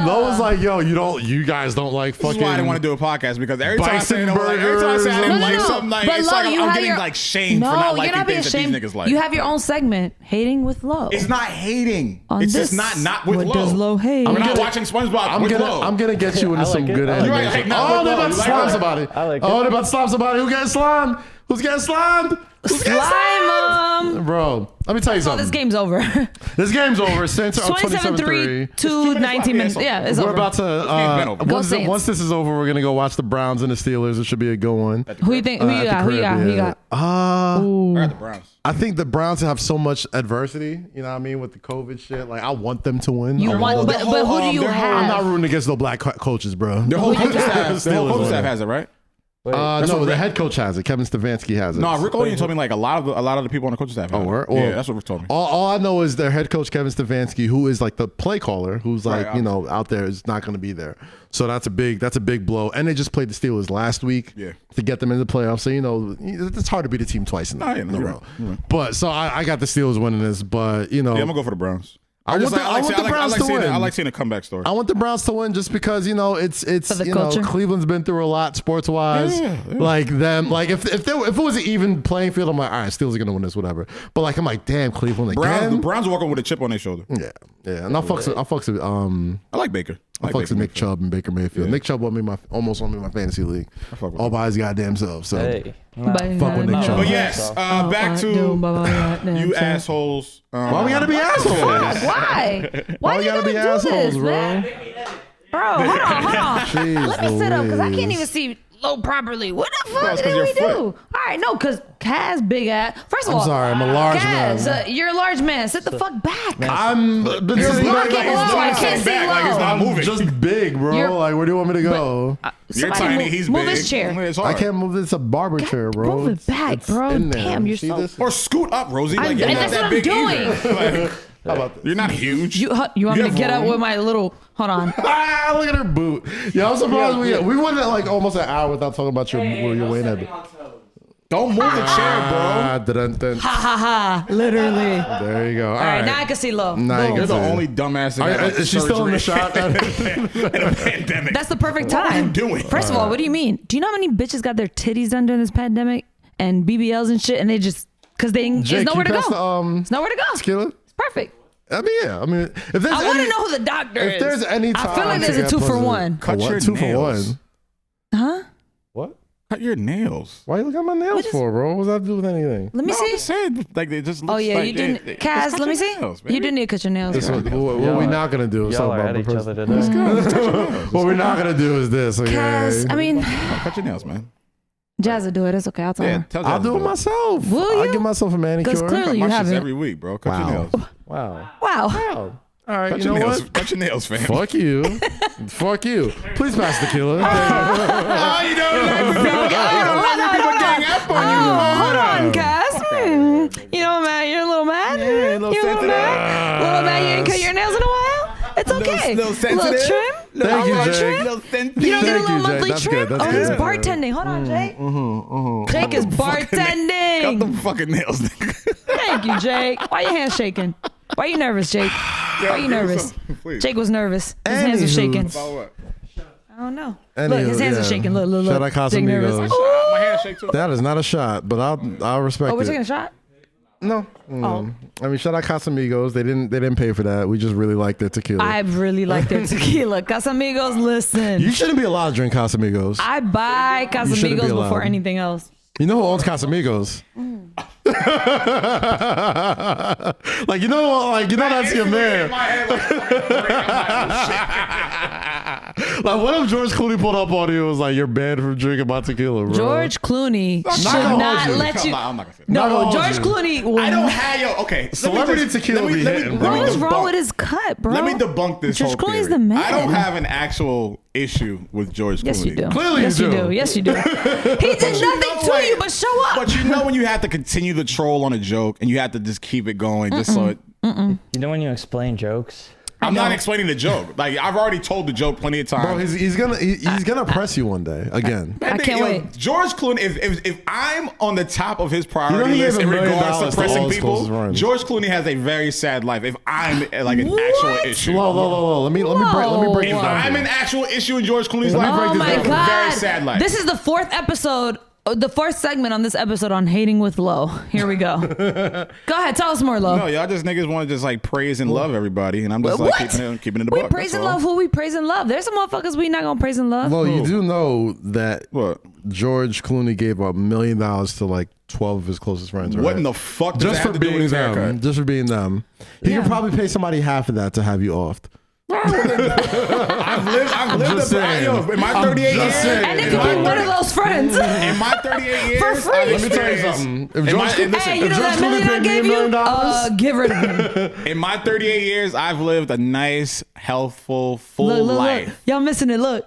Lo is like, yo, you guys don't like This is fucking. why I didn't want to do a podcast because every time I say bison every time I say I burgers. didn't No, like something, like But it's Lo, like you I'm have getting your- like shamed no, for not you're liking not being things that shamed. these niggas like. You have your own segment, Hating with Lo. It's not hating. On It's this, just not with what Lo. does Lo hate? We're not I'm watching SpongeBob I'm with gonna, Lo. I'm gonna get you into I like some it. good I like it. You're right, animation. hey, not Oh, with they're Lo. about to You like slime it? somebody. I like Oh, it. they're about to slime somebody. Who getting slimed? Who's getting slimed? Who's getting Slime 'em. Bro, let me tell you Oh, something. this game's over. This game's over. Saints are up 27-3 27-3. to 19 minutes. left. Yeah, it's We're over. about to. game's been over. Go Once, Saints. once this is over, we're gonna go watch the Browns and the Steelers. It should be a good one. Who you think? Who you At the got? Who you crib, got? Who you yeah. got? I got the Browns. I think the Browns have so much adversity. You know what I mean with the COVID shit. Like I want them to win. You I want, but whole, who do you their whole- I'm not have? rooting against no black coaches, bro. Their whole Who you coaching got? staff, their whole Steelers coaching staff winning. has it, right? Wait, No, what the Rick- head coach has it. Kevin Stefanski has it. No, Rick Onion told me like a lot of the people on the coaching staff. Oh, have it. word? Yeah, Well, that's what Rick told me. All I know is their head coach Kevin Stefanski, who is like the play caller, who's like Right, you know out there, is not going to be there. So that's a big blow. And they just played the Steelers last week Yeah. to get them into the playoffs. So you know it's hard to beat a team twice in a you're row. right. You're right. But so I got the Steelers winning this, but you know Yeah, I'm gonna go for the Browns. I want the Browns to win. I like seeing a comeback story. I want the Browns to win just because you know it's For the you culture. know Cleveland's been through a lot sports wise. Yeah. Like them, like if it was an even playing field, I'm like, all right, Steelers are gonna win this, whatever. But like I'm like, damn, Cleveland The again. Browns are walking with a chip on their shoulder. Yeah, yeah. And I fucks with I like Baker. I like fucks Baker with Nick Chubb and Baker Mayfield. Yeah. Nick Chubb almost won me my fantasy league, fuck with all him. by his goddamn self. So Hey, fuck with Nick Chubb. But yes, back to you assholes. Why we gotta be assholes? Why? Why we you gotta be do assholes, this, bro? man? Bro, hold on. Jeez Let me sit up because I can't Louise. even see Lo properly. What the fuck it's 'cause did your we foot. do? All right, no, because Kaz big ass. First of I'm all, sorry, I'm a large Kaz, man. you're a large man. Sit the fuck back. I'm been You're sitting back blocking like Lo. I it's can't not- see back like it's Lo. not moving. I'm just big, bro. You're- Like where do you want me to go? You're Somebody tiny. move- He's move big. his chair. It's I hard. can't move this. A barber chair, bro. move it back, It's bro. in there. Damn, you're See so- this? Or scoot up, Rosie. Like you're and not that's that what I'm big doing. either. Like, How about this? you're not huge. You want me to have get up room. with my little? Hold on. Ah, look at her boot. Yeah, I'm surprised we went at like almost an hour without talking about your weight habit. Don't move the chair, Ah, dun, dun. Ha ha ha! Literally. All There you go. All right, right. now I can see Lo. Now you Boom. bro. You're the See. only dumbass that Are- got, like, is she still in the surgery shot? in a pandemic. That's the perfect What are you time. doing? First of all, what do you mean? Do you know how many bitches got their titties done during this pandemic and BBLs and shit, and they just because they Jake, there's nowhere to you go. passed the, It's nowhere to go. skillet? It's perfect. I mean, yeah. I mean, if there's I want any, to know who the doctor is. if there's any time I feel like to there's a get 2 for pussy- 1. Cut what? your 2 for nails. 1. Huh? What? Cut your nails. Why you look at my nails for, bro? What's that to do with anything? Let me No, I'm see. just saying, like they just. Oh Looks yeah, like you didn't. just Kaz, cut let me your see. nails, You baby. didn't need to cut your nails. This bro. what we're not gonna do is Y'all talk are about at the each person. other today. What we're not gonna do is this. Okay? Kaz, I mean, No, cut your nails, man. Jazz will do it. It's okay. I'll tell Yeah, her. tell I'll Jazz do to it myself. Will I'll you? give myself a manicure. 'Cause clearly- My You shit's haven't. every week, bro. Cut your Wow. nails. Wow. Wow. Wow. All right. Cut You your know nails. what? Cut your nails, fam. Fuck you. Fuck you. Please pass the killer. Oh, you know, Hold on, Cass. You know, man, you're a little mad. Yeah, a little You're sensitive. Little mad. You ain't cut your nails in a while. It's okay. little sensitive. Little trim. Thank you, little Jake. trim. You don't get a Thank little you, Jake. monthly That's trim? good. That's Oh, he's good. bartending. Hold on, Jake. Jake is Cut bartending. them fucking nails, nigga. Thank you, Jake. Why your hands shaking? Why you nervous, Jake? Why you nervous? Please. Jake was nervous. His hands were Anywho. shaking. About what? I don't know. Anywho, Look, his hands are yeah. shaking. Look, look, look. Shout out Jake nervous. Casamigos. Ooh. My hands shake too. That is not a shot, but I'll respect Oh, we're it. taking a shot? No. Oh. I mean, shout out Casamigos. They didn't pay for that. We just really like their tequila. I really like their tequila. Casamigos, listen. You shouldn't be allowed to drink Casamigos. I buy You shouldn't be Casamigos allowed. before anything else. You know who owns Casamigos? Like you know that's your man. Like what if George Clooney pulled up on you and was like, "You're banned from drinking my tequila, bro"? George Clooney should gonna not hold you. let you. I'm not gonna say that. Not gonna No, hold George you. Clooney. Will I don't have yo. Okay, Celebrity tequila be hitting, bro. What is wrong debunk- with his cut, bro? Let me debunk this George whole Clooney's theory. the man. I don't have an actual issue with George Clooney. Yes, you do. Clearly yes, you you do. do. Yes, you do. He did you nothing know to what? you but show up. But you know when you have to continue the troll on a joke and you have to just keep it going just so it. You know when you explain jokes? I'm not explaining the joke. Like I've already told the joke plenty of times. Bro, he's gonna press you one day again. That I nigga, can't yo, wait. George Clooney, if I'm on the top of his priority You know he list gave in $1 million regards to to pressing all his people, closest friends. George Clooney has a very sad life. If I'm like an actual issue. Low. Let me break If this down. I'm an actual issue in George Clooney's life, Oh my it's a God. very sad life. This is the fourth episode, the fourth segment on this episode on hating with Lo. Here we go. Go ahead, tell us more, Lo. no, y'all just niggas want to just like praise and love everybody, and I'm just What? like keeping it in the We buck. praise and that's all. love who we praise and love. There's some motherfuckers we not gonna praise and love. Well, you do know that What? George Clooney gave $1 million to like 12 of his closest friends. Right? What in the fuck does Just that for have to do with being his them. haircut? Just for being them. He Yeah. could probably pay somebody half of that to have you offed. I've lived just saying. in my 38 years. just saying. And it could be one of those friends. In my 38 years, For free. I've Let me tell you experienced- something. If In George, my- and listen, Hey, you if know George that Clooney million I paid me gave $1 you? million, Give rid of him. in my 38 years, I've lived a nice, healthful, full Look. life. Y'all missing it. Look.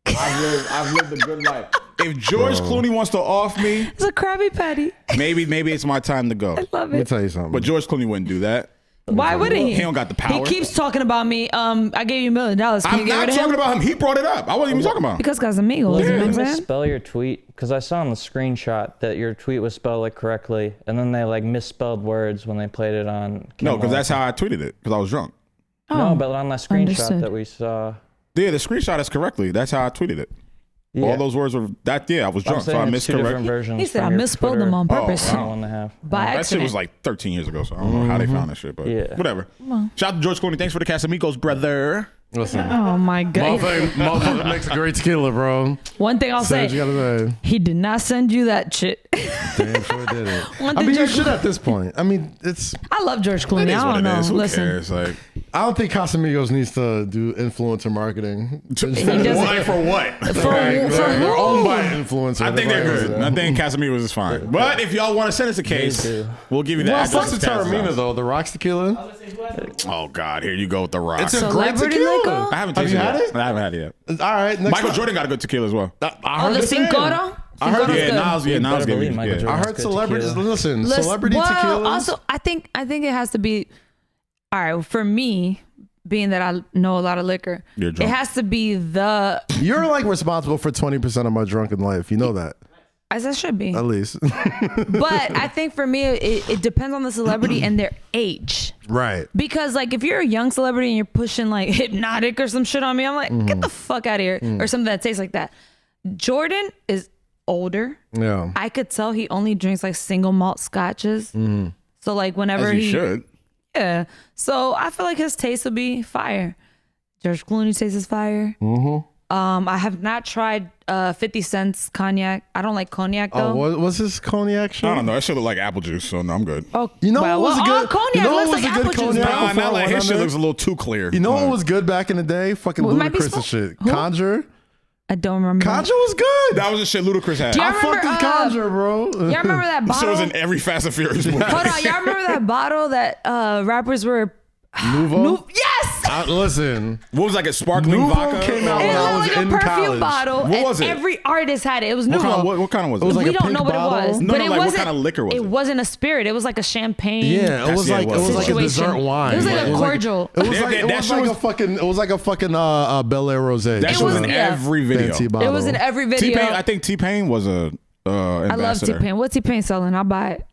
I've lived a good life. If George Clooney wants to off me, It's a Krabby Patty. maybe it's my time to go. Love let me it. tell you something. But George Clooney wouldn't do that. Why wouldn't he? He don't got the power. He keeps talking about me. I gave you $1 million. Can I'm you get not rid of talking him? about him. He brought it up. I wasn't even talking about him. Because Casamigos. You know what I'm Did you saying? misspell your tweet? Because I saw on the screenshot that your tweet was spelled like correctly, and then they like misspelled words when they played it on. No, Kimmel. because that's how I tweeted it. Because I was drunk. No, but on that screenshot understood. that we saw. Yeah, the screenshot is correctly. That's how I tweeted it. Yeah. All those words were that. Yeah, I was I'm drunk, so I saying it's two different miscorrected. versions. He said from I your misspelled Twitter them on purpose. wow. One and a half. By That shit accident. was like 13 years ago, so I don't know how they found that shit, but Yeah. whatever. Shout out to George Clooney. Thanks for the Casamigos, brother. Listen, Oh my God. motherfucker makes a great tequila, bro. One thing I'll Say say. what you gotta say. He did not send you that shit. Damn sure did it. One I thing mean, you George should at this point. I mean, I love George Clooney. It is I what don't it know. is. Who Listen. cares? Like, I don't think Casamigos needs to do influencer marketing. doesn't- why for what? They're owned by influencers. I think they're good. I think Casamigos is fine. But if y'all want to send us a case, do. we'll give you the Well, address. fuck the Taramina though. The Rocks tequila. Oh God, here you go with the rock. It's a great Celebrity tequila. liquor? I haven't Have tasted you had it. it? I haven't had it yet. All right. Next Michael time. Jordan got a good tequila as well. I Oh, heard the the same. Cincoro? I heard Cinco's Yeah, good. Nas better gave believe me. Michael Yeah. Jordan. I heard Good celebrities. tequila. Listen, Listen, celebrity well, tequilas. Also, I think it has to be. All right, for me, being that I know a lot of liquor, You're it drunk. has to be the You're like responsible for 20% of my drunken life. You know that, as I should be. at least. But I think for me, it depends on the celebrity and their age. Right. Because like if you're a young celebrity and you're pushing like Hypnotic or some shit on me, I'm like, get the fuck out of here, or something that tastes like that. Jordan is older. Yeah. I could tell he only drinks like single malt scotches. So like whenever As you should. yeah. So I feel like his taste would be fire. George Clooney taste is fire. I have not tried 50 Cent's cognac. I don't like cognac though. Oh, what's this cognac shit? I don't know. That shit look like apple juice, so no, I'm good. Oh, You know what was a good? cognac You know what looks was like a good apple juice, cognac? bro. Nah, before not like his shit 100? looks a little too clear. You know what was good back in the day? Fucking What might be Ludacris and spo- shit. who? Conjure. I don't remember. Conjure was good. That was the shit Ludacris had. Yeah, I remember, fucked with Conjure, bro. Y'all remember that This shit bottle? was in every Fast and Furious movie. Hold on, y'all remember that bottle that rappers were? Nouveau. Yes. Listen, What was like a sparkling Nouveau vodka? came out It when I looked was like a in perfume college. bottle. What and was it? Every artist had it. It was What Nouveau. kind of was it? It was like We a don't pink know what bottle? it was, No, but no, it like, what wasn't. kind of liquor was it? It wasn't a spirit. It was like a champagne. Yeah, it That's- was yeah, like it it was was. like a Situation. dessert wine. It was like a It cordial. It was That- like that it was shit like was- a fucking. It was like a fucking Bel Air rosé. That It shit was was- in yeah. every video. Fancy bottle. It was in every video. T-Pain, I think T-Pain was a I love ambassador. T-Pain. What's T-Pain selling? I'll buy it.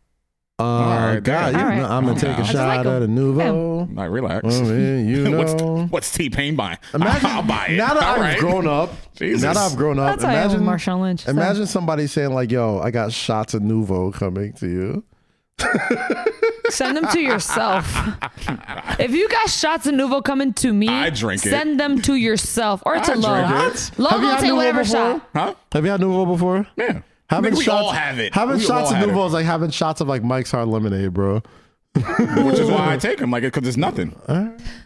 right, God, damn. you All know, right. I'm gonna take a I just shot like 'em. at a Nouveau. Like, relax. Oh, man, you know. What's T-Pain buying? Imagine, I'll buy it. Now that All I've right. grown up, Jesus. now that I've grown up, That's how I am with imagine Marshawn Lynch. so. Imagine somebody saying like, "Yo, I got shots of Nouveau coming to you." Send them to yourself. If you got shots of Nouveau coming to me, I drink it. send them to yourself or to I Lo. drink it. Lo Have you will had take Nouveau whatever before? shot. Huh? Have you had Nouveau before? Yeah. Having Nigga, we shots, all have it. Having We shots all of had Nouveau it. is like having shots of like Mike's Hard Lemonade, bro. Which is why I take them, like, because it's nothing.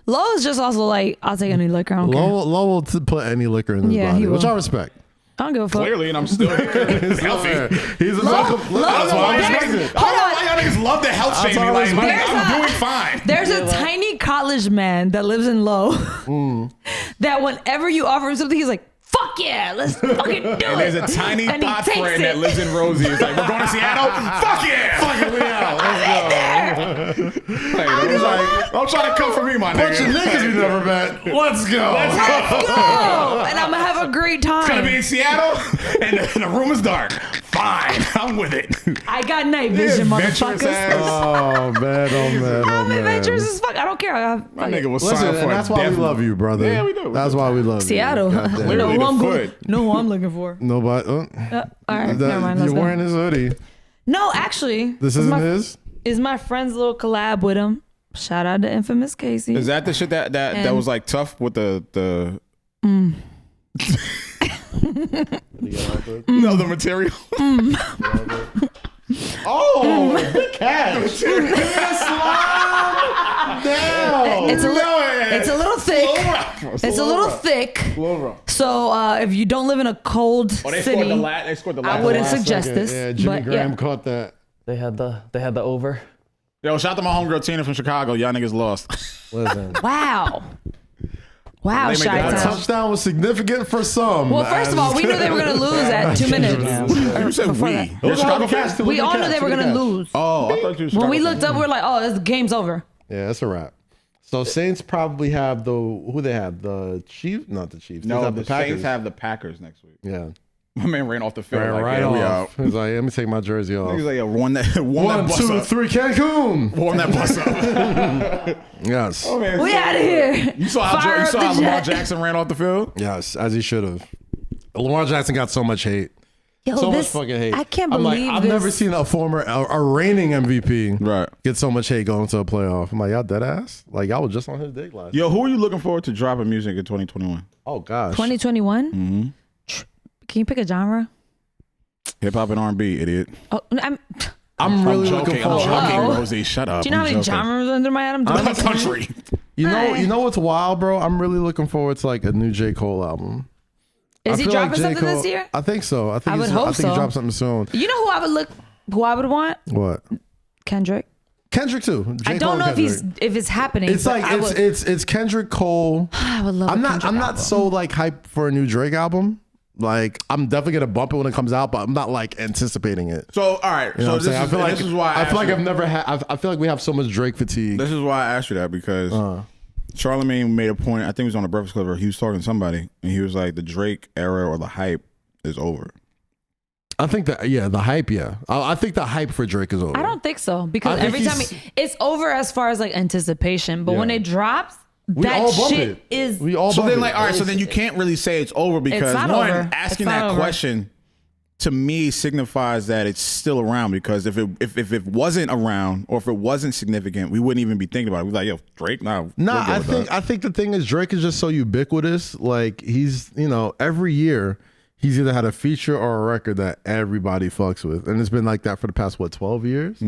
Lo is just also like, I'll take any liquor. I don't care. Lo will put any liquor in his Yeah, body, he which will. I respect. I don't give a fuck. Clearly, and I'm still healthy. He's a Lo- welcome. Lo- That's why I There's- respect it. I hold don't know on. why y'all niggas love to health shame me. why I Like, respect it. I'm doing fine. There's a tiny college man that lives in Low Mm. that whenever you offer him something, he's like, fuck yeah, let's fucking do it. And there's a tiny And he pot takes friend it. that lives in Rosie. It's like, we're going to Seattle? Fuck yeah! Fuck it, we out. Like, I was like, don't try to come for me, my Bunch of nigga. niggas we never met. Let's go. Oh, and I'm gonna have a great Gonna be time. in Seattle, and the room is dark. Fine, I'm with it. I got night vision, Adventurous motherfuckers. ass. Oh man, oh man, oh I'm man. adventurous as fuck. I don't care. My nigga was Listen, signed for and a that's why we death love row. you, brother. Yeah, we do. That's why we love Seattle. you. Goddamn. Clearly know who the I'm foot. know who I'm looking for. Nobody. All right, never mind. Let's You're go. wearing his hoodie. No, actually, This it's isn't my, his. Is my friend's little collab with him. Shout out to Infamous Casey. Is that the shit that And- was like tough with the no, the material? Oh, catch! Down. It's a little thick. It's a little thick. So if you don't live in a cold city, They scored the I last. wouldn't one. suggest this. Yeah, Jimmy but Graham yeah. caught that. They had the over. Yo, shout out to my homegirl Tina from Chicago. Y'all niggas lost. Listen, Wow. Wow, They made Shy that that Town. touchdown was significant for some. Well, first of all, we knew they were going to lose at 2 minutes. You said Before we. that. You're a Chicago fan? We all knew they were going to lose. Oh, I thought you were When we Chicago looked up, we were like, oh, this game's over. Yeah, that's a wrap. So Saints probably have who they have, the Chiefs, not the Chiefs. No, They have the Packers. Saints have the Packers next week. Yeah, My man ran off the field. right, Like, yeah, we out. off. He's like, let me take my jersey off. He's like, yeah, warm that One, bus 2, up. 3, Cancun. Warm that bus up. Yes, We out of here. You saw how, Fire you up saw the how Lamar jet. Jackson ran off the field? yes, as he should have. Lamar Jackson got so much hate. Yo, So this, much fucking hate. I can't I'm believe like, I've this. never seen a reigning MVP Right. get so much hate going to a playoff. I'm like, y'all dead ass? Like, y'all was just on his dick last. Yo, who are you looking forward to dropping music in 2021? Oh gosh. 2021? Mm-hmm. Can you pick a genre? Hip hop and R&B, idiot. Oh, I'm really looking I'm forward. joking, Hello? Rosie. Shut up. do you know how I'm many joking. genres under my head? I'm doing Country. You know what's wild, bro? I'm really looking forward to like a new J. Cole album. Is I he feel dropping like J. something Cole- this year? I think so. I think I would hope I think he so. dropped something soon. You know who I would want? What? Kendrick. Kendrick too. J. I don't Cole know and Kendrick. if it's happening. It's but like I would, it's Kendrick Cole. I would love. I'm a not Kendrick album. so like hyped for a new Drake album. Like I'm definitely gonna bump it when it comes out, but I'm not like anticipating it. So, all right. You know So what I'm saying? I feel like this is why I feel like asked I've you- never had. I feel like we have so much Drake fatigue. This is why I asked you that because Charlemagne made a point. I think it was on the Breakfast Club where he was talking to somebody, and he was like, "The Drake era or the hype is over." I think that the hype. Yeah, I think the hype for Drake is over. I don't think so because I think every time he's- it's over as far as like anticipation, but when Yeah. it drops, We that all bump shit it. is. We all So bump then, it. like, all right. So then you can't really say it's over because not one, over. asking It's not that over. question to me signifies that it's still around. Because if it wasn't around or if it wasn't significant, we wouldn't even be thinking about it. We'd be like, yo, Drake, nah. Nah, we're good with that. I think the thing is Drake is just so ubiquitous. Like he's every year he's either had a feature or a record that everybody fucks with. And it's been like that for the past, 12 years?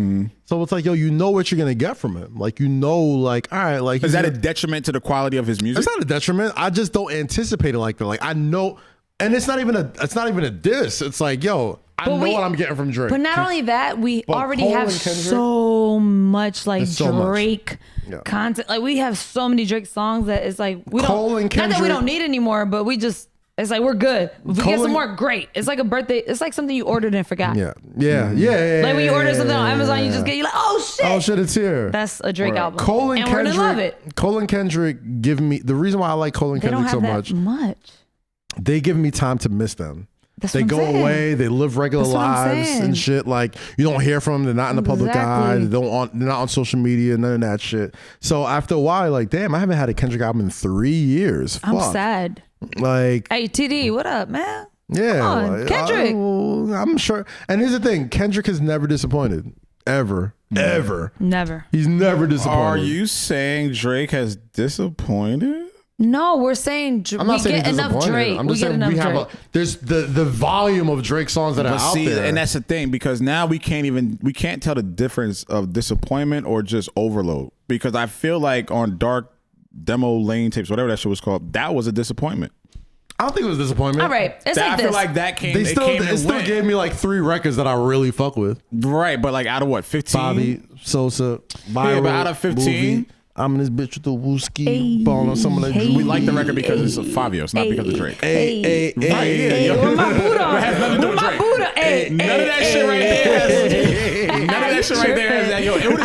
So it's like, yo, you know what you're going to get from him. Like, you know, like, all right, like. Is that a detriment to the quality of his music? It's not a detriment. I just don't anticipate it like that. Like, I know, and it's not even a diss. It's like, yo, I know what I'm getting from Drake. But not only that, we already Cole have and Kendrick- so much like There's so much. Drake content. Like we have so many Drake songs that it's like we Cole don't. and Not that we Kendrick- don't need anymore, but we just. It's like we're good. If we Cole get some and- more, great. It's like a birthday. It's like something you ordered and forgot. Yeah. Like when you order something on Amazon, you just get, you're like, oh shit. Oh shit, it's here. That's a Drake album. Cole and we're Kendrick. gonna love it. Cole and Kendrick give me the reason why I like Cole and They don't Kendrick have so that much. much. They give me time to miss them. That's They what I'm go saying. away. They live regular That's what I'm lives saying. and shit. Like you don't hear from them. They're not in the public eye. Exactly. They're not on social media. None of that shit. So after a while, like, damn, I haven't had a Kendrick album in 3 years. I'm Fuck. sad. Like, Hey TD, what up, man? yeah, Come on, like, Kendrick. I'm sure. And here's the thing: Kendrick has never disappointed. Ever. Never. He's never disappointed. Are you saying Drake has disappointed? No, we're saying I'm we not saying get he's enough disappointed. Drake. I'm We just get saying enough we have Drake. there's the volume of Drake songs that are But out see, there. and that's the thing, because now we can't tell the difference of disappointment or just overload. Because I feel like on Dark Demo Lane tapes, whatever that shit was called, that was a disappointment. I don't think it was disappointment. All right, it's I like feel this. like that came. They it still came and it still went. gave me like 3 records that I really fuck with. Right, but like out of what, 15? Bobby, Sosa, Viral, but out of 15? Movie, I'm in this bitch with the wooski, Hey, balling on some of that. hey. We like the record because it's Fabio, it's not because of Drake. Hey, Right, yeah. With my Buddha. has nothing to do With with my Drake. Buddha. Hey, None of that shit right there has. None of that shit right there has that. Yo, it would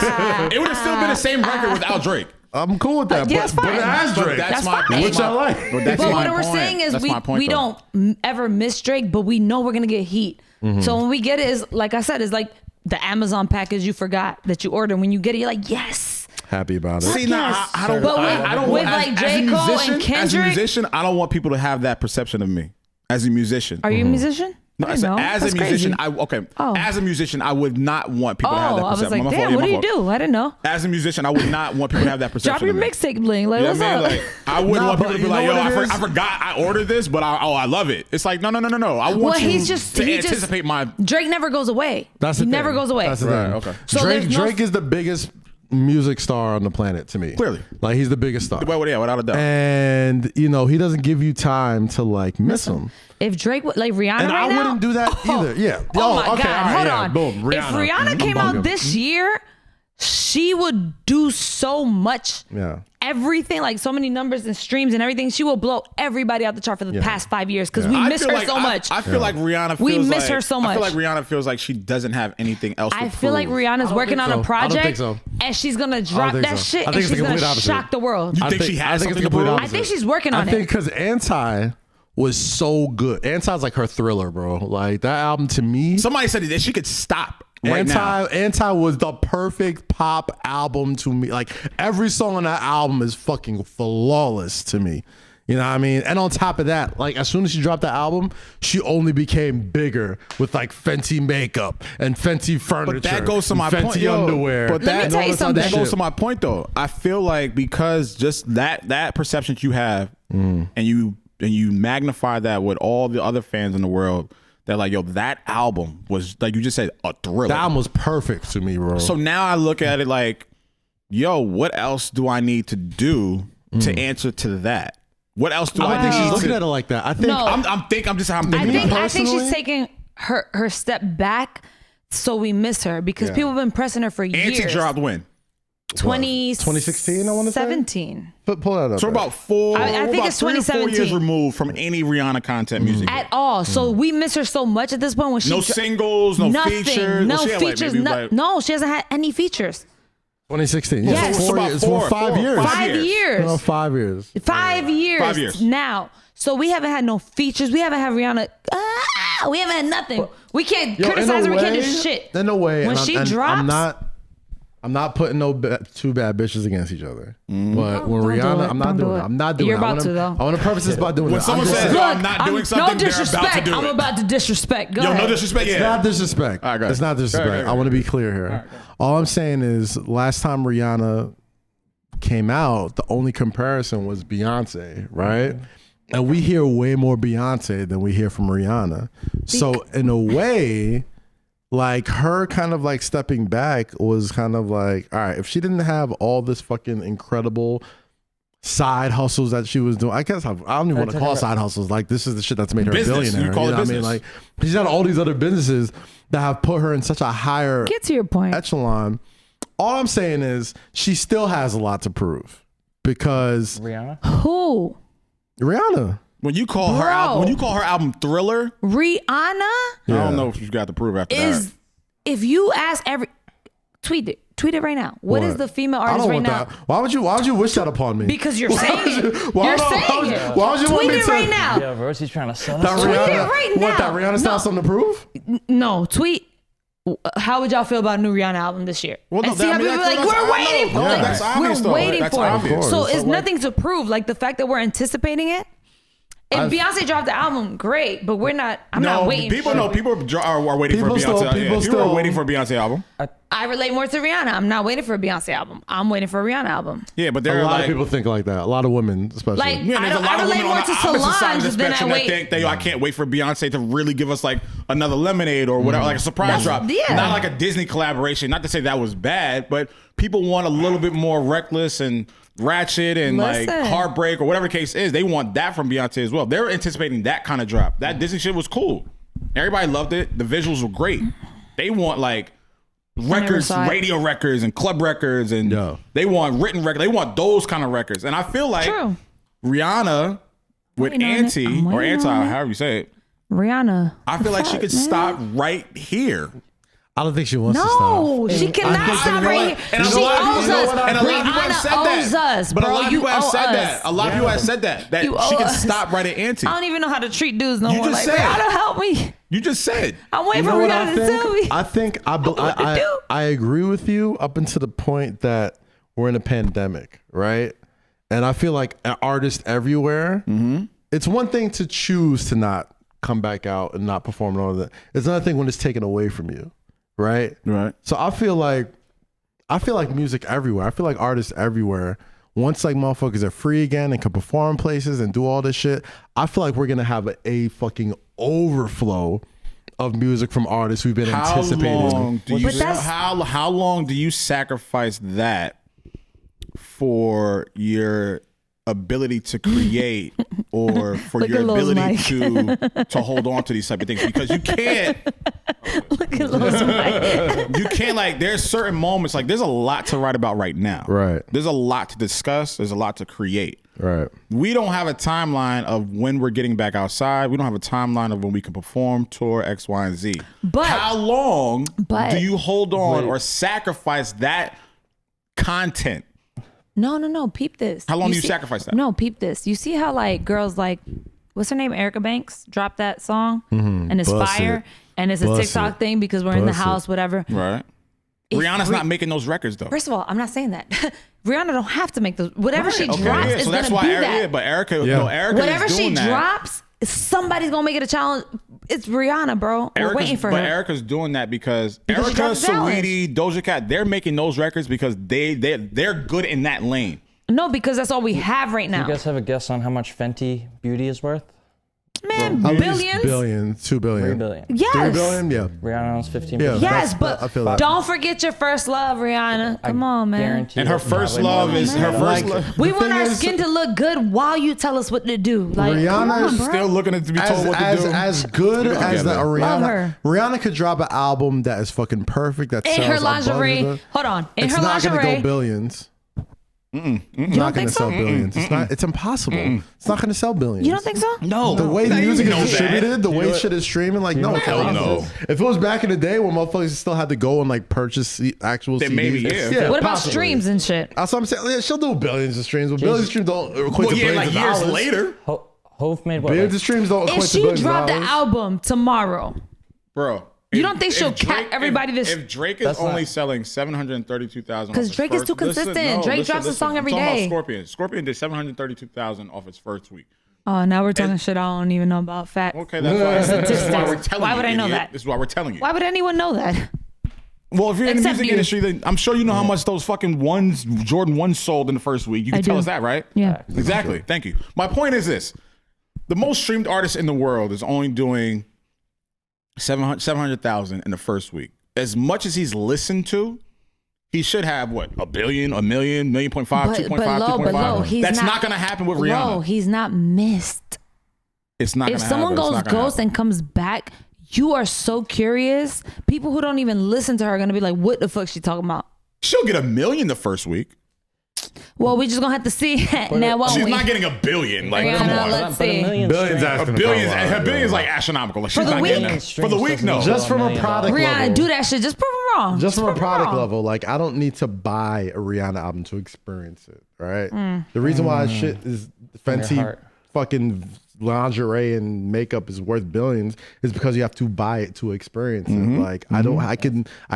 have still been the same record without Drake. I'm cool with that, Yeah, it's but it fine. has But Drake. That's fine. Which I like. But that's But my what we're point. saying is That's my point, we though. don't ever miss Drake, but we know we're gonna get heat. Mm-hmm. So when we get it, is like I said, it's like the Amazon package you forgot that you ordered. When you get it, you're like, yes. Happy about it. See, now Yes. I don't. But I don't with want like as a J. Cole and musician, As a Kendrick- musician, I don't want people to have that perception of me as a musician. Are you a musician? No, I I said, know. as That's a musician, crazy. As a musician, I would not want people Oh, to have that I was perception. like, My fault, damn, yeah, what my do you fault. do? I didn't know. As a musician, I would not want people to have that perception. Drop your of me. mixtape link. Like, You know what's what I up? mean? Like, I wouldn't Nah, want people but to be you like, know yo, what it is? I forgot I ordered this, but I love it. It's like, no. I want Well, you he's just to he just anticipate my. Drake never goes away. That's the he thing. never goes away. That's the Right, thing. okay. So Drake, there's no- Drake is the biggest music star on the planet to me. Clearly. Like he's the biggest star. Well, yeah, without a doubt. And you know, he doesn't give you time to like miss him. If Drake, like Rihanna, And right I now, wouldn't do that either. Yeah. Oh my okay, God! all right, Hold yeah, on. Boom. If Rihanna came I'm out bugging. this year, she would do so much. Yeah. Everything, like so many numbers and streams and everything, she will blow everybody out the chart for the past 5 years because we I miss feel her like- so much. I feel like Rihanna feels We miss like, her so I feel much. like Rihanna feels like she doesn't have anything else to I feel like prove. Rihanna's working think on so. a I don't project think so. and she's gonna drop think that so. shit I think and it's the she's gonna complete opposite. shock the world. You think she has it's something the to complete prove? I think she's working on I it. think because Anti was so good. Anti's like her Thriller, bro. Like that album to me. Somebody said that she could stop right now. Anti was the perfect pop album to me. Like every song on that album is fucking flawless to me. You know what I mean? And on top of that, like as soon as she dropped the album, she only became bigger with like Fenty makeup and Fenty furniture. But that goes to my and Fenty point. Yo, underwear. But Let me that, tell you something. that goes to my point though. I feel like because just that perception you have and you magnify that with all the other fans in the world, that like, yo, that album was like you just said, a thriller. That album was perfect to me, bro. So now I look at it like, yo, what else do I need to do to answer to that? What else do I I don't think need she's looking to? at it like that. I think No. I'm just how I'm I thinking. think about it. I think she's personally- taking her step back, so we miss her because Yeah. people have been pressing her for years. Anti dropped when? 2016, I wanna say? 17. pull that up. So we're about four. I think we're about it's 3 or 4 years 2017. removed from any Rihanna content music. At all. So we miss her so much at this point when she No singles, no nothing, features. no Well, she had, like, features, maybe, no, like- no, she hasn't had any features. 2016. Yeah, Yes. it's 4 About years. It's for 5 years. 5 years. No, 5 years. 5 years. 5 years. Now. So we haven't had no features. We haven't had Rihanna. We haven't had nothing. We can't Yo, criticize her. in a We can't do way- shit. In a way, When and she and drops, I'm not putting two bad bitches against each other. But when don't do Rihanna, it. I'm not Don't do doing it. it. I'm not doing You're it. about to, though. I want to preface this by doing When it. someone I'm just says, saying- "Yo, I'm not doing something," no they're about to disrespect. do I'm it. about to disrespect. Go Yo, ahead. no disrespect. It's Yeah. not disrespect. All right, go ahead. It's not disrespect. Go ahead. I want to be clear here. All I'm saying is, last time Rihanna came out, the only comparison was Beyonce, right? And we hear way more Beyonce than we hear from Rihanna. So in a way, like her kind of like stepping back was kind of like, all right, if she didn't have all this fucking incredible side hustles that she was doing, I guess I don't even want to call side hustles. Like this is the shit that's made her Business. a billionaire. You call it know what I mean? business. Like she's got all these other businesses that have put her in such a higher Get to your point. echelon. All I'm saying is she still has a lot to prove because Rihanna? Who? Rihanna. When you call her Bro. album, when you call her album Thriller, Rihanna I don't know if you got to prove after is. that. If you ask tweet it right now. What is the female I artist don't right want now? that. Why would you wish that upon me? Because you're saying it. Why You're would- saying it. why would you want Tweet me it to- right now. Yeah, Rosie's trying to sell that us. Tweet it Rihanna, right what, that now. Rihanna still No. has something to prove? No, tweet. How would y'all feel about a new Rihanna album this year? Well, no, and see that- how I mean, people that's- like, we're I know. waiting for Yeah, it. that's obvious, We're though. waiting That's for obvious. it. So So, it's like- nothing to prove. Like the fact that we're anticipating it. If Beyonce dropped the album, great, but we're not. I'm not waiting. People for know it. people are waiting for a People still- Beyonce. people People still- are waiting for a Beyonce album. I relate more to Rihanna. I'm not waiting for a Beyonce album. I'm waiting for a Rihanna album. Yeah, but A there are lot like of people think like that. A lot of women, especially. Like yeah, there's a lot I of relate women more on to the opposite side of the Solange than I spectrum that wait. think that I can't wait for Beyonce to really give us like another Lemonade or whatever, like a surprise drop. yeah. Not like a Disney collaboration. Not to say that was bad, but people want a little bit more reckless and ratchet and like Listen. heartbreak or whatever the case is. They want that from Beyonce as well. They're anticipating that kind of drop. That Disney shit was cool. Everybody loved it. The visuals were great. They want like records, saw it. radio records and club records, and Yeah. they want written records. They want those kind of records. And I feel like True. Rihanna with waiting on it. Anti I'm or waiting Anti, on it. however you say it, Rihanna. I feel like she could stop right here. I don't think she wants to No, stop. she cannot think- stop you know right what? here. And She a lot of people- owes you know us. what? And a lot of people have Rihanna said that. owes us, But bro. a lot of You people have owe said us. that. A lot of people have said that You she owe can us. stop right at Anti. I don't even know how to treat dudes no You more. just Like, said. Rihanna, help me. You just said. I'm waiting You for know what Rihanna to tell me. I think I what to I, do. I agree with you up until the point that we're in a pandemic, right? And I feel like an artist everywhere. It's one thing to choose to not come back out and not perform and all of that. It's another thing when it's taken away from you, right? Right. So I feel like music everywhere. I feel like artists everywhere. Once like motherfuckers are free again and can perform places and do all this shit, I feel like we're gonna have a fucking overflow of music from artists we've been How anticipating. long do you But that's- how long do you sacrifice that for your ability to create or for Look your at Lil's ability mic. to hold on to these type of things? Because you can't Look at Lil's mic. you can't like there's certain moments like there's a lot to write about right now. Right. There's a lot to discuss, there's a lot to create. Right. We don't have a timeline of when we're getting back outside. We don't have a timeline of when we can perform, tour, X, Y, and Z. But- how long but- do you hold on or sacrifice that content? No. Peep this. How long do you see- sacrifice that? No, peep this. You see how like girls like, what's her name? Erica Banks dropped that song and it's Bust fire it. and it's a Bust TikTok it. thing because we're in the Bust it. house, whatever. Right. If Rihanna's Ri- not making those records though. First of all, I'm not saying that. Rihanna don't have to make those. Whatever she Okay, drops yeah, is so that's gonna why be Erica, that. yeah, but Erica, Yeah. no, Erica Whatever is she doing that. drops, somebody's gonna make it a challenge. It's Rihanna, bro. We're waiting for but her. Erica's doing that because Because she Erica, dropped the challenge. Saweetie, Doja Cat, they're making those records because they're good in that lane. No, because that's all we have right now. You guys have a guess on how much Fenty Beauty is worth? Man, At least billions. billions, 2 billion. 3 billion. Yes. 3 billion? Yeah. Rihanna owns 15%. Yeah. Yes, That's- but I feel that. don't forget your first love, Rihanna. Come on, man. Guarantee And her that's first probably love more is than her that. first Like, love. We The want thing our is- skin to look good while you tell us what to do. Like, come Rihanna on, is bro. Still looking to be told what to do. as good Look as that together. Love Rihanna. her. Rihanna could drop an album that is fucking perfect. That in sells her above lingerie. the- Hold on. In It's her not gonna lingerie. go billions. It's You not don't gonna think sell so? billions. It's not. It's impossible. It's not gonna sell billions. You don't think so? No, The way music know is that. distributed, the way shit is streaming, like no, Hell it's no. possible. If it was back in the day when motherfuckers still had to go and like purchase actual Then CDs, maybe, yeah. What about possibly. streams and shit? That's what I'm saying. Yeah, she'll do billions of streams, but billions of streams don't equate Well, to yeah, billions like of years dollars. later, Hove made what? Billions Like, of streams don't If equate to she billions dropped of the dollars. album tomorrow, bro. You don't think she'll cap everybody this- If Drake is That's only not- selling 732,000, 'Cause Drake is too consistent. Drake drops a song every I'm talking day. about Scorpion. Scorpion did 732,000 off its first week. oh, now we're talking shit I don't even know about. Fact. Okay, that's why. This is why Statistics. we're telling Why you. would I know idiot. that? This is why we're telling you. Why would anyone know that? Well, if you're in the Except music you. industry, then I'm sure you know how much those fucking Jordan 1s sold in the first week. You can I tell do. us that, right? Yeah. Exactly. Thank you. My point is this. The most streamed artist in the world is only doing 700,000 in the first week. As much as he's listened to, he should have what, a billion, a million, 1.5, 2.5, but low, 2.5. That's not going to happen with Rihanna. No, he's not missed. It's not. If someone goes ghost and comes back, you are so curious. People who don't even listen to her are gonna be like, "What the fuck she talking about?" She'll get 1 million the first week. Well, we just gonna have to see now. Won't She's we? not getting 1 billion. Like, Rihanna, come on. let's see. Billions asking to Billions, come out, her billions yeah. like astronomical. Like, she's For the not getting week? that. For the week, no. Just from a product Rihanna, level. do that shit. Just prove them wrong. Just from a prove 'em product wrong. level, like I don't need to buy a Rihanna album to experience it, right? The reason why shit is fancy heart. fucking lingerie and makeup is worth billions is because you have to buy it to experience it. Like I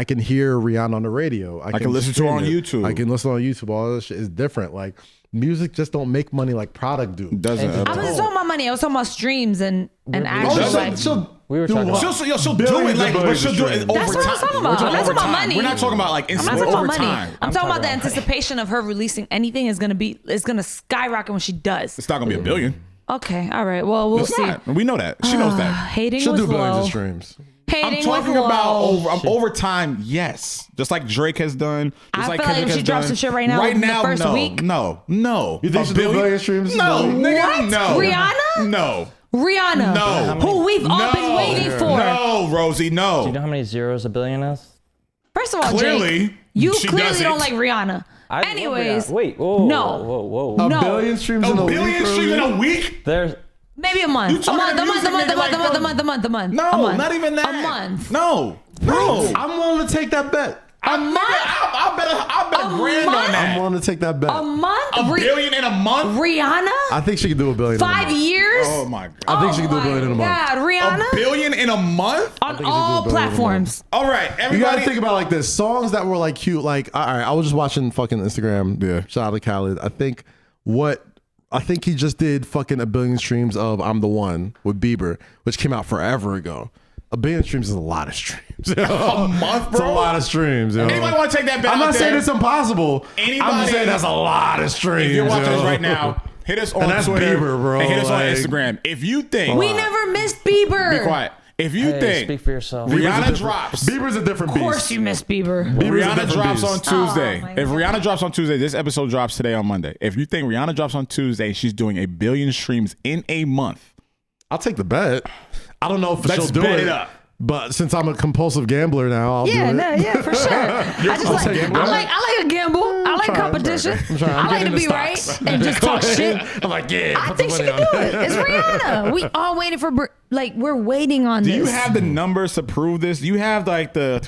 can hear Rihanna on the radio. I can listen to her stream on it. YouTube. I can listen on YouTube. All this shit is different. Like music just don't make money like product do. Doesn't. And- I wasn't talking about money. I was talking about streams and actual doesn't- like. We were talking about- She'll do Billions it and like, but billions she'll of do it streams. over That's what I'm time. talking about. We're I'm not talking over about time. money. We're not talking about like I'm instant not talking over about money. time. I'm talking about the anticipation of her releasing anything is gonna skyrocket when she does. It's not gonna be 1 billion. Okay, all right. Well, we'll It's see. not. We know that. She knows that. Hating She'll with do billions low. of streams. Hating I'm talking with about low. over time. Yes, just like Drake has done. Just I like feel like Kendrick if she has drops done. some shit right now, right in the now, first no, week- no. You think she'll do billion streams? No, nigga, What? no. Rihanna? No. Rihanna, No. who we've all been No. waiting for. No, Rosie, no. Do you know how many zeros a billion is? First of all, Clearly, Jake, you she clearly doesn't. don't like Rihanna. I love Anyways, Rihanna. Wait, whoa, No. whoa. A No. billion streams in A a week. billion streams in a week? There's maybe a You month. A talking month, a to month, music a month, nigga a month, like a month, a from- month, a month, a month. No, a month. not even that. A month. No. I'm willing to take that bet. A month? I bet A a grand month? on I'm that. willing to take that bet. A month? A billion in a month? Rihanna? I think she can do a billion. in a 5 month. years? Oh my god. I think she can do a billion in a month. God, Rihanna? A billion in a month? On think she all do a billion in a month. platforms. All right, You gotta everybody. think about it like this: songs that were like cute. Like, all right, I was just watching fucking Instagram. Yeah. Shout out to Khaled. I think he just did fucking 1 billion streams of "I'm the One" with Bieber, which came out forever ago. 1 billion streams is a lot of streams. A month, It's a bro? lot of streams. Yo. Anybody want to take that bet I'm out not there? saying it's impossible. I'm Anybody- just saying that's a lot of streams. If you're watching yo. this right now, hit us on And that's Twitter Bieber, bro, and hit us like- on Instagram. If you think, We never missed Bieber. be quiet. If you hey, think speak for yourself. Bieber's a Rihanna different- drops, Bieber's a different Of beast. course you missed Bieber. Bieber's a Rihanna different drops beast. on Tuesday. Oh, my If God. Rihanna drops on Tuesday, this episode drops today on Monday. If you think Rihanna drops on Tuesday, she's doing 1 billion streams in a month. I'll take the bet. I don't know if Let's she'll do bet it. it up. But since I'm a compulsive gambler now, I'll Yeah, do it. no, yeah, for sure. I just like, I like a gamble. I like competition. I like to be right and just talk shit. I'm like, yeah. I put think the she money can do on it. It's Rihanna. We all waiting for, we're waiting on Do this. you have the numbers to prove this? Do you have like the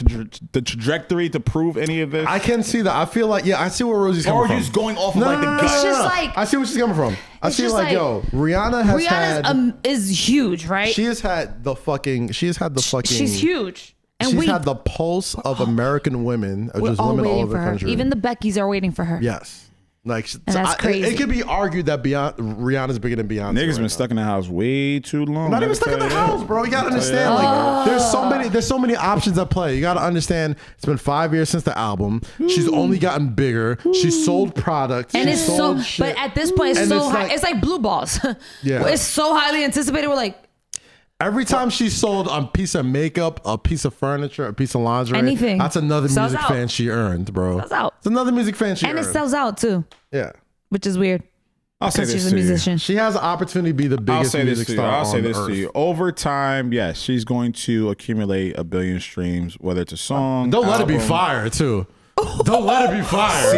trajectory to prove any of this? I can see that. I feel like, yeah, I see where Rosie's coming or are from. you just going off of like the gut? It's just like- I see where she's coming from. I It's see just like, like- yo, Rihanna has Rihanna's had, is huge, right? she has had the fucking, She's huge. And she's we, had the pulse of American women, of we're just all women all waiting over for the her. country. Even the Beckys are waiting for her. yes. Like, so that's it crazy. could be argued that Rihanna's bigger than Beyonce. Niggas right been now. stuck in the house way too long. Not Let even me stuck in tell the you that. house, bro. You gotta understand. Like, there's so many options at play. You gotta understand. It's been 5 years since the album. She's only gotten bigger. She's sold products. And She's it's so, sold shit. but at this point, it's And so it's high. like- It's like blue balls. Yeah. It's so highly anticipated. We're like, every time she sold a piece of makeup, a piece of furniture, a piece of lingerie, Anything. that's another Sells music out. fan she earned, bro. Sells out. It's another music fan she and earned. it sells out too, Yeah. which is weird. I'll say Because this she's a to you. musician. She has the opportunity to be the I'll biggest say this music to you. star I'll say on this earth. to you. Over time, yes, she's going to accumulate 1 billion streams, whether it's a song. Don't let it be album. fire, too. Don't let it be fire.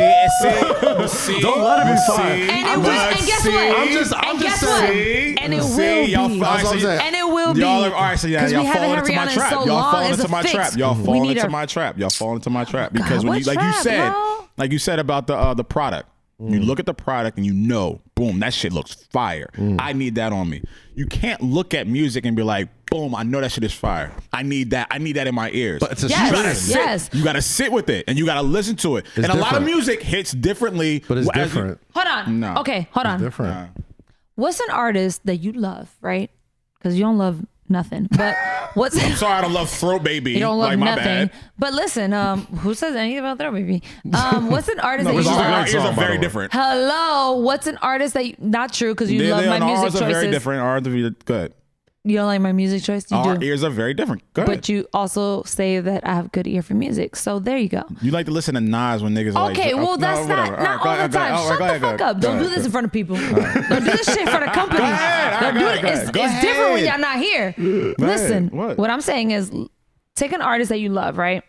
See, Don't let it be fire. And it will, and guess what? I'm just and guess saying. what? And it See, will y'all be. That's what I'm saying. And it will be. Y'all are, all right, so yeah, 'Cause y'all we haven't falling had into my Rihanna in trap. so Y'all long falling as into a my fix. trap. Y'all We falling need into our- my trap. Y'all falling into my trap because when what you, like trap, you said about the product. You look at the product and you know, boom, that shit looks fire. I need that on me. You can't look at music and be like, boom, I know that shit is fire. I need that. I need that in my ears. But it's a Yes, stream. sit. yes. You got to sit with it and you got to listen to it. And a lot of different. music hits differently. But it's as you- different. Hold on. No. Okay, hold on. Different. What's an artist that you love, right? Because you don't love nothing. But what's Sorry, I don't love Throat Baby. you don't love like, my nothing. bad. But listen, who says anything about Throat Baby? What's an artist that you it's love? a Our great ears song, are by very the way. different. Hello, what's an artist that you, not true because you love my music ours are choices. very different. Ours are good. You don't like my music choice? You Our do. ears are very different. Go ahead. But you also say that I have good ear for music. So there you go. You like to listen to Nas when niggas are Okay, like, well, that's not whatever. all right, the go ahead, time. go ahead. Shut Go the ahead, fuck go up. ahead. Don't Go do this ahead. in front of people. Don't do this shit in front of companies. ahead. Don't do Go it. ahead, It's go different when ahead. y'all not here. Listen, What? what I'm saying is take an artist that you love, right?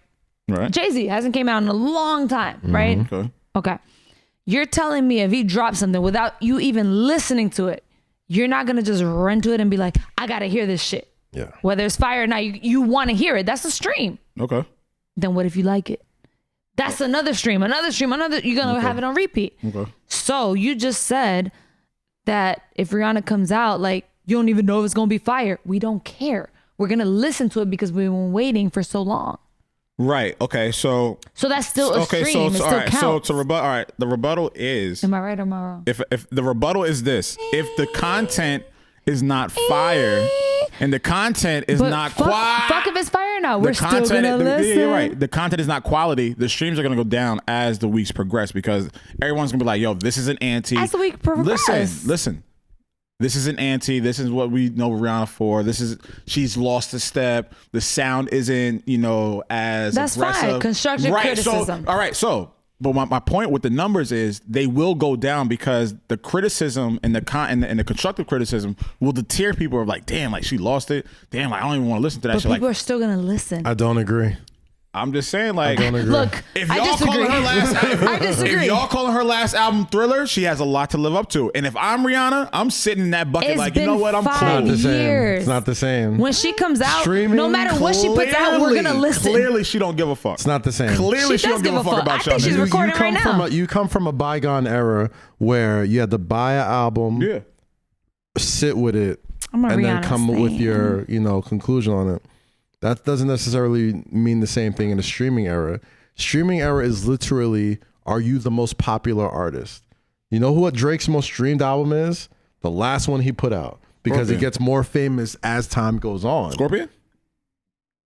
Right. Jay-Z hasn't came out in a long time, right? Okay. Okay. You're telling me if he drops something without you even listening to it, you're not going to just run to it and be like, I got to hear this shit. Yeah. Whether it's fire or not, you want to hear it. That's a stream. Okay. Then what if you like it? That's another stream, another. You're going to have it on repeat. Okay. So you just said that if Rihanna comes out, like, you don't even know if it's going to be fire. We don't care. We're going to listen to it because we've been waiting for so long. Right. Okay. So. So that's still a Okay. stream. So it still all right. So counts. to rebut. All right. The rebuttal is Am I right or am I wrong? if the rebuttal is this: if the content is not fire and the content is But not fuck if it's fire or not. We're still going to listen. Yeah, you're right. The content is not quality. The streams are going to go down as the weeks progress because everyone's going to be like, yo, this is an anti. As the week progresses. Listen. This is an anti. This is what we know Rihanna for. She's lost a step. The sound isn't, as That's aggressive. fine. Constructive criticism. So, all right. So, but my point with the numbers is they will go down because the criticism and the constructive criticism will deter people of like, damn, like she lost it. Damn, like I don't even want to listen to that But shit. people Like, are still going to listen. I don't agree. I'm just saying, like, I don't agree. Look, if I y'all disagree. calling her last, I disagree. if y'all calling her last album Thriller, she has a lot to live up to. And if I'm Rihanna, I'm sitting in that bucket It's like, you know been what, I'm 5 cool. Not the same. years. It's not the same. When she comes out, Streaming, no matter what she puts out, we're going to listen. Clearly, she don't give a fuck. It's not the same. Clearly, She she don't does give a give a fuck fuck. about I y'all think she's niggas. recording right now. You come from a bygone era where you had to buy an album, Yeah. sit with it, I'm a and then Rihanna come with stan. your conclusion on it. That doesn't necessarily mean the same thing in the streaming era. Streaming era is literally, are you the most popular artist? You know what Drake's most streamed album is? The last one he put out, because Scorpion. it gets more famous as time goes on. Scorpion?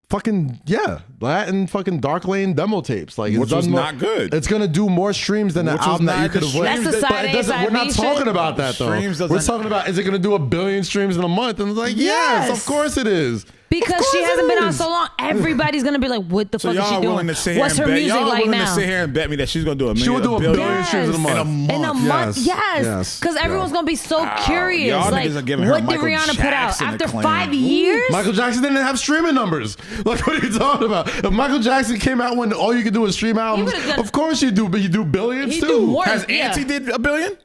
Fucking yeah, Latin fucking Dark Lane demo tapes. Like, Which was not good. It's gonna do more streams than the Which was album that you not could the have went. That's the But side it A, doesn't- side we're not B talking shit. about that though. Streams We're doesn't- talking about, is it gonna do 1 billion streams in a month? And it's like, yes, Yes. of course it is. Because Of she course hasn't it been on is. so long, everybody's going to be like, what the So fuck is y'all she are doing? willing to sit here What's and her bet? music Y'all are like willing now? to sit here and bet me that she's gonna do She would do a billion streams in a month. In a month, yes. Yes. Because everyone's going to be so curious. y'all like, niggas are giving her what did Michael Rihanna put out? Jackson After acclaim. 5 years? Michael Jackson didn't have streaming numbers. Like, what are you talking about? If Michael Jackson came out when all you could do was stream albums, would've done- of course you do, but you do billions He too. do more. Has Yeah. Auntie did 1 billion?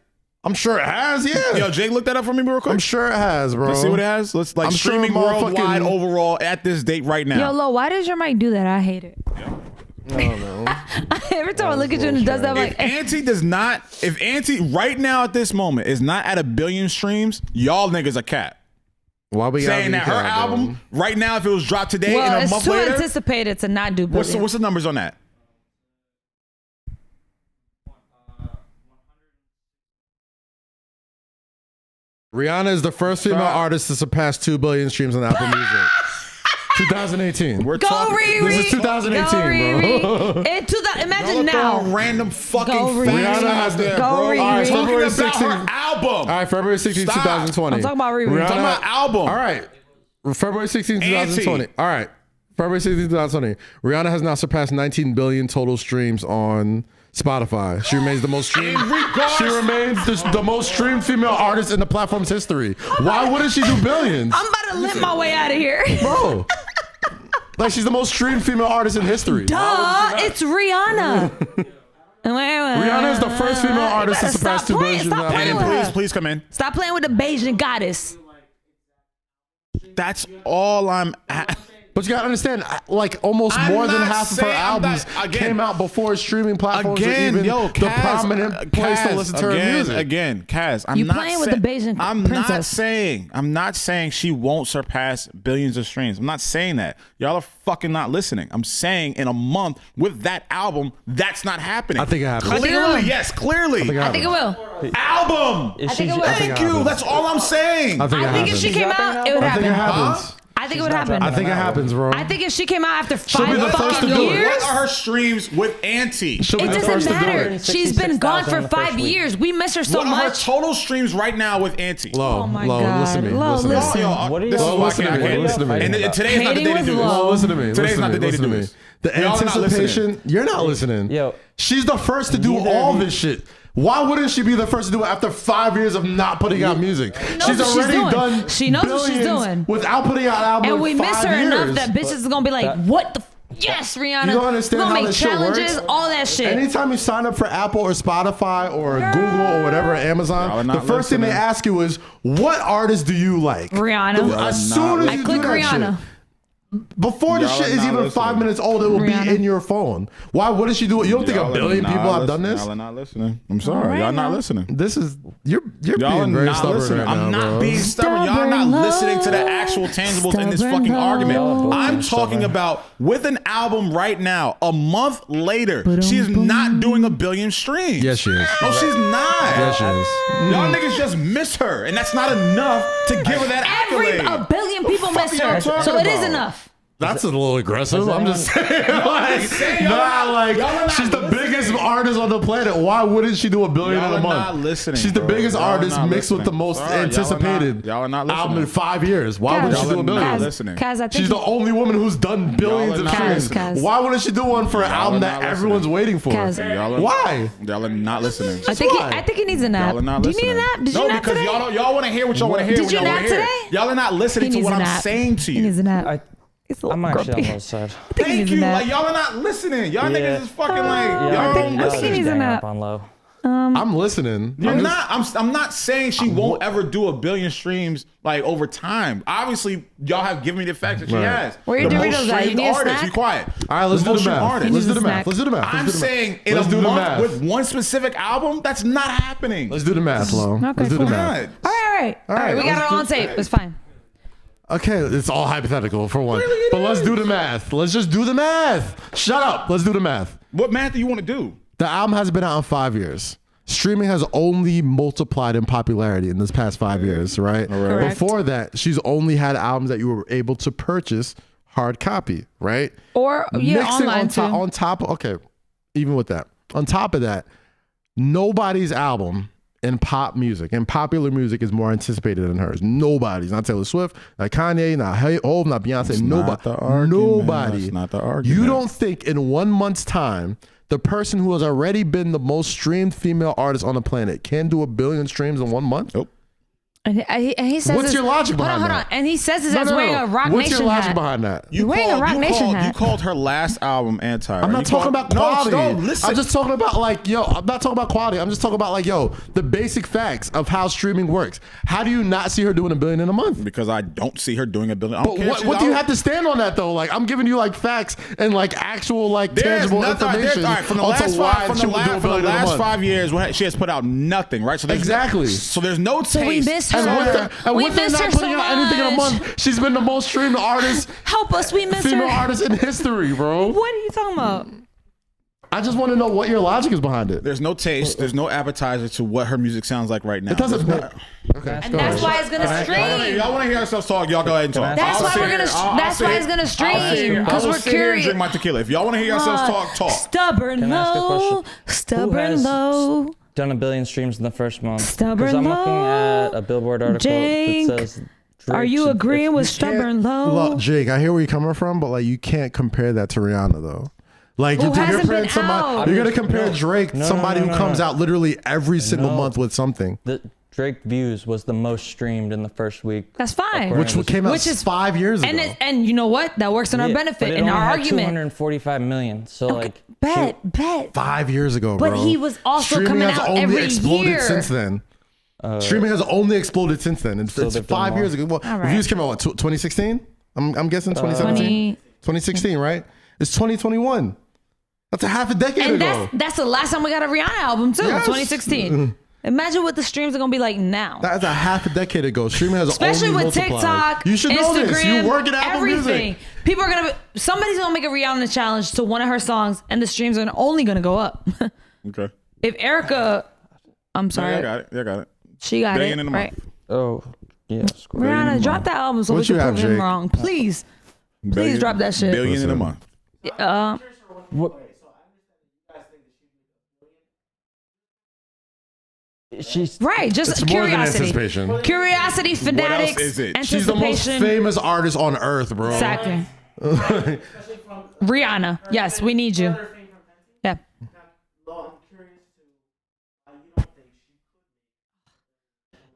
I'm sure it has, yeah. Yo, Jake, look that up for me real quick. I'm sure it has, bro. Let's see what it has. Let's like I'm sure streaming motherfucking- worldwide overall at this date right now. Yo, Lo, why does your mic do that? I hate it. I don't know. Every time I look at you and it does that, I'm like, If Auntie does not, if Auntie right now at this moment is not at 1 billion streams, y'all niggas are cat. Why we gotta Saying be that her cat, bro? album right now, if it was dropped today well, and a it's month too later, anticipated to not do billion. what's the numbers on that? Rihanna is the first female artist to surpass 2 billion streams on Apple Music. 2018. We're Go talking. Riri. This is 2018, Go Riri. bro. Imagine Y'all now. throwing random fucking Go Riri. facts Rihanna out has the- there, Go bro. Riri. I'm All right, talking February about 16. her album. All right, February 16, Stop. 2020. I'm talking about Riri. Talking about album. All right. February 16, 2020. Auntie. All right. February 16, 2020. Rihanna has now surpassed 19 billion total streams on Spotify. She remains the most streamed. She remains the most streamed female artist in the platform's history. Why wouldn't she do billions? I'm about to limp my way out of here. Bro. Like, she's the most streamed female artist in history. Duh, it's Rihanna. Rihanna is the first female artist to surpass 2 billion streams on Stop playing Apple with Music. her. Please come in. Stop playing with the Bayesian goddess. That's all I'm at. But you gotta understand, like, almost I'm more than not half of her saying- I'm albums not- again- came out before streaming platforms were Again, even yo, the Kaz, prominent place to Kaz, listen to her again, music. Again, Kaz, I'm You not playing with the Bayesian I'm princess. I'm not saying she won't surpass billions of streams. I'm not saying that. Y'all are fucking not listening. I'm saying in a month with that album, that's not happening. I think it happens. I think it will. Clearly, yes, clearly. I think it will. Album. I think it will. Thank you. That's all I'm saying. I think it I think if happens. she came out, it would I think it happen. happens. I think she's it would not happen. dropping I think it an album. happens, bro. I think if she came out after She'll be 5 the first fucking to do it. years, What are her streams with Auntie? She'll be it the doesn't first to do matter. it. She's been gone 66,000 for in the first 5 week. years. We miss her so What are her much. total streams right now with Auntie? Low, Oh my low. God. Listen to me. Low, listen to me. listen. What are you- This is Low, why listen to I me. can't. Listen to me. And today's not the Hating day to with do this. love. Oh, listen to me. Today's listen not to the me. day to Listen to do me. this. The Y'all are not anticipation. You're not listening. Yo. She's the first to do Neither all of you- this shit. Why wouldn't she be the first to do it after 5 years of not putting out music? knows She's what she's already doing. done. She knows what she's billions doing. without putting out an album. And we in miss 5 her years. enough that bitches is gonna be like, what the? Yes, Rihanna. You don't understand We're how gonna make this shit challenges, works? all that shit. Anytime you sign up for Apple or Spotify or Google or whatever, Y'all are Amazon, not the first thing they listening. ask you is, what artist do you like? Rihanna. As soon as I you click do that Rihanna. shit, before the Y'all shit are is not even listening. 5 minutes old, it will Rihanna. be in your phone. Why wouldn't she do it? You don't think Y'all a are billion not people have done listening. this? Y'all are not listening. I'm sorry. right Y'all not now. listening. This is you're Y'all are being very not stubborn listening. right I'm now, not bro. being stubborn. Y'all are not Stubborn listening to the love. actual tangibles in this Stubborn fucking love. argument. Y'all are I'm both talking stubborn. about with an album right now, a month later, she is not doing a billion streams. Yes, she is. No, she's not. Yes, she is. Y'all niggas just miss her, and that's not enough to give her that accolade. A billion people fuck miss y'all her, talking so it is about? enough. That's a little aggressive. I'm just saying, like, saying y'all nah, not- like y'all are not she's the listening. biggest artist on the planet. Why wouldn't she do a billion Y'all in a are month? not listening, She's the bro. biggest Y'all are artist not mixed with the listening. most Sorry, y'all are not- anticipated y'all are not album in listening. 5 years. Why would she Y'all do a are billion? not Kaz, listening. Kaz, I think She's the only woman who's done billions are of not streams. listening. Why wouldn't she do one for an Y'all album are that not everyone's listening. waiting for? Kaz. Y'all are- Why? Y'all are not listening. I think why. I think he needs a nap. Y'all are not Do you listening. need a nap? Did no, you nap because today? y'all want to hear what y'all want to hear. Did when you y'all wanna nap hear it. today? Y'all are not listening He to needs what a I'm nap. saying to He needs you. a nap. He's a little I'm actually on grumpy. the low side. I think he Thank needs you. a nap. Like y'all are not listening. Y'all Yeah. niggas is fucking like Yeah, y'all. think- don't I listen. think he needs a Gang nap. up on low. I'm listening. You're I'm just- not. I'm not saying she won't ever do a billion streams like over time. Obviously, y'all have given me the fact that she Right. has. Where your The most Doritos at? You streamed need a artist. snack? Be quiet. All right, let's do most the streamed math. artist. Let's do He the needs a math. Let's do the math. I'm Let's do the math. saying in Let's a do the month math. with one specific album, that's not happening. Let's do the math, Lo. Okay, Let's do cool. the God. math. All right. All right, We got let's it do- on tape. It's fine. Okay, it's all hypothetical for one. But let's do the math. Let's just do the math. Shut up. Let's do the math. What math do you want to do? The album has been out in 5 years. Streaming has only multiplied in popularity in this past 5 years, right? Correct. Before that, she's only had albums that you were able to purchase hard copy, right? Or online on too. top, okay, even with that, on top of that, nobody's album in pop music and popular music is more anticipated than hers. Nobody's, not Taylor Swift, not Kanye, not Hov, not Beyonce. That's nobody. not the argument. Nobody. That's not the argument. You don't think in 1 month's time, the person who has already been the most streamed female artist on the planet can do 1 billion streams in 1 month? Nope. And he says What's this- your logic hold behind on, that? And he says this as wearing a Rock What's Nation your logic hat. behind that? You're wearing a Rock Nation hat. You called her last album anti. I'm not talking about quality. No, listen. I'm just talking about like, yo, I'm not talking about quality. I'm just talking about like, yo, the basic facts of how streaming works. How do you not see her doing 1 billion in a month? because I don't see her doing 1 billion. I don't But care if what, she's what do you out. have to stand on that though? Like I'm giving you like facts and like actual like There's tangible nothing. information All right, from the onto last why five, from she the would do last, 1 for the billion in a last month. 5 years, she has put out nothing, right? So there's Exactly. So there's no taste. So we missed her. And We with her miss not her putting so out anything in a much. month, she's been the most streamed artist, Help us, we miss female her. artist in history, bro. What are you talking about? I just want to know what your logic is behind it. There's no taste. There's no appetizer to what her music sounds like right now. It doesn't There's matter. no- Okay. And that's why it's gonna stream. Y'all want to hear ourselves talk? Y'all go ahead and talk. That's I'll why sit we're here- gonna. I'll That's sit why here- it's gonna I'll sit here- stream I because will we're sit here and curious. drink my tequila. If y'all want to hear yourselves talk. Stubborn Can I ask a low, question? stubborn has low. Done 1 billion streams in the first month. Stubborn I'm looking low. at a Billboard article Jake, that says. Are you Drake's- agreeing with Can't- stubborn low? Look, Jake, I hear where you're coming from, but like you can't compare that to Rihanna though. Like Who you're hasn't comparing been somebody, out? you're gonna compare No. Drake to No, somebody no, who no, comes no. out literally every single No. month with something, The Drake Views was the most streamed in the first week. That's fine. which came out Which is 5 years ago. And you know what? That works in our Yeah, benefit but it in only our had argument. 245 million. So like, Bet. 5 years ago, But bro. he was also Streaming coming has out only every exploded year. since then. Streaming has only exploded since then. It's, So it's they've done 5 more. years ago. Well, All right. reviews came out what 2016? I'm guessing 2017. 2016, right? It's 2021. That's a half a decade And ago. that's the last time we got a Rihanna album too, Yes. 2016. Imagine what the streams are gonna be like now. That's a half a decade ago. Streaming has Especially only with multiplied. TikTok, You should Instagram, know this. You work at Apple everything. Music. People are gonna be, somebody's gonna make a Rihanna challenge to one of her songs, and the streams are only gonna go up. Okay. If Erica, I'm Yeah, sorry, I got it. Yeah, I got it. she got Billion it in a right. month. oh, Yeah. Square. Rihanna, drop that album so What we can you have, prove him Jake? wrong. Please. Please drop that shit. Billion in a month. What? She's Right, just It's more than curiosity. anticipation. Curiosity, fanatics, is it? She's the most anticipation. famous artist on earth, bro. Exactly. Rihanna, yes, we need you. Yeah.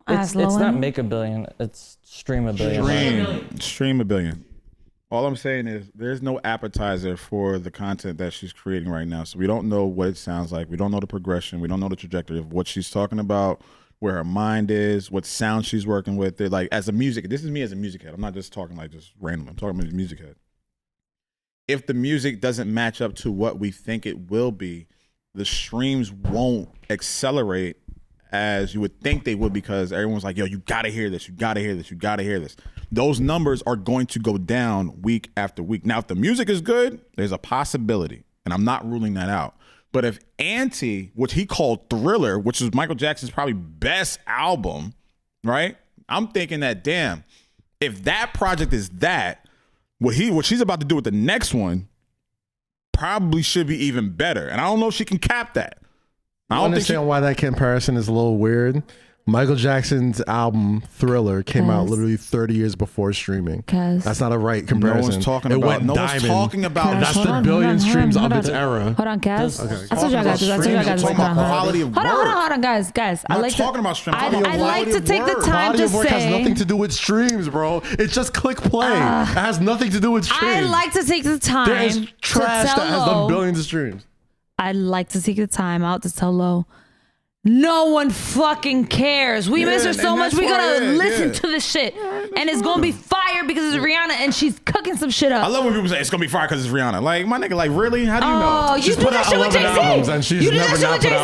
it's not make a billion. It's stream a billion. Stream a billion. All I'm saying is there's no appetizer for the content that she's creating right now. So we don't know what it sounds like. We don't know the progression. We don't know the trajectory of what she's talking about, where her mind is, what sound she's working with. They're like, as a music, this is me as a music head. I'm not just talking like just random. I'm talking about a music head. If the music doesn't match up to what we think it will be, the streams won't accelerate as you would think they would, because everyone's like, yo, you gotta hear this, you gotta hear this, you gotta hear this. Those numbers are going to go down week after week. Now, if the music is good, there's a possibility, and I'm not ruling that out. But if Auntie, which he called Thriller, which is Michael Jackson's probably best album, right? I'm thinking that, damn, if that project is that, what she's about to do with the next one probably should be even better. And I don't know if she can cap that. I don't understand why that comparison is a little weird. Michael Jackson's album Thriller came out literally 30 years before streaming. That's not a right comparison. No one's talking about. No one's talking about. That's the billion streams of its era. Hold on, Kaz. Okay. I told you I got this. I told you I got this. Talking about quality of work. Hold on, guys. I'm not talking about stream. I'm talking I about like to take the time Body to of work has say. nothing to do with streams, bro. It's just click play. It has nothing to do with streams. I like to take the time There is trash to that has tell done Lo. billions of streams. I like to take the time out to tell Lo. No one fucking cares. We miss her and so much. that's We why, gotta listen yeah. to this shit. And it's gonna be fire because it's Rihanna and she's cooking some shit I up. love when people say it's gonna be fire because it's Rihanna. Like, my nigga, like, really? How do you know? Oh, you She's do put that out shit with 11 albums Jay-Z. and she's You do never that not shit put out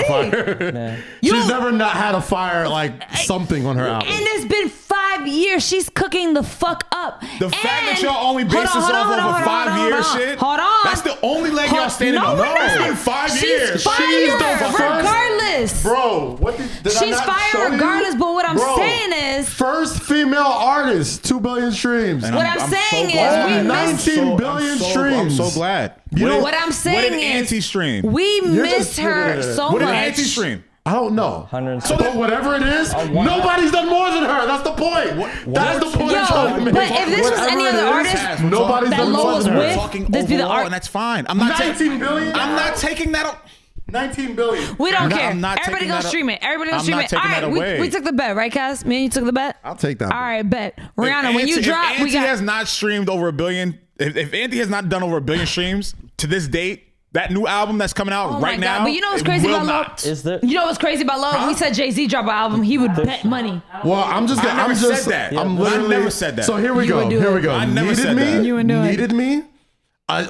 with Jay-Z. fire. Yeah. She's never not had a fire like something on her album. And it's been 5 years. She's cooking the fuck up. The fact that y'all only base this off of a 5 year shit. Hold on. That's the only leg y'all standing on. we're not. It's been 5 years. She's fire She's the first- regardless. Bro, what did I She's not fire show you? regardless, but what I'm Bro, saying is- first female artist, 2 billion streams. And What I'm so saying is glad. we I'm missed- 19 billion I'm streams. so glad. What I'm saying what did is- Auntie stream? We missed just- her so What did much. Auntie stream? I don't know. 100. But whatever it is, nobody's done more than her. That's the point. That is the point Yo, I'm trying to make. but if this was any Whatever other it is, artist nobody's that done Lo more was than her. with, Talking this be the overall, art- and that's fine. I'm not 19 billion? I'm not taking that up. 19 billion. We don't I'm care. not Everybody taking go that up. stream it. Everybody go I'm stream not it. taking All right, that away. we took the bet, right, Cass? Me and you took the bet? I'll take that. All right, bet. Rihanna, when you If drop, we Auntie got... has not streamed over a billion. If Auntie has not done over a billion streams to this date, that new album that's coming out Oh right my God. now, But you know what's it crazy will about Lo? not. Is there? You know what's crazy about Lo? We said Jay-Z drop an album, he would bet money. Well, I'm just. I never I'm just. said that. I'm I literally. never said that. So here we You go. would do Here it. we go. I never Needed said me. that. You would do it. Needed me.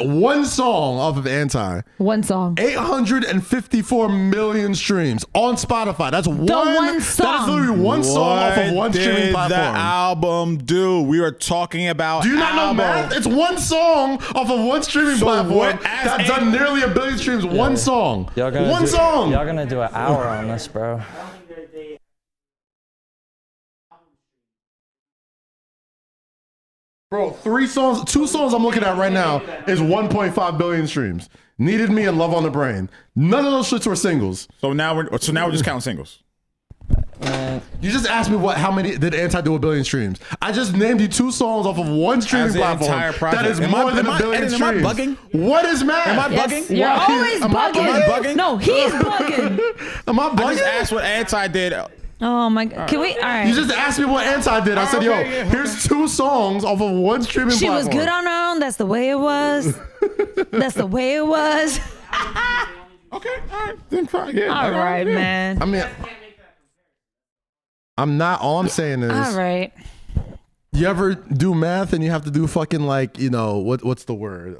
One song off of Anti. One song. 854 million streams on Spotify. That's one song. That is literally one song off of one What streaming did platform. the album do? We are talking about. Do you not know album. math? It's one song off of one streaming So platform what- that's done nearly a billion streams. One song. One song. Y'all gonna do an hour on this, bro. Bro, 3 songs, 2 songs I'm looking at right now is 1.5 billion streams. Needed Me and Love on the Brain. None of those shits were singles. So now we're just counting singles. Man, You just asked me how many did Anti do a billion streams. I just named you 2 songs off of one streaming As an platform. entire project. That is Am more I- than am a I- billion Eden, am I streams. bugging? What is math? Am I Yes, bugging? you're Why? always Am I bugging. bugging? No, he's bugging. Am I I just bugging? asked what Anti did. Oh my God. Can we? All right. You just asked me what Anti did. I said, yo, Okay, yeah, here's 2 songs off of one streaming She platform. was good on her own. That's the way it was. That's the way it was. Okay, all right, then fine. Yeah, All right, yeah. man. I mean, I'm not. All I'm saying is, All right. you ever do math and you have to do fucking like, what's the word?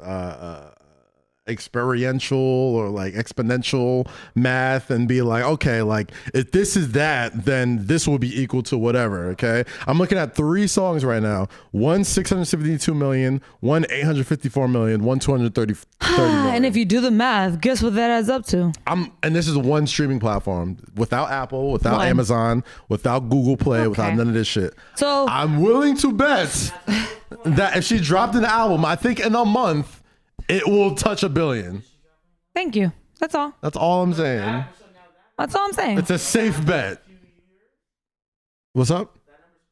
experiential or like exponential math and be like, okay, like if this is that, then this will be equal to whatever. Okay, I'm looking at 3 songs right now. One 672 million, one 854 million, one 230 million. And if you do the math, guess what that adds up to? And this is one streaming platform without Apple, without One. Amazon, without Google Play, without Okay. none of this shit. So I'm willing to bet that if she dropped an album, I think in a month, it will touch 1 billion. thank you. That's all. That's all I'm saying. That's all I'm saying. It's a safe bet. What's up?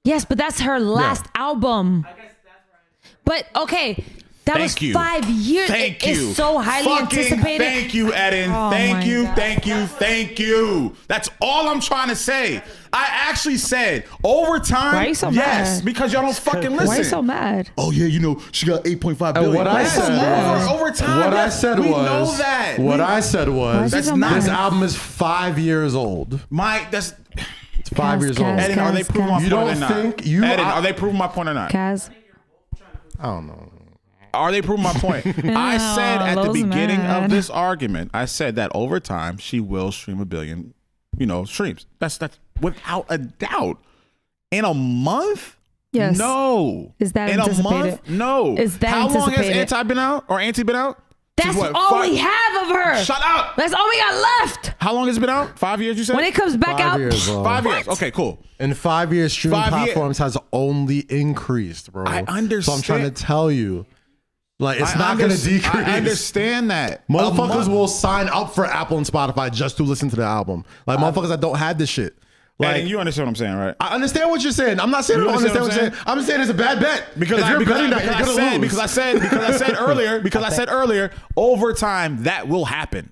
Yes, but that's her last album. But okay, that was Thank you. 5 years. Thank It you. is so highly Fucking anticipated. Thank you, Eden. Oh Thank my you. God. Thank you. Thank you. That's all I'm trying to say. I actually said overtime. Why are you so yes, mad? because y'all don't fucking listen. Why are you so mad? Oh yeah, you know she got 8.5 billion. what I Yes, said- over time. What I yes, said we was, know that. what I said was, Why is he so this mad? album is 5 years old. That's It's 5 years old. Kaz, Eden. Are they Kaz, proving my Kaz. You point or don't not? think you- Eden, I- are they proving my point or not? Kaz. I don't know. Are they proving my point? I said at the Lowe's beginning mad. of this argument, I said that over time she will stream 1 billion, streams. That's without a doubt. In a month? Yes. No. Is that in anticipated? a month? No. Is that How long has anticipated? Anti been out or Auntie been out? That's Since what, all 5 we have of her. Shut up. That's all we got left. How long has it been out? 5 years, you said? When it comes back 5 out, years, bro. 5 years. Okay, cool. In 5 years, streaming 5 years. platforms has only increased, bro. I So I'm trying to understand. tell you, like, it's I not going to understand- decrease. I understand that. A Motherfuckers month- will sign up for Apple and Spotify just to listen to the album. Like, motherfuckers that don't have this shit. Like, and you understand what I'm saying, right? I understand what you're saying. I'm not saying I You don't understand understand what you're saying. I'm saying it's a bad bet. Because if you're betting that, because you're gonna lose. because I said earlier, over time that will happen.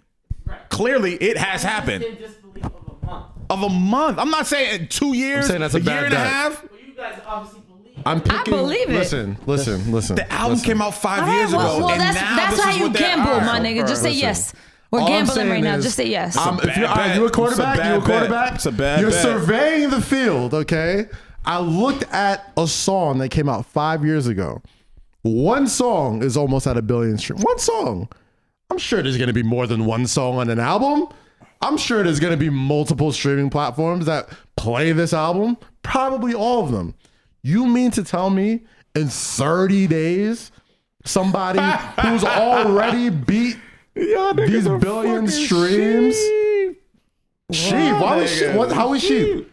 Clearly, it has happened. In disbelief of a month. Of a month. I'm not saying 2 years. I'm saying that's a year bad and a bet. half. Well, you guys obviously believe. I'm picking, believe it. Listen. The album came out 5 all right, years ago. well, and that's now that's this how is you what they gamble, are. my nigga. Just say Listen. yes. We're All I'm gambling saying right now. is, Just say yes. If you're, bad you a bet. quarterback? It's a You a bad quarterback? bet. It's a bad You're bet. surveying the field, okay? I looked at a song that came out 5 years ago. One song is almost at 1 billion streams. One song. I'm sure there's going to be more than one song on an album. I'm sure there's going to be multiple streaming platforms that play this album. Probably all of them. You mean to tell me in 30 days, somebody who's already beat these billion streams? Sheep. Why was she? What? How is sheep?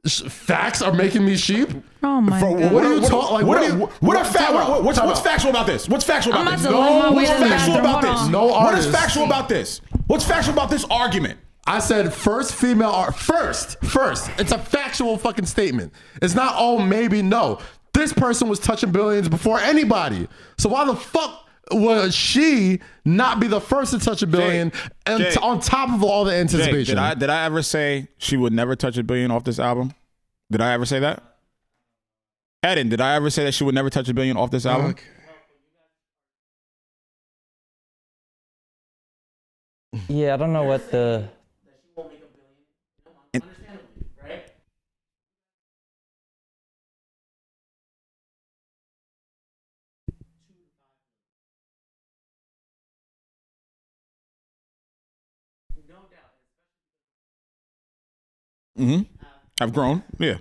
Facts are making me sheep. Oh my god. What are you talking? Like, What's factual about this? What's factual I'm about about this? to leave my What's way to the factual bathroom. about Hold this? on. No What is artist. factual about this? What's factual about this argument? I said first female art. First. It's a factual fucking statement. It's not, oh, maybe, no. This person was touching billions before anybody. So why the fuck would she not be the first to touch 1 billion and Jake. on top of all the Jake, anticipation? did I ever say she would never touch 1 billion off this album? Did I ever say that? Eden, did I ever say that she would never touch 1 billion off this album? Yeah, I don't know what the. Right? Mm-hmm. I've grown. Yeah.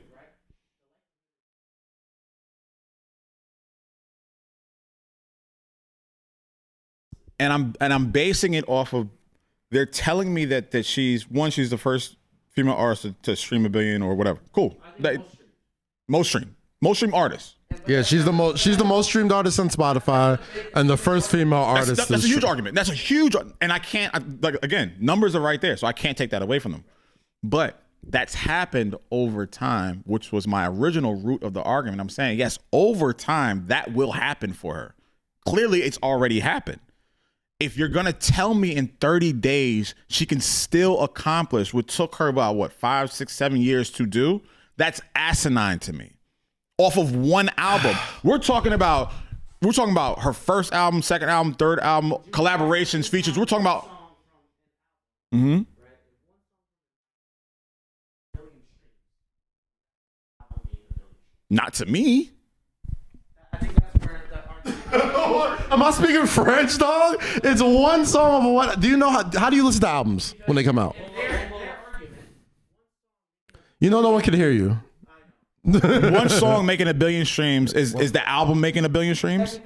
And I'm basing it off of they're telling me that she's the first female artist to stream 1 billion or whatever. Cool. Most stream artist. Yeah, she's the most streamed artist on Spotify and the first female artist. That's a huge argument. That's a huge, and I can't, like, again, numbers are right there, so I can't take that away from them. But that's happened over time, which was my original root of the argument. I'm saying, yes, over time, that will happen for her. Clearly, it's already happened. If you're going to tell me in 30 days she can still accomplish what took her about, 5, 6, 7 years to do, that's asinine to me. Off of one album. We're talking about her first album, second album, third album, collaborations, features. We're talking about. Mm-hmm. Not to me. I think that's where the argument. Am I speaking French, dog? It's one song of what? Do you know how do you listen to albums when they come out? You know, no one can hear you. One song making 1 billion streams is the album making 1 billion streams?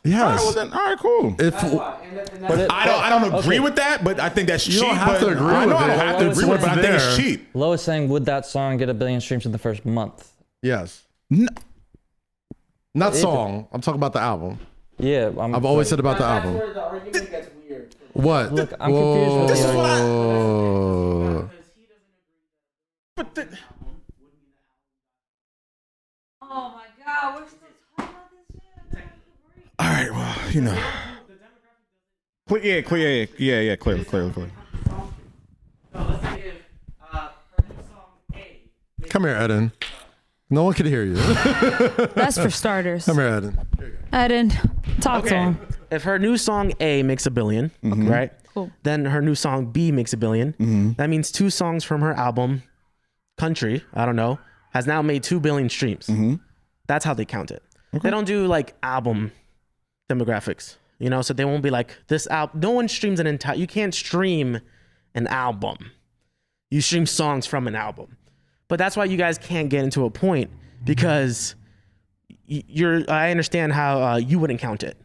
Yes. All right, cool. If I don't agree with that, but I think that's cheap. you don't have to agree I know with I don't it. have to It's agree with it, but I what's think it's there. cheap. Lo is saying, would that song get 1 billion streams in the first month? yes, No. not song. I'm talking about the album. Yeah, I've always said about the That's album. where the argument gets weird. What? Look, I'm confused with the Whoa. But the, Oh my God, we're still talking about this shit. all right, well, you know. Clear. So let's say if her new song A. Come here, Eden. No one can hear you. That's for starters. Come here, Eden. Eden, talk to him. If her new song A makes 1 billion, right? Cool. Then her new song B makes 1 billion. That means 2 songs from her album, Country, I don't know, has now made 2 billion streams. That's how they count it. They don't do like album demographics, you know, so they won't be like this album. No one streams an entire, you can't stream an album. You stream songs from an album. But that's why you guys can't get into a point because I understand how you wouldn't count it.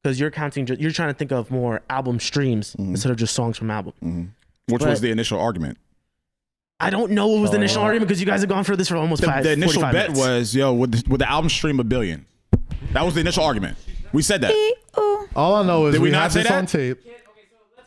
Because you're counting, you're trying to think of more album streams instead of just songs from album. Which But- was the initial argument? I don't know what was the initial argument because you guys have gone for this for almost The initial 45 bet minutes. was, yo, would the album stream 1 billion? That was the initial argument. We said that. All I know is Did we not had say this that? on tape.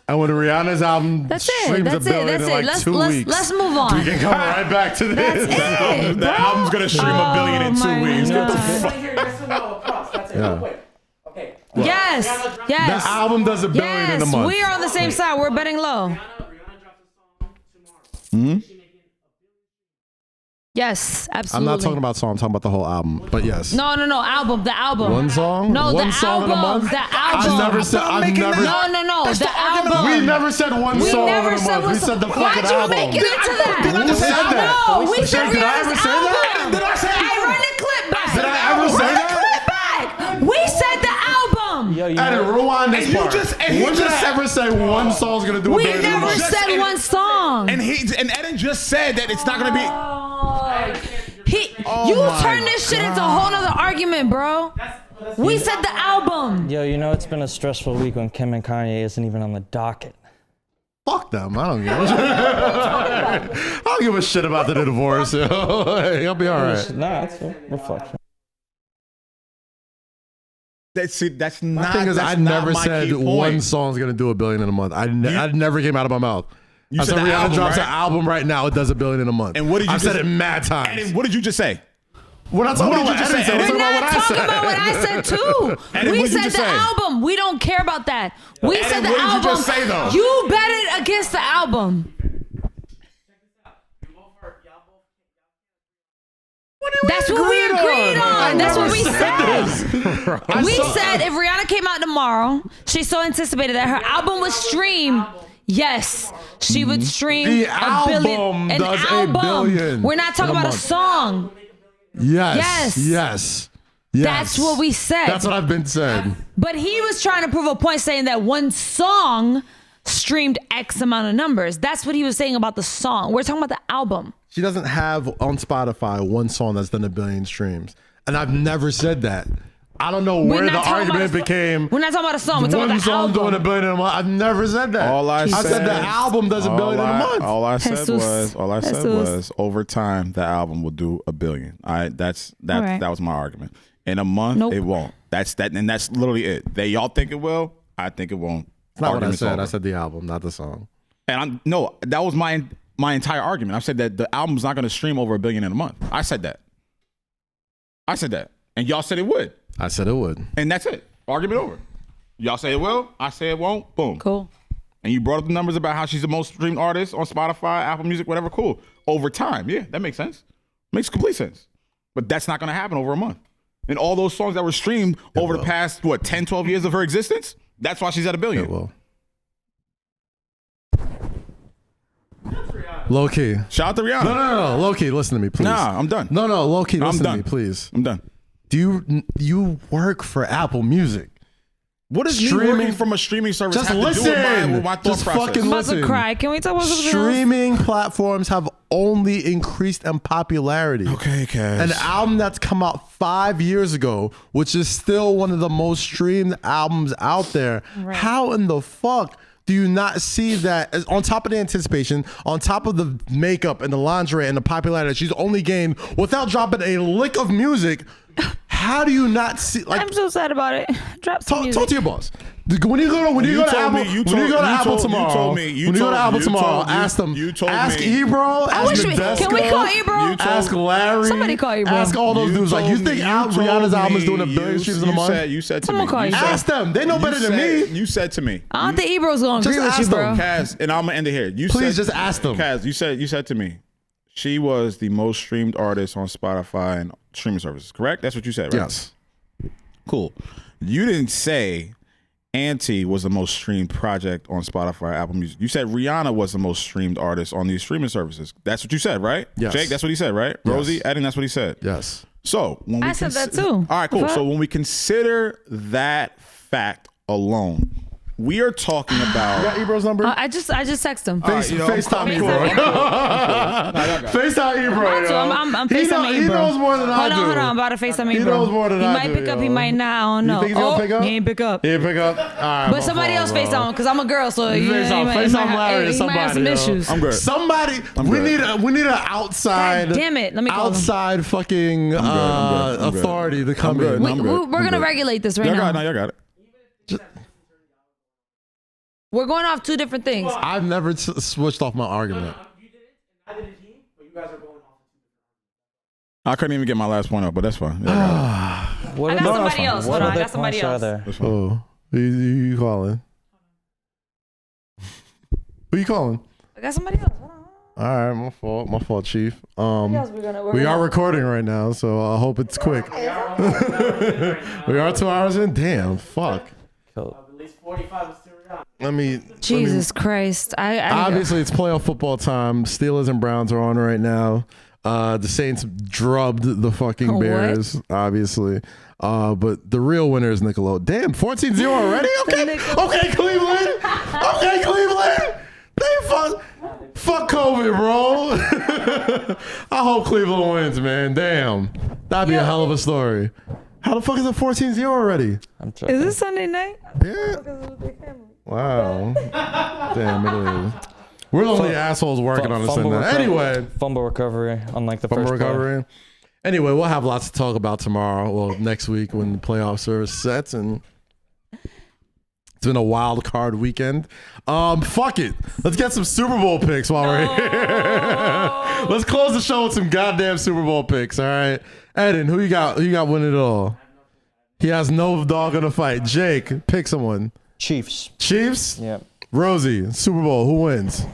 And when Rihanna's album That's it. streams That's 1 billion it. That's in it. like Let's 2 weeks, let's move on. we can come right back to this. That's it. The album's gonna stream 1 billion in 2 my weeks. God. What the fuck? Right here, yes or no, across. That's it. Yeah. Real quick. Okay. Yes. The Yes. album does 1 billion in a Yes. month. We are on the same side. We're betting low. Rihanna drops a song tomorrow. Is she making Yes. I'm Absolutely. not talking about song. I'm talking about the whole album. But yes. No. Album. The album. One song? No, One the song in a album. month? The album. I've never said. I've never. No. The album. We never said one We song never in a said month. one We song. said the Why'd fucking you album. make it into that? Did I just say that? No, we said Did I ever Rihanna's say that? album. Did I say Hey, album? run the clip back. Did I ever say Run the that? clip back. We said the album. Yo, you And know, rewind this And you part. just- and he When did just- I ever say one song's gonna do a We billion in a never month? said and- one song. And Eden just said that it's not gonna be. You turned this shit into a whole nother argument, bro. We said the album. yo, you know it's been a stressful week when Kim and Kanye isn't even on the docket. Fuck them. I don't give a shit. I don't give a shit about the divorce. Hey, I'll be all right. Nah, it's a reflection. That's My not. thing is, that's I not never my said key one point. song's gonna do a billion in a month. I never came out of my mouth. You I said said the Rihanna album, drops right? an album right now. It does a billion in a month. And what did you I've said just- it mad And times. then what did you just say? We're not talking What about did you what just Eden say? said. We're We're talking We're about not what I talking said. about what I said too. And then We what did you said just the say? album. We don't care about that. We And said then the what did you album. just say, though? You bet it against the album. That's what we agreed on. That's what we said. We said if Rihanna came out tomorrow, she so anticipated that her album would stream. Yes, she would stream The a billion. album An does a album. billion We're not talking in a about a month. song. Yes. That's what we said. That's what I've been saying. But he was trying to prove a point saying that one song streamed X amount of numbers. That's what he was saying about the song. We're talking about the album. She doesn't have on Spotify one song that's done a billion streams. And I've never said that. I don't know where We're the not talking argument about a- became. We're not talking about a song. We're talking One about the song doing a album. billion in a month. I've never said that. All I said said- the album does a billion in a month. All I said Jesus. Jesus. was over time the album will do a billion. That right. was my argument. In a month, Nope. it won't. That's literally it. Y'all think it will. I think it won't. That's not what I Argument's said. over. I said the album, not the song. And that was my entire argument. I said that the album's not going to stream over a billion in a month. I said that. And y'all said it would. I said it would. And that's it. Argument over. Y'all say it will. I say it won't. Boom. Cool. And you brought up the numbers about how she's the most streamed artist on Spotify, Apple Music, whatever. Cool. Over time. Yeah, that makes sense. Makes complete sense. But that's not going to happen over a month. And all those songs that were streamed over the past, 10, 12 years of her existence, that's why she's at a billion. It will. Low key. Shout out to Rihanna. No. Low key, listen to me, please. Nah, I'm done. No, low key, I'm listen to done. me, please. I'm done. Do you work for Apple Music? What does me Streaming- working from a streaming service Just have to do listen. with my thought Just process? fucking I'm about to listen. cry. Can we talk about something else? Streaming platforms have only increased in popularity. Okay, Kaz. An album that's come out 5 years ago, which is still one of the most streamed albums out there. Right. How in the fuck do you not see that as, on top of the anticipation, on top of the makeup and the lingerie and the popularity that she's only gained without dropping a lick of music? How do you not see? Like, I'm so sad about it. Drop some music. talk to your boss. When you go to Apple, tomorrow, when you go to Apple tomorrow, ask them. Ask Ebro. I Ask wish Nadesco. can we call Ebro? Ask Larry. Somebody call Ebro. Ask all those dudes. Like, you think Rihanna's album is doing 1 billion streams in a month? You said to Someone me. call you Ebro. said- Ask them. They know better than me. You said to me. I don't think Ebro's gonna Just agree with you, ask bro. them. Kaz, and I'm gonna end it here. You Please said, just ask them. Kaz, you said to me, she was the most streamed artist on Spotify and streaming services. Correct? That's what you said, right? Yes. Cool. You didn't say Auntie was the most streamed project on Spotify, Apple Music. You said Rihanna was the most streamed artist on these streaming services. That's what you said, right? Yes. Jake, that's what he said, right? Yes. Rosie, Eddie, that's what he said. Yes. So when we I said that too. All right, cool. Fuck. So when we consider that fact alone, we are talking about. You got Ebro's number? I just texted him. FaceTime Ebro. FaceTime Ebro. So I'm He FaceTime Ebro. knows more than I do. Hold on. I'm about to FaceTime He Ebro. knows more than he I might do, pick up. He yo. might not. I don't know. You think he's gonna pick up? He ain't pick up. He ain't pick up? All right, But somebody else FaceTime because I'm a girl, so you know, he might Larry or he might have some somebody, yo. issues. I'm good. Somebody, we good. need an outside. God damn it. Let me call him. outside fucking I'm good. authority to come good. in. No, I'm good. We're I'm gonna good. regulate this right Y'all got now. it. No, y'all got it. We're going off two different things. I've never switched off my argument. You did it, and I did a team, but you guys are going off. I couldn't even get my last point up, but that's fine. Y'all got it. What I got other- somebody else. What Hold on, I other got somebody points are else. there? That's fine. Oh, who you calling? Who you calling? I got somebody else. Hold on. All right, my fault, Chief. What else we're gonna- We are recording right now, so I hope it's quick. We are 2 hours in. Damn, fuck. Cool. At least 45 is still around. Let me. Jesus Christ. I Obviously, it's playoff football time. Steelers and Browns are on right now. The Saints drubbed the fucking What? Bears, obviously. But the real winner is Nickelodeon. Damn, 14-0 already? Okay. Okay, Cleveland. Okay, Cleveland. Fuck COVID, bro. I hope Cleveland wins, man. Damn. That'd be a hell of a story. How the fuck is it 14-0 already? I'm checking. Is this Sunday night? Yeah. Wow. Damn, it is. We're the only assholes working on this thing now. Anyway, Fumble recovery on like the fumble first play. recovery. Anyway, we'll have lots to talk about tomorrow. Well, next week when the playoff service sets, and it's been a wild card weekend. Fuck it. Let's get some Super Bowl picks while we're here. Let's close the show with some goddamn Super Bowl picks. All right, Eden, who you got? Who you got winning it all? He has no dog in the fight. Jake, pick someone. Chiefs. Chiefs. Yep. Rosie, Super Bowl. Who wins?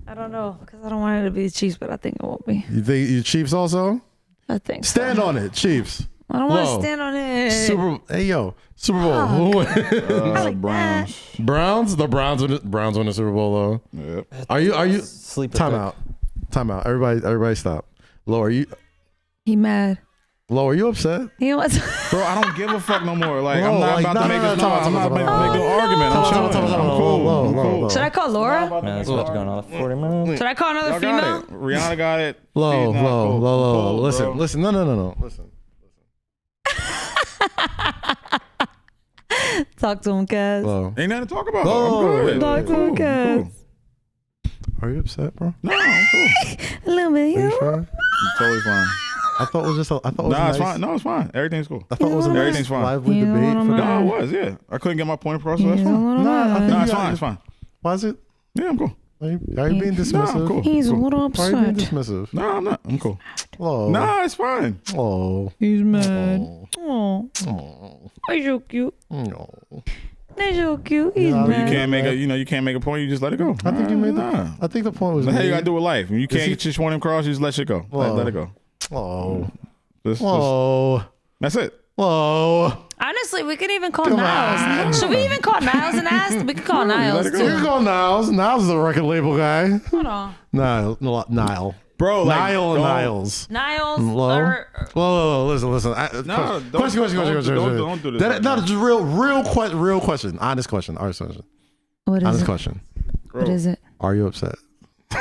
I don't know because I don't want it to be the Chiefs, but I think it won't be. You think you Chiefs also? I think. Stand on it, Chiefs. I don't want Whoa. to stand on it. Super Bowl. Who wins? Browns. Browns. The Browns win the Super Bowl though. Yep. Are you? Sleeper Time pick. out. Time out. Everybody stop. Lo, are you? He mad. Lo, are you upset? He wants. Bro, I don't give a fuck no more. Like, Bro, I'm not like, about to make this. I'm not making an argument. I'm chilling. I'm cool. I'm cool. Should I call Laura? Man, that's about to go another 40 minutes. Should I call another Y'all female? got it. Rihanna got it. Lo, She's not cool. Cool, listen, bro. listen. No. Listen. Talk to him, Kaz. Lo, Ain't nothing to talk about. No. I'm good. Talk to him, Cool. Kaz. are you upset, bro? No, I'm cool. A little bit. Are you You sure? I'm totally fine. I thought it was just. I thought it was Nah, nice. it's fine. No, it's fine. Everything's cool. I thought it was a nice, Everything's fine. lively You know debate. what I'm For at? No, that. it was. Yeah, I couldn't get my point across, so that's He's a fine. little Nah, I mad. think No, you it's got fine. it. It's fine. Why is it? Yeah, I'm cool. Are you being dismissive? Nah, I'm cool. He's a little Why are you being upset. dismissive? No, I'm not. I'm cool. Oh. Nah, it's fine. Oh. He's mad. Oh, Oh. he's so cute. No. He's so cute. He's Yeah, You mad. can't make a. You can't make a point. You just let it go. I think you made Nah. that. I think the point was That's how you made. gotta do with life. When you can't he- get your point across, you just let shit go. Let it go. Oh. Just- that's it. Whoa. Honestly, we could even call Come Niles. Should we even call Niles and ask? We could call Niles let it go. You can too. call Niles. Niles is a record label guy. Hold on. Nile. Bro, like, Niall and don't- Niles. Niles. Whoa, whoa, listen. No, Question. don't do this right No, now. just real question. Honest question. Honest question. What is Honest it? question. What is it? Are you upset?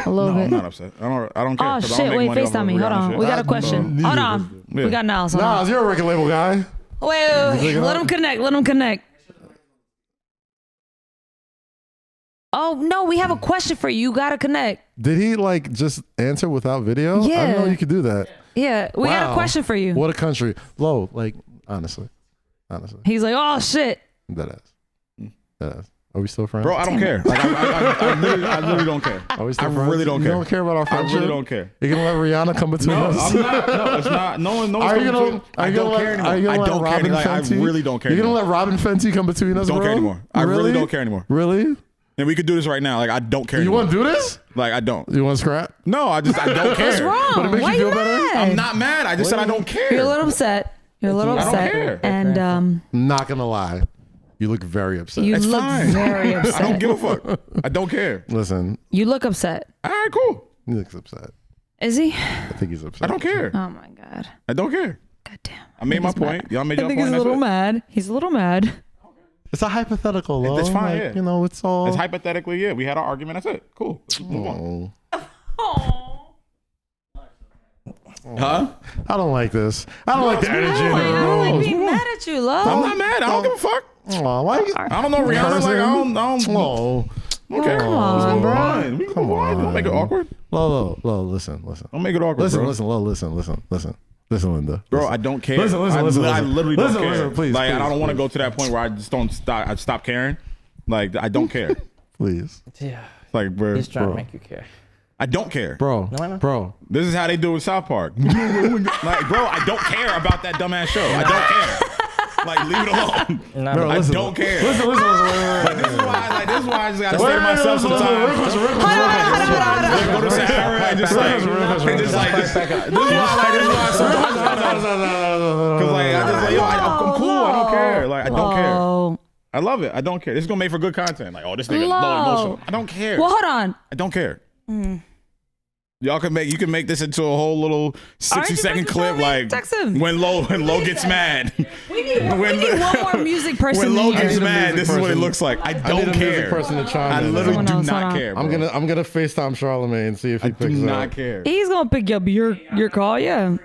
A little No, bit. I'm not upset. I don't care. Oh 'cause I shit! don't make Wait, money off FaceTime of me. Hold Rihanna on. shit. We got a question. Hold on. Yeah. We got Niles. Hold on. Nah, you're a record label guy. Wait. Let him connect. Let him connect. Oh no, we have a question for you. You gotta connect. Did he like just answer without video? I Yeah. didn't know you could do that. Yeah, we got Wow. a question for you. What a country. Low, like honestly. He's like, oh shit. Deadass. Are we still friends? Bro, I don't care. Like, I literally don't care. Are we still I friends? really don't You care. don't care about our I friendship? really don't care. You're gonna let Rihanna come between No, us? I'm not. No, it's not. No one knows. Are you gonna? I don't care anymore. Are you I gonna let don't care Robin anymore. Like, I Fenty? really don't care You're gonna anymore. let Robin Fenty come between us, Don't bro? care anymore. I really don't care anymore. Really? And we could do this right now. Like, I don't care You anymore. want to do this? Like, I don't. You want to scrap? No, I don't care. What's wrong? But it makes Why you feel you better? mad? I'm not mad. I just said I don't care. You're a little upset. You're a little I don't upset. care. And Not gonna lie, you look very upset. you It's look fine. very upset. I don't give a fuck. I don't care. Listen, You look upset. All right, cool. he looks upset. Is he? I think he's upset. I don't care. Oh my god. I don't care. God damn. I made my think he's point. mad. Y'all made I your think point. he's a That's little it. mad. He's a little mad. It's a hypothetical, though. It's fine, Like, yeah. You know, it's all. It's hypothetically, yeah. We had our argument. That's it. Cool. Let's move on. Huh? I don't like this. I don't like the energy in I the don't like room. being mad at you, love. I'm not mad. I don't give a fuck. Aw, why you? I don't know Rihanna. Like, I don't. Oh, Okay. Come on, bro. Fine. We can Come move on. on. Don't make it awkward. Lo, listen. Don't make it awkward, Listen, bro. listen, Linda. Bro, Listen. I don't care. Listen. I literally don't Listen, care. listen, please, like, I please, don't want to please. go to that point where I just don't stop. I stop caring. Like, I don't care. Please, Yeah. Like, bro, He's trying bro. to make you care. I don't care. bro, No, I know. bro. This is how they do it with South Park. Like, bro, I don't care about that dumbass show. I don't care. Like, leave it alone. No, Bro, I listen, don't care. Listen. Like, this is why I just gotta say to myself sometimes. Go to Sahara and just like, this is why sometimes, cause like, I just like, yo, I'm cool. I don't care. Like, I don't care. Oh. I love it. I don't care. This is gonna make for good content. Like, oh, this nigga low emotional. I don't care. Well, hold on. I don't care. You can make this into a whole little 60-second clip, like Text him. when Lo gets mad. We need one more music person. When Lo in here. gets need a mad, music this is what it person. looks like. I I need don't a music care. person to chime I in. literally Someone do else, not hold on. care. Bro. I'm gonna FaceTime Charlamagne and see if he I picks do up. not care. He's gonna pick up your call. Yeah.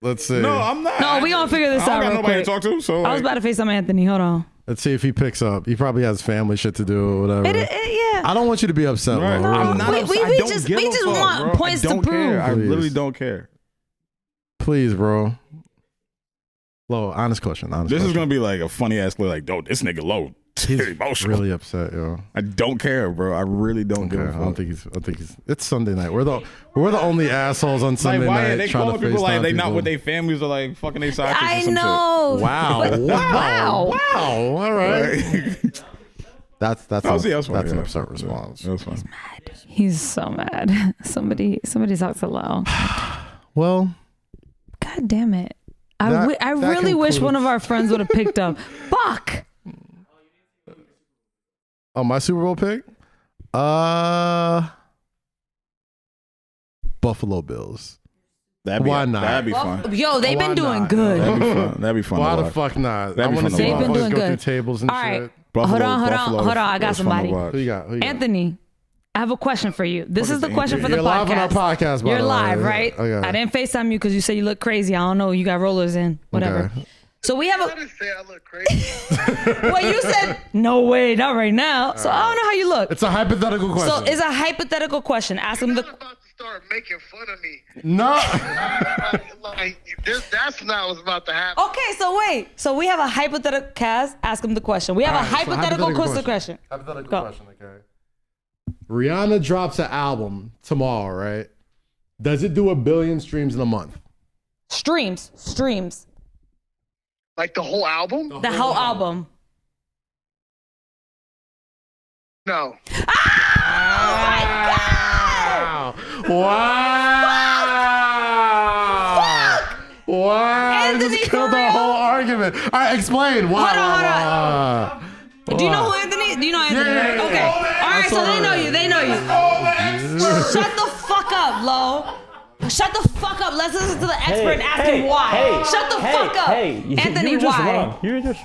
Let's see. No, I'm not. No, we gonna figure this I don't out got real nobody quick. to talk to. So I was like, about to FaceTime Anthony. Hold on. Let's see if he picks up. He probably has family shit to do or whatever. Yeah. I don't want you to be upset, right. Lo. I'm not we- upset. we I don't just- give we a just fuck, want bro. points I to don't care. prove. I literally Please. don't care. Please, bro. Lo, honest question. This is gonna be like a funny ass clip. Like, this nigga Lo. He's emotional. really upset, yo. I don't care, bro. I really don't give a Okay, fuck. I don't think he's. It's Sunday night. We're the only assholes on Like, Sunday why night are they trying calling to people like FaceTime they not people. with their families or like fucking their sidekicks or I some know. Wow! Wow! All right. shit? That's Oh, see, that's fine. an Yeah, upset that's response. That's fine. He's so mad. Somebody talk to Lo. Well, God damn it. I That really wish one concludes- of our friends would have picked up. Fuck. oh, my Super Bowl pick. Buffalo Bills. Why not? That'd be fun. Yo, they've Why been doing not? good. That'd be fun. That'd be fun. Why to the watch. fuck not? That'd I be want to fun to see watch. They've been motherfuckers doing go good. through tables and All right. shit. Buffalo, Hold on. I got that's fun to somebody. watch. Who you got? Anthony, I have a question for you. This is the is question for the You're live on our podcast. podcast, by You're the way. live, right? Okay. I didn't FaceTime you because you say you look crazy. I don't know. You got rollers in. Whatever. Okay. So we have I a. didn't say I look crazy. Well, you said no way, not right now. So I don't know how you look. It's a hypothetical question. So it's a hypothetical question. Ask him I'm the. not about to start making fun of me. no. That's not what's about to happen. Okay, so wait. So we have a hypothetical cast. Ask him the question. We have a All right, so hypothetical question. Hypothetical Go. question, okay. Rihanna drops an album tomorrow, right? Does it do 1 billion streams in a month? Streams. Like the whole album? The whole album. No. Wow! Wow! You Anthony, just killed for the real? whole argument. All right, explain. Why? Hold on, why? Do you know who Anthony? Do you know Anthony? Yeah. Okay. All right, so they know you. Shut the fuck up. up, Lo. Shut the fuck up. Let's listen to the expert and ask him why. Shut the fuck up. Anthony, you were just why? wrong. You were just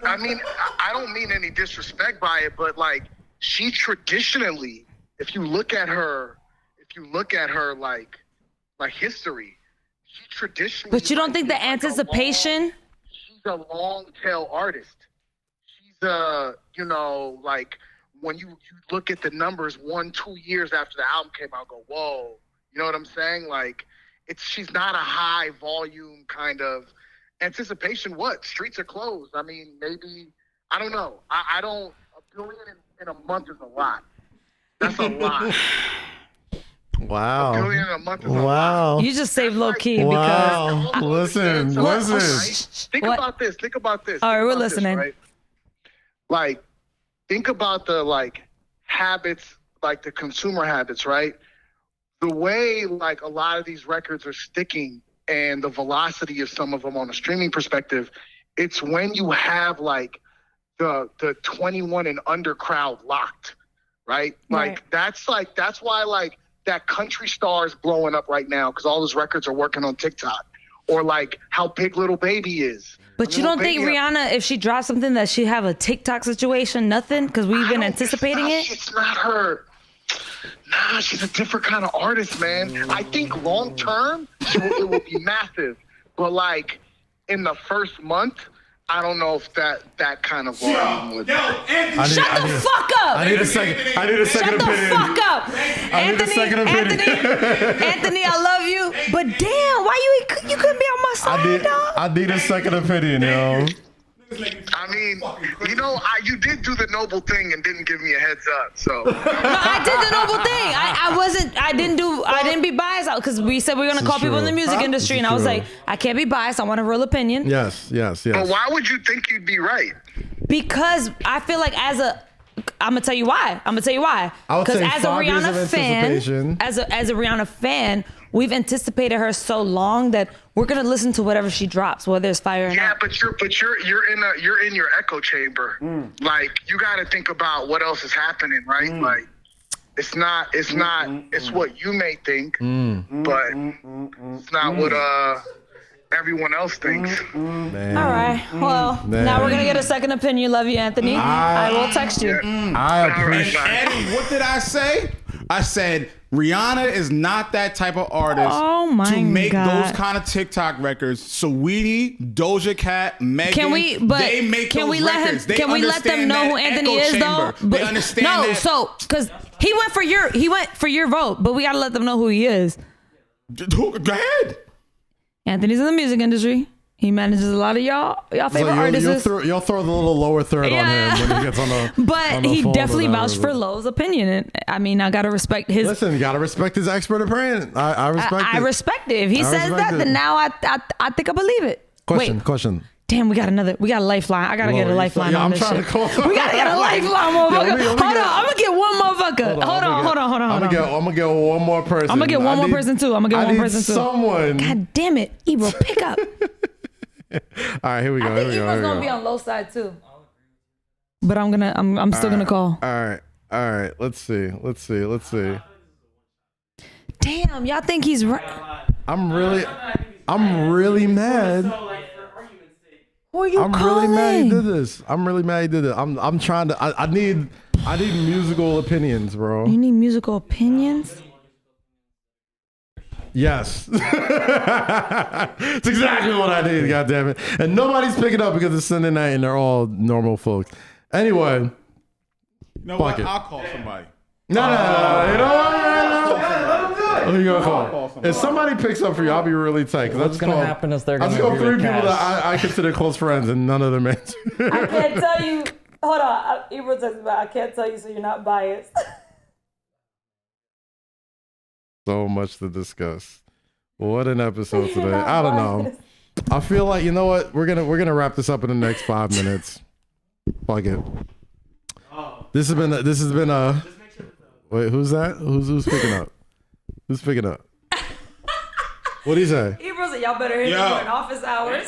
I mean, I don't mean any disrespect by it, but like she traditionally, if you look at her like history, she traditionally. But you don't think the anticipation? She's a long tail artist. She's like when you look at the numbers 1-2 years after the album came out, go, whoa, you know what I'm saying? Like she's not a high volume kind of anticipation. What? Streets are closed. I mean, maybe, I don't know. I don't, $1 billion in a month is a lot. That's a lot. Wow. $1 billion in a month is a lot. You just saved low key Wow. because. Listen. Think about this. All right, we're Think about this, listening. right? Like, think about the habits, like the consumer habits, right? The way like a lot of these records are sticking and the velocity of some of them on a streaming perspective, it's when you have like the 21 and under crowd locked, right? Like that's why like that country star is blowing up right now because all those records are working on TikTok, or like how big Little Baby is. But you don't think Rihanna, if she drops something, that she have a TikTok situation? Nothing, because we've been anticipating it. It's not her. Nah, she's a different kind of artist, man. I think long term, it will be massive. But like in the first month, I don't know if that kind of volume would. Shut the fuck up! I need a second opinion. Shut the fuck up! Anthony, I love you, but damn, why you couldn't be on my side, dog? I need a second opinion, yo. I mean, you did do the noble thing and didn't give me a heads up. So No, I did the noble thing. I didn't be biased out because we said we are gonna call people in the music industry, and I was like, I can't be biased. I want a real opinion. Yes. But why would you think you'd be right? Because I feel like I'm gonna tell you why. I would Because say as a 5 years of Rihanna fan, anticipation. as a Rihanna fan, we've anticipated her so long that we're gonna listen to whatever she drops, whether it's fire or not. But you're in your echo chamber. Like you got to think about what else is happening, right? Like it's what you may think, but it's not what everyone else thinks. Man. All right. Well, now we're gonna get a second opinion. Love you, Anthony. I will text you. I appreciate. And what did I say? I said Rihanna is not that type of artist to make those kind of TikTok records. Saweetie, Doja Cat, Megan, they make those records. Can we let them know who Anthony is though? They understand that. No, so because he went for your vote, but we gotta let them know who he is. Go ahead. Anthony's in the music industry. He manages a lot of y'all favorite artists. You'll throw the little lower third on him when he gets on the. But he definitely vouched for Lowe's opinion. And I mean, I gotta respect his. Listen, you gotta respect his expert opinion. I respect it. I respect it. If he says that, then now I think I believe it. Question. Damn, we got a lifeline. I gotta get a lifeline on this shit. We gotta get a lifeline, motherfucker. Hold on, I'm gonna get one motherfucker. Hold on. I'm gonna get one more person. I'm gonna get one more person too. Someone. God damn it, Ebro, pick up. All right, here we go. I think Ebro's gonna be on low side too. But I'm still gonna call. All right. Let's see. Damn, y'all think he's right? I'm really mad. Who are you calling? I'm really mad he did this. I'm trying to. I need musical opinions, bro. You need musical opinions? Yes. It's exactly what I need, goddammit. And nobody's picking up because it's Sunday night and they're all normal folks. Anyway. You know what? I'll call somebody. No. You know what? Who you gonna call? If somebody picks up for you, I'll be really tight. What's gonna happen is they're gonna go three agree with people Cass. that I consider close friends and none of them answer. I can't tell you. Hold on. Ebro texted me. I can't tell you so you're not biased. So much to discuss. What an episode today. I don't know. I feel like, you know what? We're gonna wrap this up in the next 5 minutes. Fuck it. This has been a wait, who's that? Who's picking up? Who's picking up? What'd he say? Ebro said, y'all better hit me during office hours.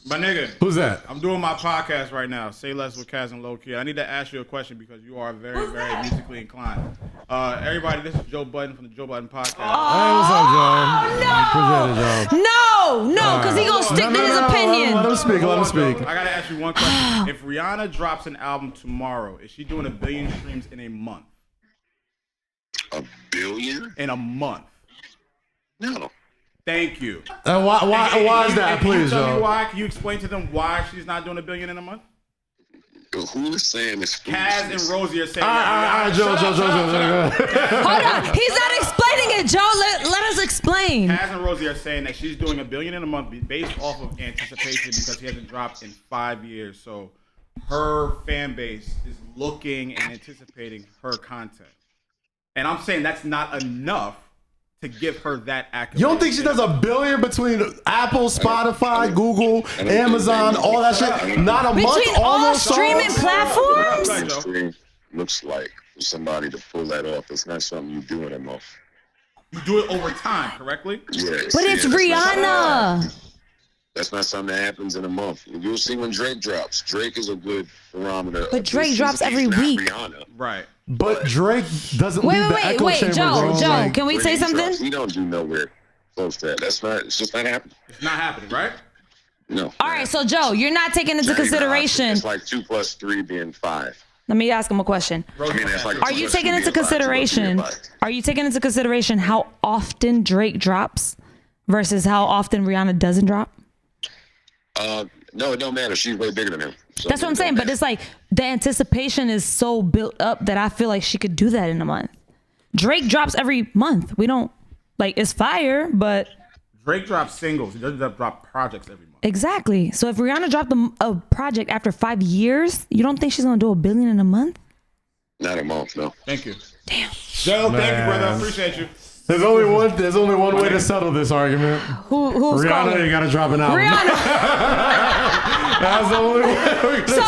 My nigga. Who's that? I'm doing my podcast right now. Say Less with Kaz and Low Key. I need to ask you a question because you are very, very musically inclined. Everybody, this is Joe Budden from the Joe Budden Podcast. Hey, what's up, Joe? Appreciate it, Joe. No, because he gonna stick to his opinion. Let him speak. Let him speak. I gotta ask you one question. If Rihanna drops an album tomorrow, is she doing 1 billion streams in a month? 1 billion? In a month. No. Thank you. And why is that, please, Joe? Joe? Why? Can you explain to them why she's not doing 1 billion in a month? Who is saying this? Kaz and Rosie are saying. All right, Joe. Hold on, he's not explaining it, Joe. Let us explain. Kaz and Rosie are saying that she's doing 1 billion in a month based off of anticipation because she hasn't dropped in 5 years. So her fan base is looking and anticipating her content. And I'm saying that's not enough to give her that accolade. You don't think she does 1 billion between Apple, Spotify, Google, Amazon, all that shit? Not a month. Between all streaming platforms? Stream looks like for somebody to pull that off. It's not something you do in a month. You do it over time, correctly? Yeah. But it's Rihanna. That's not something that happens in a month. You'll see when Drake drops. Drake is a good barometer. But Drake drops every week. Rihanna. Right. But Drake doesn't leave the echo chamber. Joe, can we say something? We don't do nowhere close to that. That's not. It's just not happening. It's not happening, right? No. All right, so Joe, you're not taking into consideration. It's like 2 + 3 being 5. Let me ask him a question. I mean, that's like Are you taking into consideration? Are you taking into consideration how often Drake drops versus how often Rihanna doesn't drop? No, it don't matter. She's way bigger than him. So That's what I'm saying. But it's like the anticipation is so built up that I feel like she could do that in a month. Drake drops every month. We don't like it's fire, but Drake drops singles. He doesn't drop projects every month. exactly. So if Rihanna dropped a project after 5 years, you don't think she's gonna do 1 billion in a month? Not a month, no. Thank you. Damn. Joe, thank you, brother. I appreciate you. There's only one way to settle this argument. Who's Rihanna, calling? you gotta drop an album. Rihanna. That's the only way. So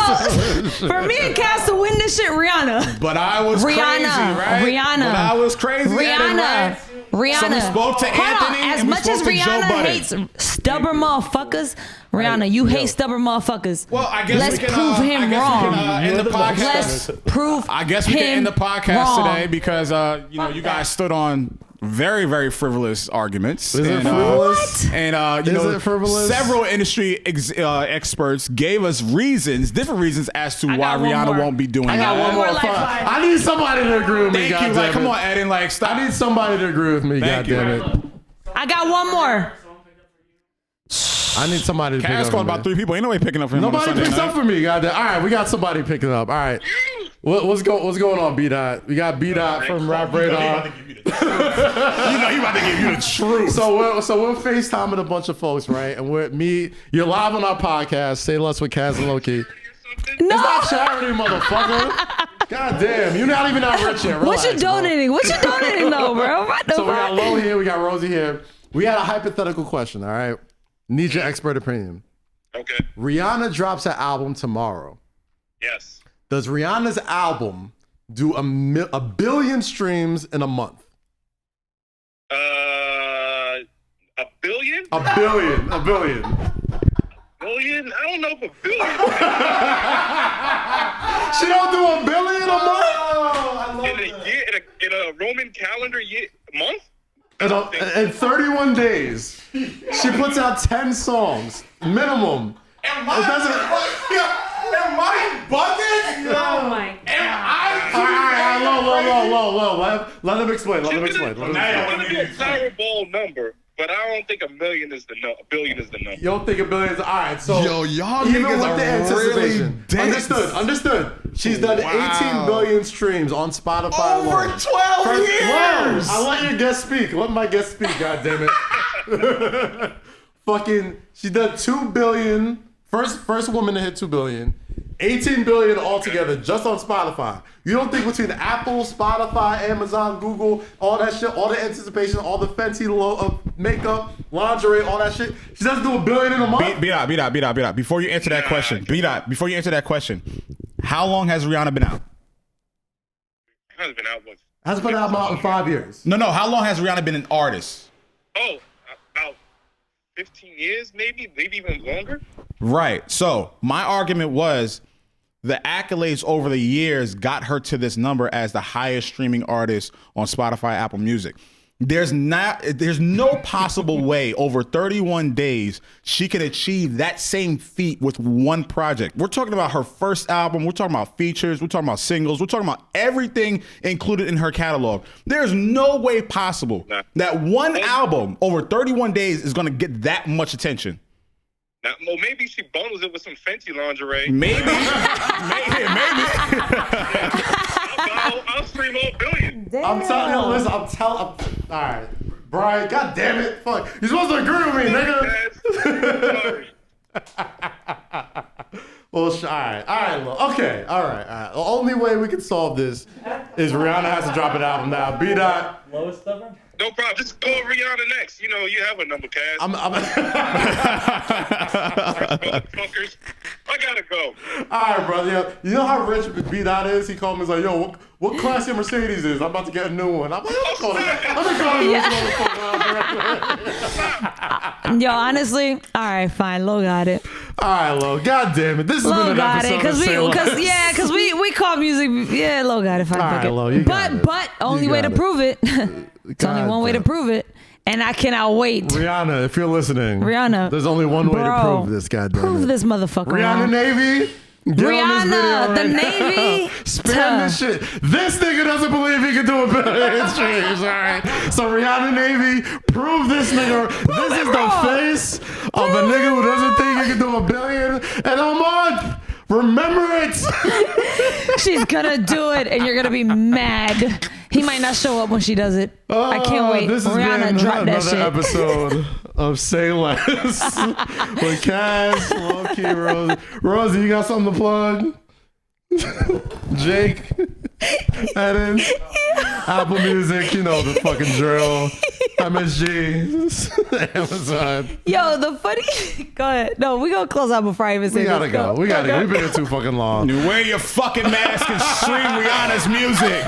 for me and Cass to win this shit, Rihanna. But I was crazy, right? Rihanna. But I was crazy. Rihanna. Rihanna. So we spoke to Anthony. As and we much as spoke to Joe Rihanna Budden. hates stubborn motherfuckers, Rihanna, you hate stubborn motherfuckers. Well, I guess Let's we can, prove him I guess wrong. We can, end the podcast. Let's prove I guess we can him end the podcast wrong. today because you guys stood on very, very frivolous arguments. Is it frivolous? And Is it frivolous? several industry experts gave us different reasons as to why got one Rihanna more. won't be doing I got that. one more Fuck. lifeline. I need somebody to agree with me. Thank you. Like, goddammit. come on, Eden. Like, stop. I need somebody to agree with me. Thank you. Goddammit. I got one more. I need somebody to pick Cass up. called for me. about 3 people. Ain't nobody picking up for him. Nobody on a Sunday picks night. up for me. Goddamn. All right, we got somebody picking up. All right. What's going on, B Dot? We got B Dot from Rap Radar. You know he about to give you the truth. So we're FaceTiming a bunch of folks, right? And you're live on our podcast, Say Less with Kaz and Loki. No. It's not charity, motherfucker. God damn, you're not even that rich yet. What you Relax, bro. donating? What you donating though, bro? What the So we got fuck? Lo here, we got Rosie here. We had a hypothetical question, all right? Need your expert opinion. Okay. Rihanna drops an album tomorrow. Yes. Does Rihanna's album do a billion streams in a month? 1 billion? A billion. Billion? I don't know if 1 billion. She don't do 1 billion a month? In a year, in a Roman calendar year, month? In 31 days, she puts out 10 songs minimum. Am I bugging? Oh my god. All right, Let him explain. It's gonna be a Powerball number, but I don't think 1 million is the number. 1 billion is the number. You don't think 1 billion is all right? So Yo, y'all even niggas with are the really anticipation, dense. understood. She's done 18 billion streams on Spotify Over alone. 12 years. I let your guest speak. Let my guest speak. God damn it. Fucking, she done 2 billion. First woman to hit 2 billion. 18 billion altogether just on Spotify. You don't think between Apple, Spotify, Amazon, Google, all that shit, all the anticipation, all the fancy makeup, lingerie, all that shit, she doesn't do 1 billion in a month? Beat out. Before you answer that question, before you answer that question, how long has Rihanna been out? Has been out once. Has been out in 5 years. No. How long has Rihanna been an artist? Oh, about 15 years, maybe even longer. Right. So my argument was the accolades over the years got her to this number as the highest streaming artist on Spotify, Apple Music. There's no possible way over 31 days she could achieve that same feat with one project. We're talking about her first album. We're talking about features. We're talking about singles. We're talking about everything included in her catalog. There's no way possible that one album over 31 days is going to get that much attention. Now, well, maybe she bundles it with some Fenty lingerie. Maybe. I'll stream all billion. Damn. I'm telling you, listen, all right. Brian, god damn it. Fuck. You're supposed to agree with me, nigga. Well, all right, look. Okay, all right. The only way we can solve this is Rihanna has to drop an album now. B-Dot. Lowest stubborn? No problem. Just go Rihanna next. You know, you have a number, Cass. Motherfuckers. I gotta go. All right, brother. You know how rich B-Dot is? He called me, he's like, yo, what class your Mercedes is? I'm about to get a new one. I'm like, let me call this motherfucker. Yo, honestly, all right, fine. Lo got it. All right, Lo. God damn it. This has been Lo an got episode it. of Say Less. Because we call music. Yeah, Lo got it. Fine. All fuck right, it. Lo, you got it. But only You way got to it. prove it. It's only one way to prove it. And I cannot wait. Rihanna, if you're listening. Rihanna. There's only one way to Bro, prove this, goddamn Prove it. this motherfucker. Rihanna wrong. Navy. Get on this Rihanna, video the right Navy. now. Spam this shit. This nigga doesn't believe he can do a billion streams, all right? So Rihanna Navy, prove this nigga. This is the face of a nigga who doesn't think he can do a billion in a month. Remember it. She's gonna do it, and you're gonna be mad. He might not show up when she does it. I can't wait. This has Rihanna, been drop that another shit. episode of Say Less with Cass, Low-Key, Rosie. Rosie, you got something to plug? Jake, Eden, Apple Music, you know the fucking drill. MSG, Amazon. Yo, the funny. Go ahead. No, we gonna close out before I even say We gotta this. go. We gotta go. We've been here too fucking long. You wear your fucking mask and stream Rihanna's music.